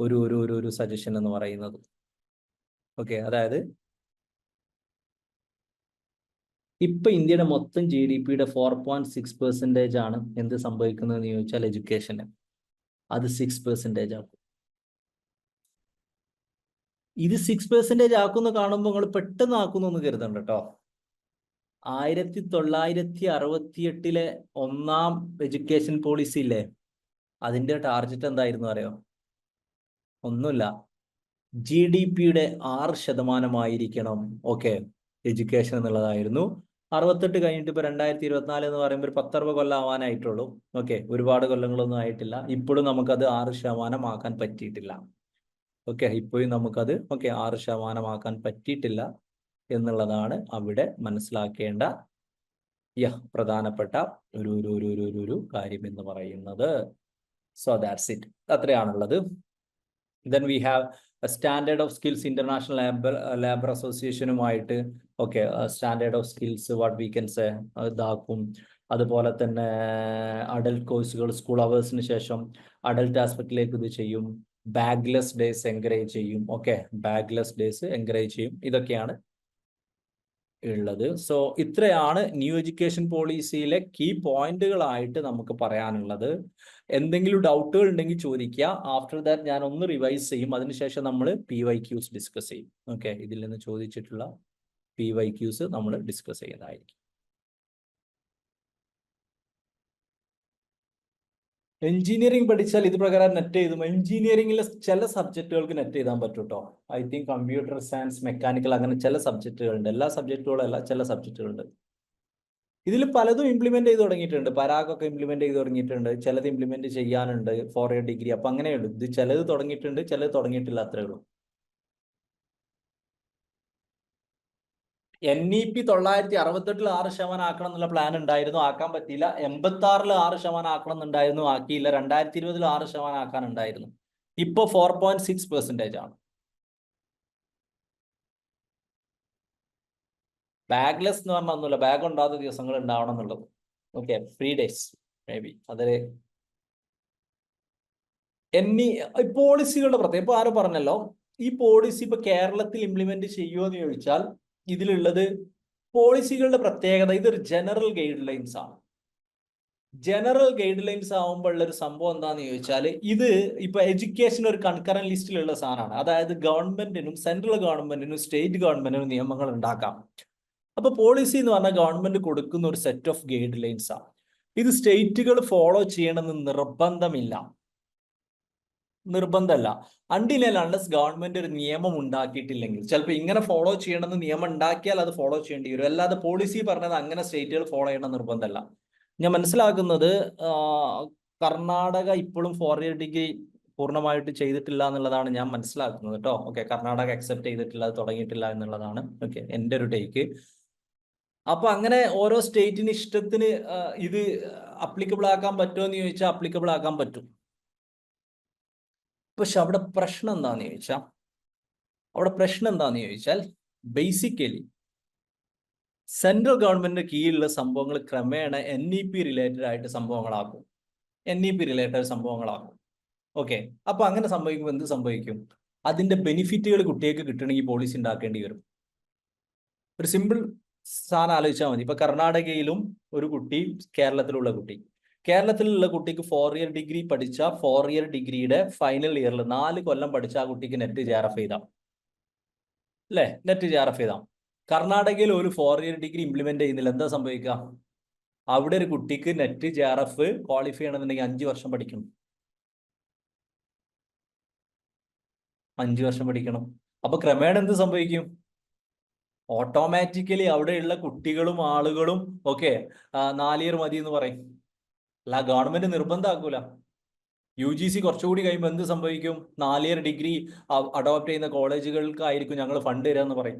Speaker 1: ഒരു സജഷൻ എന്ന് പറയുന്നത്. അതായത് ഇപ്പൊ ഇന്ത്യയുടെ മൊത്തം GDPയുടെ 4.6% ആണ് എന്ത് സംഭവിക്കുന്നതെന്ന് ചോദിച്ചാൽ എഡ്യൂക്കേഷന്. അത് 6% ആക്കും. ഇത് 6% ആക്കുമെന്ന് കാണുമ്പോൾ നിങ്ങൾ പെട്ടെന്ന് ആക്കുന്നൊന്ന് കരുതണ്ട കേട്ടോ. 1968 ഒന്നാം എഡ്യൂക്കേഷൻ പോളിസി ഇല്ലേ, അതിന്റെ ടാർഗറ്റ് എന്തായിരുന്നു അറിയോ? ഒന്നുമില്ല, GDPയുടെ 6% എഡ്യൂക്കേഷൻ എന്നുള്ളതായിരുന്നു. 68 കഴിഞ്ഞിട്ട് ഇപ്പൊ 2024 എന്ന് പറയുമ്പോൾ 10-60 കൊല്ലം ആവാനായിട്ടുള്ളൂ. ഒരുപാട് കൊല്ലങ്ങളൊന്നും ആയിട്ടില്ല. ഇപ്പോഴും നമുക്കത് 6% ആക്കാൻ പറ്റിയിട്ടില്ല. ഇപ്പോഴും നമുക്കത് 6% ആക്കാൻ പറ്റിയിട്ടില്ല എന്നുള്ളതാണ് അവിടെ മനസ്സിലാക്കേണ്ട പ്രധാനപ്പെട്ട ഒരു കാര്യം എന്ന് പറയുന്നത്. So that's it. അത്രയാണുള്ളത്. Then we have a standard of skills, international labor associationുമായിട്ട് standard of skills what we can say ഇതാക്കും. അതുപോലെ തന്നെ അഡൽട്ട് കോഴ്സുകൾ സ്കൂൾ അവേഴ്സിന് ശേഷം അഡൽട്ട് ആസ്പെക്റ്റിലേക്ക് ഇത് ചെയ്യും. ബാഗ്ലെസ് ഡേയ്സ് എൻകറേജ് ചെയ്യും. ബാഗ്ലെസ് ഡേയ്സ് എൻകറേജ് ചെയ്യും. ഇതൊക്കെയാണ് ഉള്ളത്. സോ ഇത്രയാണ് ന്യൂ എഡ്യൂക്കേഷൻ പോളിസിയിലെ കീ പോയിന്റുകളായിട്ട് നമുക്ക് പറയാനുള്ളത്. എന്തെങ്കിലും ഡൗട്ടുകൾ ഉണ്ടെങ്കിൽ ചോദിക്കുക. ആഫ്റ്റർ ദാറ്റ് ഞാൻ ഒന്ന് റിവൈസ് ചെയ്യും. അതിനുശേഷം നമ്മൾ PYQs ഡിസ്കസ് ചെയ്യും. ഓക്കെ, ഇതിൽ നിന്ന് ചോദിച്ചിട്ടുള്ള PYQs നമ്മൾ ഡിസ്കസ് ചെയ്യുന്നതായിരിക്കും. എഞ്ചിനീയറിംഗ് പഠിച്ചാൽ ഇത് പ്രകാരം നെറ്റ് എഴുതും. എഞ്ചിനീയറിംഗിലെ ചില സബ്ജക്റ്റുകൾക്ക് നെറ്റ് എഴുതാൻ പറ്റും കേട്ടോ. I think computer science, mechanical, അങ്ങനെ ചില സബ്ജക്റ്റുകളുണ്ട്. എല്ലാ സബ്ജക്റ്റുകളും അല്ല, ചില സബ്ജക്റ്റുകളുണ്ട്. ഇതിൽ പലതും ഇംപ്ലിമെന്റ് ചെയ്ത് തുടങ്ങിയിട്ടുണ്ട്. പരാഗൊക്കെ ഇംപ്ലിമെന്റ് ചെയ്ത് തുടങ്ങിയിട്ടുണ്ട്. ചിലത് ഇംപ്ലിമെന്റ് ചെയ്യാനുണ്ട് 4 ഇയർ ഡിഗ്രി. അപ്പൊ അങ്ങനെയുള്ളൂ. ഇത് ചിലത് തുടങ്ങിയിട്ടുണ്ട്, ചിലത് തുടങ്ങിയിട്ടില്ല, അത്രേ ഉള്ളൂ. NEP 968 6% ആക്കണം എന്നുള്ള പ്ലാൻ ഉണ്ടായിരുന്നു, ആക്കാൻ പറ്റിയില്ല. 86 6% ആക്കണം എന്നുണ്ടായിരുന്നു, ആക്കിയില്ല. 2020 6% ആക്കാൻ ഉണ്ടായിരുന്നു. ഇപ്പൊ 4.6% ആണ്. ബാഗ്ലെസ് എന്ന് പറഞ്ഞാൽ ഒന്നുമില്ല, ബാഗ് ഉണ്ടാകുന്ന ദിവസങ്ങൾ ഉണ്ടാവണം എന്നുള്ളത്. Okay, 3 days may be. അതിൽ പോളിസികളുടെ പ്രത്യേകം ഇപ്പൊ ആരും പറഞ്ഞല്ലോ, ഈ പോളിസി ഇപ്പൊ കേരളത്തിൽ ഇംപ്ലിമെന്റ് ചെയ്യുമോ എന്ന് ചോദിച്ചാൽ, ഇതിലുള്ളത് പോളിസികളുടെ പ്രത്യേകത ഇതൊരു ജനറൽ ഗൈഡ് ലൈൻസ് ആണ്. ജനറൽ ഗൈഡ് ലൈൻസ് ആവുമ്പോൾ ഉള്ള ഒരു സംഭവം എന്താന്ന് ചോദിച്ചാൽ, ഇത് ഇപ്പൊ എഡ്യൂക്കേഷൻ ഒരു കൺകറന്റ് ലിസ്റ്റിലുള്ള സാധനമാണ്. അതായത് ഗവൺമെന്റിനും സെൻട്രൽ ഗവൺമെന്റിനും സ്റ്റേറ്റ് ഗവൺമെന്റിനും നിയമങ്ങൾ ഉണ്ടാക്കാം. അപ്പൊ പോളിസി എന്ന് പറഞ്ഞാൽ ഗവൺമെന്റ് കൊടുക്കുന്ന ഒരു സെറ്റ് ഓഫ് ഗൈഡ് ലൈൻസ് ആണ്. ഇത് സ്റ്റേറ്റുകൾ ഫോളോ ചെയ്യണമെന്ന് നിർബന്ധമല്ല. അൺടിൽ ആൻഡ് അൺലെസ് ഗവൺമെന്റ് ഒരു നിയമം ഉണ്ടാക്കിയിട്ടില്ലെങ്കിൽ, ചിലപ്പോൾ ഇങ്ങനെ ഫോളോ ചെയ്യണമെന്ന് നിയമം ഉണ്ടാക്കിയാൽ അത് ഫോളോ ചെയ്യേണ്ടി വരും. അല്ലാതെ പോളിസി പറഞ്ഞത് അങ്ങനെ സ്റ്റേറ്റുകൾ ഫോളോ ചെയ്യണം നിർബന്ധമല്ല. ഞാൻ മനസ്സിലാക്കുന്നത് കർണാടക ഇപ്പോഴും 4 ഇയർ ഡിഗ്രി പൂർണ്ണമായിട്ട് ചെയ്തിട്ടില്ല എന്നുള്ളതാണ് ഞാൻ മനസ്സിലാക്കുന്നത് കേട്ടോ. ഓക്കെ, കർണാടക അക്സെപ്റ്റ് ചെയ്തിട്ടില്ല, അത് തുടങ്ങിയിട്ടില്ല എന്നുള്ളതാണ് ഓക്കെ എൻ്റെ ഒരു ടേക്ക്. അപ്പൊ അങ്ങനെ ഓരോ സ്റ്റേറ്റിന് ഇഷ്ടത്തിന് ഇത് അപ്ലിക്കബിൾ ആക്കാൻ പറ്റുമോ എന്ന് ചോദിച്ചാൽ അപ്ലിക്കബിൾ ആക്കാൻ പറ്റും. പക്ഷെ അവിടെ പ്രശ്നം എന്താന്ന് ചോദിച്ചാൽ ബേസിക്കലി സെൻട്രൽ ഗവൺമെന്റിന്റെ കീഴിലുള്ള സംഭവങ്ങൾ ക്രമേണ NEP റിലേറ്റഡ് ആയിട്ട് സംഭവങ്ങളാക്കും. ഓക്കെ, അപ്പൊ അങ്ങനെ സംഭവിക്കുമ്പോൾ എന്ത് സംഭവിക്കും? അതിന്റെ ബെനിഫിറ്റുകൾ കുട്ടികൾക്ക് കിട്ടണമെങ്കിൽ പോളിസി ഉണ്ടാക്കേണ്ടി വരും. ഒരു സിമ്പിൾ സാധനം ആലോചിച്ചാൽ മതി. ഇപ്പൊ കർണാടകയിലും ഒരു കുട്ടി, കേരളത്തിലുള്ള കുട്ടിക്ക് 4 ഇയർ ഡിഗ്രി പഠിച്ച 4 ഇയർ ഡിഗ്രിയുടെ ഫൈനൽ ഇയറിൽ 4 കൊല്ലം പഠിച്ച ആ കുട്ടിക്ക് നെറ്റ് JRF എഴുതാം അല്ലേ? നെറ്റ് JRF എഴുതാം. കർണാടകയിൽ ഒരു 4 ഇയർ ഡിഗ്രി ഇംപ്ലിമെന്റ് ചെയ്യുന്നില്ല, എന്താ സംഭവിക്കുക? അവിടെ ഒരു കുട്ടിക്ക് നെറ്റ് JRF ക്വാളിഫൈ ചെയ്യണമെന്നുണ്ടെങ്കിൽ 5 വർഷം പഠിക്കണം. 5 വർഷം പഠിക്കണം. അപ്പൊ ക്രമേണ എന്ത് സംഭവിക്കും? ഓട്ടോമാറ്റിക്കലി അവിടെയുള്ള കുട്ടികളും ആളുകളും ഓക്കെ 4 ഇയർ മതി എന്ന് പറയും. അല്ല, ഗവൺമെന്റ് നിർബന്ധമാക്കൂല. UGC കുറച്ചുകൂടി കഴിയുമ്പോൾ എന്ത് സംഭവിക്കും? 4 ഇയർ ഡിഗ്രി അഡോപ്റ്റ് ചെയ്യുന്ന കോളേജുകൾക്കായിരിക്കും ഞങ്ങൾ ഫണ്ട് തരാന്ന് പറയും.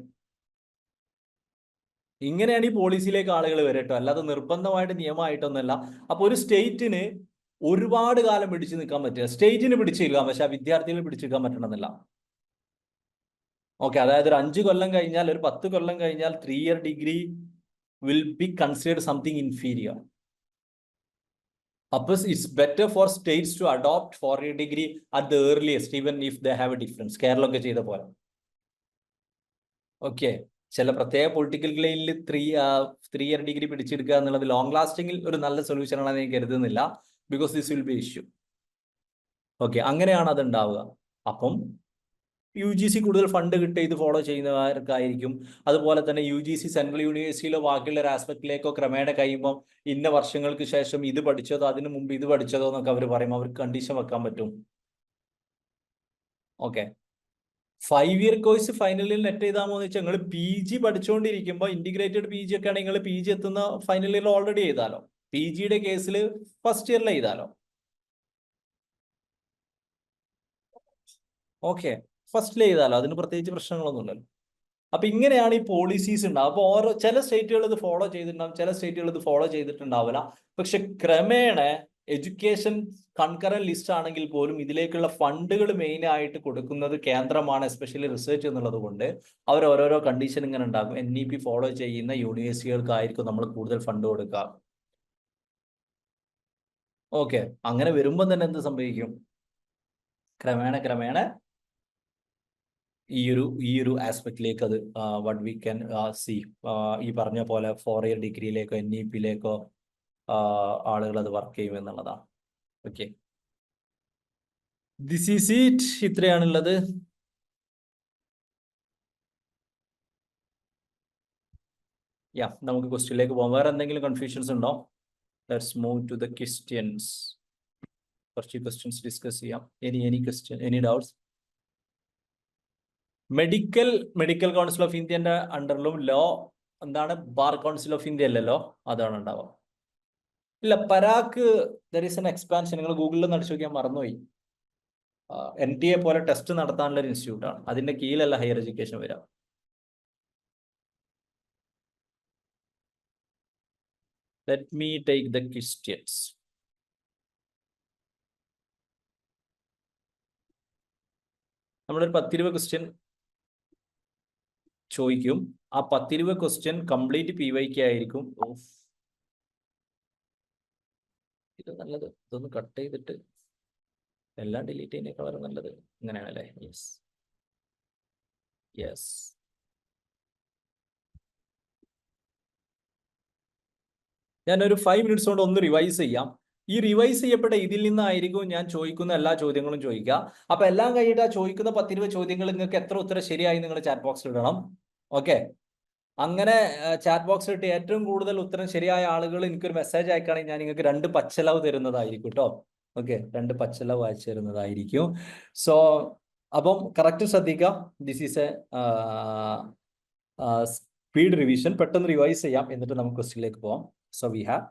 Speaker 1: ഇങ്ങനെയാണ് ഈ പോളിസിയിലേക്ക് ആളുകൾ വരട്ടോ, അല്ലാതെ നിർബന്ധമായിട്ട് നിയമമായിട്ടൊന്നുമല്ല. അപ്പൊ ഒരു സ്റ്റേറ്റിന് ഒരുപാട് കാലം പിടിച്ചു നിൽക്കാൻ പറ്റുക, സ്റ്റേറ്റിന് പിടിച്ചു നിൽക്കാം, പക്ഷെ ആ വിദ്യാർത്ഥികൾ പിടിച്ചു നിൽക്കാൻ പറ്റണമെന്നില്ല. ഓക്കെ, അതായത് ഒരു 5 കൊല്ലം കഴിഞ്ഞാൽ, ഒരു 10 കൊല്ലം കഴിഞ്ഞാൽ 3 year degree will be considered something inferior. അപ്പൊ it's better for states to adopt 4 year degree at the earliest, even if they have a difference. കേരളമൊക്കെ ചെയ്ത പോലെ. ഓക്കെ, ചില പ്രത്യേക പൊളിറ്റിക്കൽ ലൈനിൽ 3 ഇയർ ഡിഗ്രി പിടിച്ചെടുക്കുക എന്നുള്ളത് ലോങ് ലാസ്റ്റിംഗിൽ ഒരു നല്ല സൊല്യൂഷൻ ആണെന്ന് ഞാൻ കരുതുന്നില്ല. Because this will B issue. Okay, അങ്ങനെയാണ് അത് ഉണ്ടാവുക. അപ്പം UGC കൂടുതൽ ഫണ്ട് കിട്ടുക ഇത് ഫോളോ ചെയ്യുന്നവർക്കായിരിക്കും. അതുപോലെ തന്നെ UGC സെൻട്രൽ യൂണിവേഴ്സിറ്റിയിലോ ബാക്കിയുള്ള ഒരു ആസ്പെക്റ്റിലേക്കോ ക്രമേണ കഴിയുമ്പോൾ ഇന്ന വർഷങ്ങൾക്ക് ശേഷം ഇത് പഠിച്ചതോ അതിനു മുമ്പ് ഇത് പഠിച്ചതോ എന്നൊക്കെ അവർ പറയും. അവർക്ക് കണ്ടീഷൻ വെക്കാൻ പറ്റും. ഓക്കെ, 5 ഇയർ കോഴ്സ് ഫൈനലിൽ നെറ്റ് ചെയ്താമോ എന്ന് വെച്ചാൽ, നിങ്ങൾ PG പഠിച്ചുകൊണ്ടിരിക്കുമ്പോൾ ഇന്റഗ്രേറ്റഡ് PG ഒക്കെ ആണെങ്കിൽ നിങ്ങൾ PG എത്തുന്ന ഫൈനൽ ഇയർ ഓൾറെഡി ചെയ്താലോ. PGയുടെ കേസിൽ ഫസ്റ്റ് ഇയറിൽ ചെയ്താലോ. ഓക്കെ, ഫസ്റ്റിൽ ചെയ്താലോ, അതിന് പ്രത്യേകിച്ച് പ്രശ്നങ്ങളൊന്നുമില്ലല്ലോ. അപ്പൊ ഇങ്ങനെയാണ് ഈ പോളിസീസ് ഉണ്ടാവും. അപ്പൊ ചില സ്റ്റേറ്റുകൾ ഇത് ഫോളോ ചെയ്തിട്ടുണ്ടാവും, ചില സ്റ്റേറ്റുകൾ ഇത് ഫോളോ ചെയ്തിട്ടുണ്ടാവില്ല. പക്ഷെ ക്രമേണ എഡ്യൂക്കേഷൻ കൺകറന്റ് ലിസ്റ്റ് ആണെങ്കിൽ പോലും ഇതിലേക്കുള്ള ഫണ്ടുകൾ മെയിൻ ആയിട്ട് കൊടുക്കുന്നത് കേന്ദ്രമാണ്, എസ്പെഷ്യലി റിസർച്ച് എന്നുള്ളത് കൊണ്ട് അവർ ഓരോരോ കണ്ടീഷൻ ഇങ്ങനെ ഉണ്ടാകും. NEP ഫോളോ ചെയ്യുന്ന യൂണിവേഴ്സിറ്റികൾക്കായിരിക്കും നമ്മൾ കൂടുതൽ ഫണ്ട് കൊടുക്കുക. ഓക്കെ, അങ്ങനെ വരുമ്പോൾ തന്നെ എന്ത് സംഭവിക്കും? ക്രമേണ ഈ ഒരു ആസ്പെക്റ്റിലേക്ക് അത് വട്ട് വി ക്യാൻ സി ഈ പറഞ്ഞ പോലെ 4 ഇയർ ഡിഗ്രിയിലേക്കോ NEP-യിലേക്കോ ആളുകൾ അത് വർക്ക് ചെയ്യും എന്നുള്ളതാണ്. Okay, this is it. ഇത്രയാണുള്ളത്. നമുക്ക് ക്വസ്റ്റ്യനിലേക്ക് പോകാം. വേറെ എന്തെങ്കിലും കൺഫ്യൂഷൻസ് ഉണ്ടോ? Let's move to the questions. കുറച്ച് ക്വസ്റ്റ്യൻസ് ഡിസ്കസ് ചെയ്യാം. Any question, any doubts? Medical council of ഇന്ത്യന്റെ അണ്ടറിലും ലോ എന്താണ്? ബാർ കൗൺസിൽ ഓഫ് ഇന്ത്യ അല്ലല്ലോ, അതാണ് ഉണ്ടാവുക. ഇല്ല, Parakh there is an expansion. നിങ്ങൾ ഗൂഗിളിൽ അടിച്ചു നോക്കിയാൽ മറന്നുപോയി. NTA പോലെ ടെസ്റ്റ് നടത്താനുള്ള ഒരു ഇൻസ്റ്റിറ്റ്യൂട്ടാണ്. അതിന്റെ കീഴിലല്ല ഹയർ എഡ്യൂക്കേഷൻ വരാം. Let me take the questions. നമ്മളൊരു 10-20 ക്വസ്റ്റ്യൻ ചോദിക്കും. ആ 10-20 ക്വസ്റ്റ്യൻ കംപ്ലീറ്റ് PYK ആയിരിക്കും. ഇത് നല്ലത്. ഇതൊന്ന് കട്ട് ചെയ്തിട്ട് എല്ലാം ഡിലീറ്റ് ചെയ്യുന്നേക്കാൾ വളരെ നല്ലത് ഇങ്ങനെയാണല്ലേ? യെസ്. ഞാനൊരു 5 minutes കൊണ്ട് ഒന്ന് റിവൈസ് ചെയ്യാം. ഈ റിവൈസ് ചെയ്യപ്പെട്ട ഇതിൽ നിന്നായിരിക്കും ഞാൻ ചോദിക്കുന്ന എല്ലാ ചോദ്യങ്ങളും ചോദിക്കുക. അപ്പൊ എല്ലാം കഴിഞ്ഞിട്ട് ആ ചോദിക്കുന്ന 10-20 ചോദ്യങ്ങൾ നിങ്ങൾക്ക് എത്ര ഉത്തരം ശരിയായി നിങ്ങൾ ചാറ്റ് ബോക്സിൽ ഇടണം. ഓക്കെ, അങ്ങനെ ചാറ്റ് ബോക്സിൽ ഇട്ട് ഏറ്റവും കൂടുതൽ ഉത്തരം ശരിയായ ആളുകൾ എനിക്കൊരു മെസ്സേജ് അയക്കുകയാണെങ്കിൽ ഞാൻ നിങ്ങൾക്ക് 2 പച്ചലവ് തരുന്നതായിരിക്കും കേട്ടോ. ഓക്കെ, 2 പച്ചലവ് അയച്ചു തരുന്നതായിരിക്കും. സോ അപ്പം കറക്റ്റ് ശ്രദ്ധിക്കുക. This is a speed revision. പെട്ടെന്ന് റിവൈസ് ചെയ്യാം, എന്നിട്ട് നമുക്ക് ക്വസ്റ്റ്യനിലേക്ക് പോകാം. So we have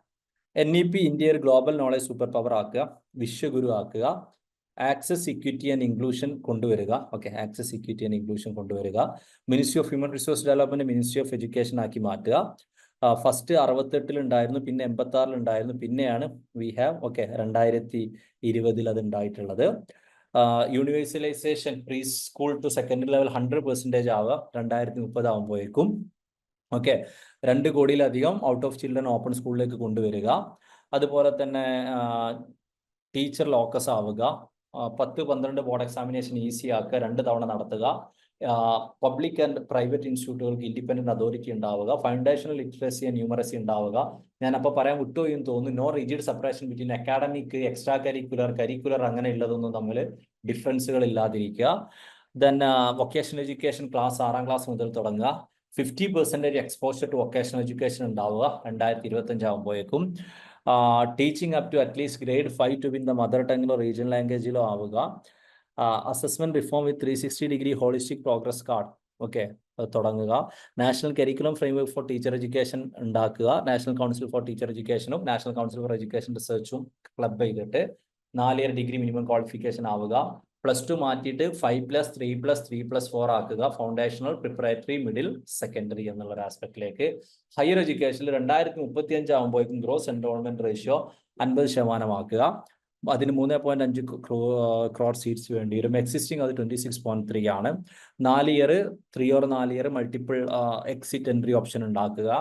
Speaker 1: NEP India ഒരു ഗ്ലോബൽ നോളജ് സൂപ്പർ പവർ ആക്കുക, വിശ്വഗുരു ആക്കുക, ആക്സസ് ഇക്വിറ്റി ആൻഡ് ഇൻക്ലൂഷൻ കൊണ്ടുവരിക. Okay, access equity and inclusion കൊണ്ടുവരിക. Ministry of human resource development ministry of education ആക്കി മാറ്റുക. ഫസ്റ്റ് 68 ഉണ്ടായിരുന്നു, പിന്നെ 86 ഉണ്ടായിരുന്നു, പിന്നെയാണ് വി ഹാവ് 2020 അത് ഉണ്ടായിട്ടുള്ളത്. Universalization pre school to secondary level 100% ആവുക 2030 ആകുമ്പോഴേക്കും. ഓക്കെ, 2 കോടിയിലധികം ഔട്ട് ഓഫ് ചിൽഡ്രൻ ഓപ്പൺ സ്കൂളിലേക്ക് കൊണ്ടുവരിക. അതുപോലെ തന്നെ ടീച്ചർ ലോക്കസ് ആവുക. 10-12 ബോർഡ് എക്സാമിനേഷൻ ഈസി ആക്കുക, 2 തവണ നടത്തുക. പബ്ലിക് ആൻഡ് പ്രൈവറ്റ് ഇൻസ്റ്റിറ്റ്യൂട്ടുകൾക്ക് ഇൻഡിപെൻഡന്റ് അതോറിറ്റി ഉണ്ടാവുക. ഫൗണ്ടേഷണൽ ലിറ്ററസി ആൻഡ് ന്യൂമറസി ഉണ്ടാവുക. ഞാൻ അപ്പോൾ പറയാൻ വിട്ടുപോയി എന്ന് തോന്നുന്നു. No rigid separation between academic, extracurricular അങ്ങനെ ഉള്ളതൊന്നും തമ്മിൽ ഡിഫറൻസുകൾ ഇല്ലാതിരിക്കുക. ദെൻ വൊക്കേഷണൽ എഡ്യൂക്കേഷൻ ക്ലാസ് 6ാം ക്ലാസ് മുതൽ തുടങ്ങുക. 50% എക്സ്പോഷർ ടു വൊക്കേഷണൽ എഡ്യൂക്കേഷൻ ഉണ്ടാവുക 2025 ആകുമ്പോഴേക്കും. Teaching up to at least grade 5 to be in the mother ടങ്ങിലോ റീജിയണൽ ലാംഗ്വേജിലോ ആവുക. Assessment reform with 360-degree holistic progress card തുടങ്ങുക. National curriculum framework for teacher education ഉണ്ടാക്കുക. നാഷണൽ കൗൺസിൽ ഫോർ ടീച്ചർ എഡ്യൂക്കേഷനും നാഷണൽ കൗൺസിൽ ഫോർ എഡ്യൂക്കേഷൻ റിസർച്ചും ക്ലബ് ചെയ്തിട്ട് 4 ഇയർ ഡിഗ്രി മിനിമം ക്വാളിഫിക്കേഷൻ ആവുക. +2 മാറ്റിയിട്ട് 5+3+3+4 ആക്കുക. ഫൗണ്ടേഷണൽ, പ്രിപ്പറേറ്ററി, മിഡിൽ, സെക്കൻഡറി എന്നുള്ള ഒരു ആസ്പെക്റ്റിലേക്ക്. ഹയർ എഡ്യൂക്കേഷനിൽ 2035 ആകുമ്പോഴേക്കും ഗ്രോസ് എൻറോൾമെന്റ് റേഷ്യോ 50% ആക്കുക. അതിന് 3.5 crore സീറ്റ്സ് വേണ്ടി വരും. എക്സിസ്റ്റിംഗ് അത് 26.3 ആണ്. 4 year 3 or 4 year multiple exit entry option ഉണ്ടാക്കുക.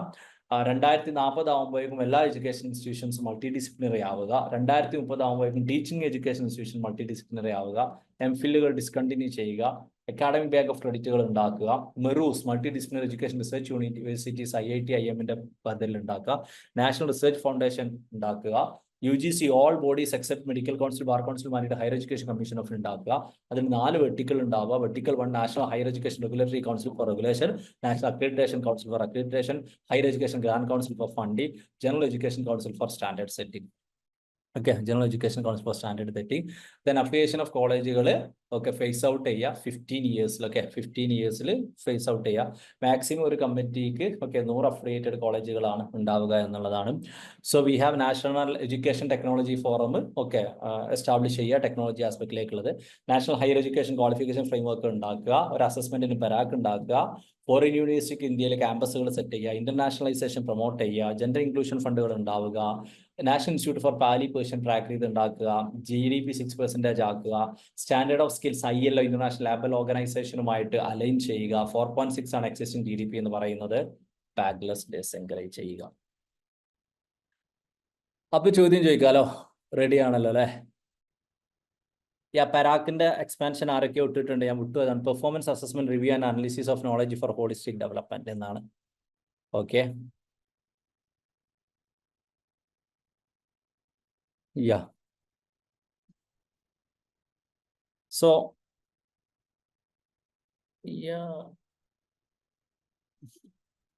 Speaker 1: 2040 ആകുമ്പോഴേക്കും എല്ലാ എഡ്യൂക്കേഷൻ ഇൻസ്റ്റിറ്റ്യൂഷൻസ് മൾട്ടി ഡിസിപ്ലിനറി ആവുക. 2030 ആകുമ്പോഴേക്കും teaching education institution multidisciplinary ആവുക. MPhilകൾ ഡിസ്കണ്ടിന്യൂ ചെയ്യുക. അക്കാഡമിക് ബാഗ് ഓഫ് ക്രെഡിറ്റുകൾ ഉണ്ടാക്കുക. MERUs multidisciplinary education research universities IIT IMന്റെ ബദലിൽ ഉണ്ടാക്കുക. നാഷണൽ റിസർച്ച് ഫൗണ്ടേഷൻ ഉണ്ടാക്കുക. UGC all bodies except medical council, bar council മാറിയിട്ട് ഹയർ എഡ്യൂക്കേഷൻ കമ്മീഷൻ ഓഫ് ഉണ്ടാക്കുക. അതിന് 4 വെർട്ടിക്കൽ ഉണ്ടാവുക. Vertical 1 national higher education regulatory council for regulation, national accreditation council for accreditation, higher education grant council for funding, general education council for standard setting. Okay, general education council for standard setting. Then affiliation of കോളേജുകൾ ഫേസ് ഔട്ട് ചെയ്യുക 15 ഇയേഴ്സിൽ. 15 ഇയേഴ്സിൽ ഫേസ് ഔട്ട് ചെയ്യുക. മാക്സിമം ഒരു കമ്മിറ്റിക്ക് 100 അഫിലിയേറ്റഡ് കോളേജുകളാണ് ഉണ്ടാവുക എന്നുള്ളതാണ്. So we have national education technology forum establish ചെയ്യുക, ടെക്നോളജി ആസ്പെക്റ്റിലേക്കുള്ളത്. National higher education qualification framework ഉണ്ടാക്കുക. ഒരു അസസ്മെന്റിന് പരാക്ക് ഉണ്ടാക്കുക. ഫോറിൻ യൂണിവേഴ്സിറ്റിക്ക് ഇന്ത്യയിലെ ക്യാമ്പസുകൾ സെറ്റ് ചെയ്യുക. ഇന്റർനാഷണലൈസേഷൻ പ്രൊമോട്ട് ചെയ്യുക. ജെൻഡർ ഇൻക്ലൂഷൻ ഫണ്ടുകൾ ഉണ്ടാവുക. National institute for Pali Persian ട്രാക്ക് ചെയ്ത് ഉണ്ടാക്കുക. GDP 6% ആക്കുക. Standard of skills ILO international labour ഓർഗനൈസേഷനുമായിട്ട് അലൈൻ ചെയ്യുക. 4.6 ആണ് എക്സിസ്റ്റിംഗ് GDP എന്ന് പറയുന്നത്. ബാക്ക്ലെസ് ഡേസ് എൻകറേജ് ചെയ്യുക. അപ്പൊ ചോദ്യം ചോദിക്കാലോ? റെഡി ആണല്ലോ അല്ലെ? പെരാക്കിന്റെ എക്സ്പാൻഷൻ ആരൊക്കെയോ ഇട്ടിട്ടുണ്ട്, ഞാൻ വിട്ടു. അതാണ് performance assessment review and analysis of knowledge four holistic development എന്നാണ്. ഓക്കെ, യാ. സോ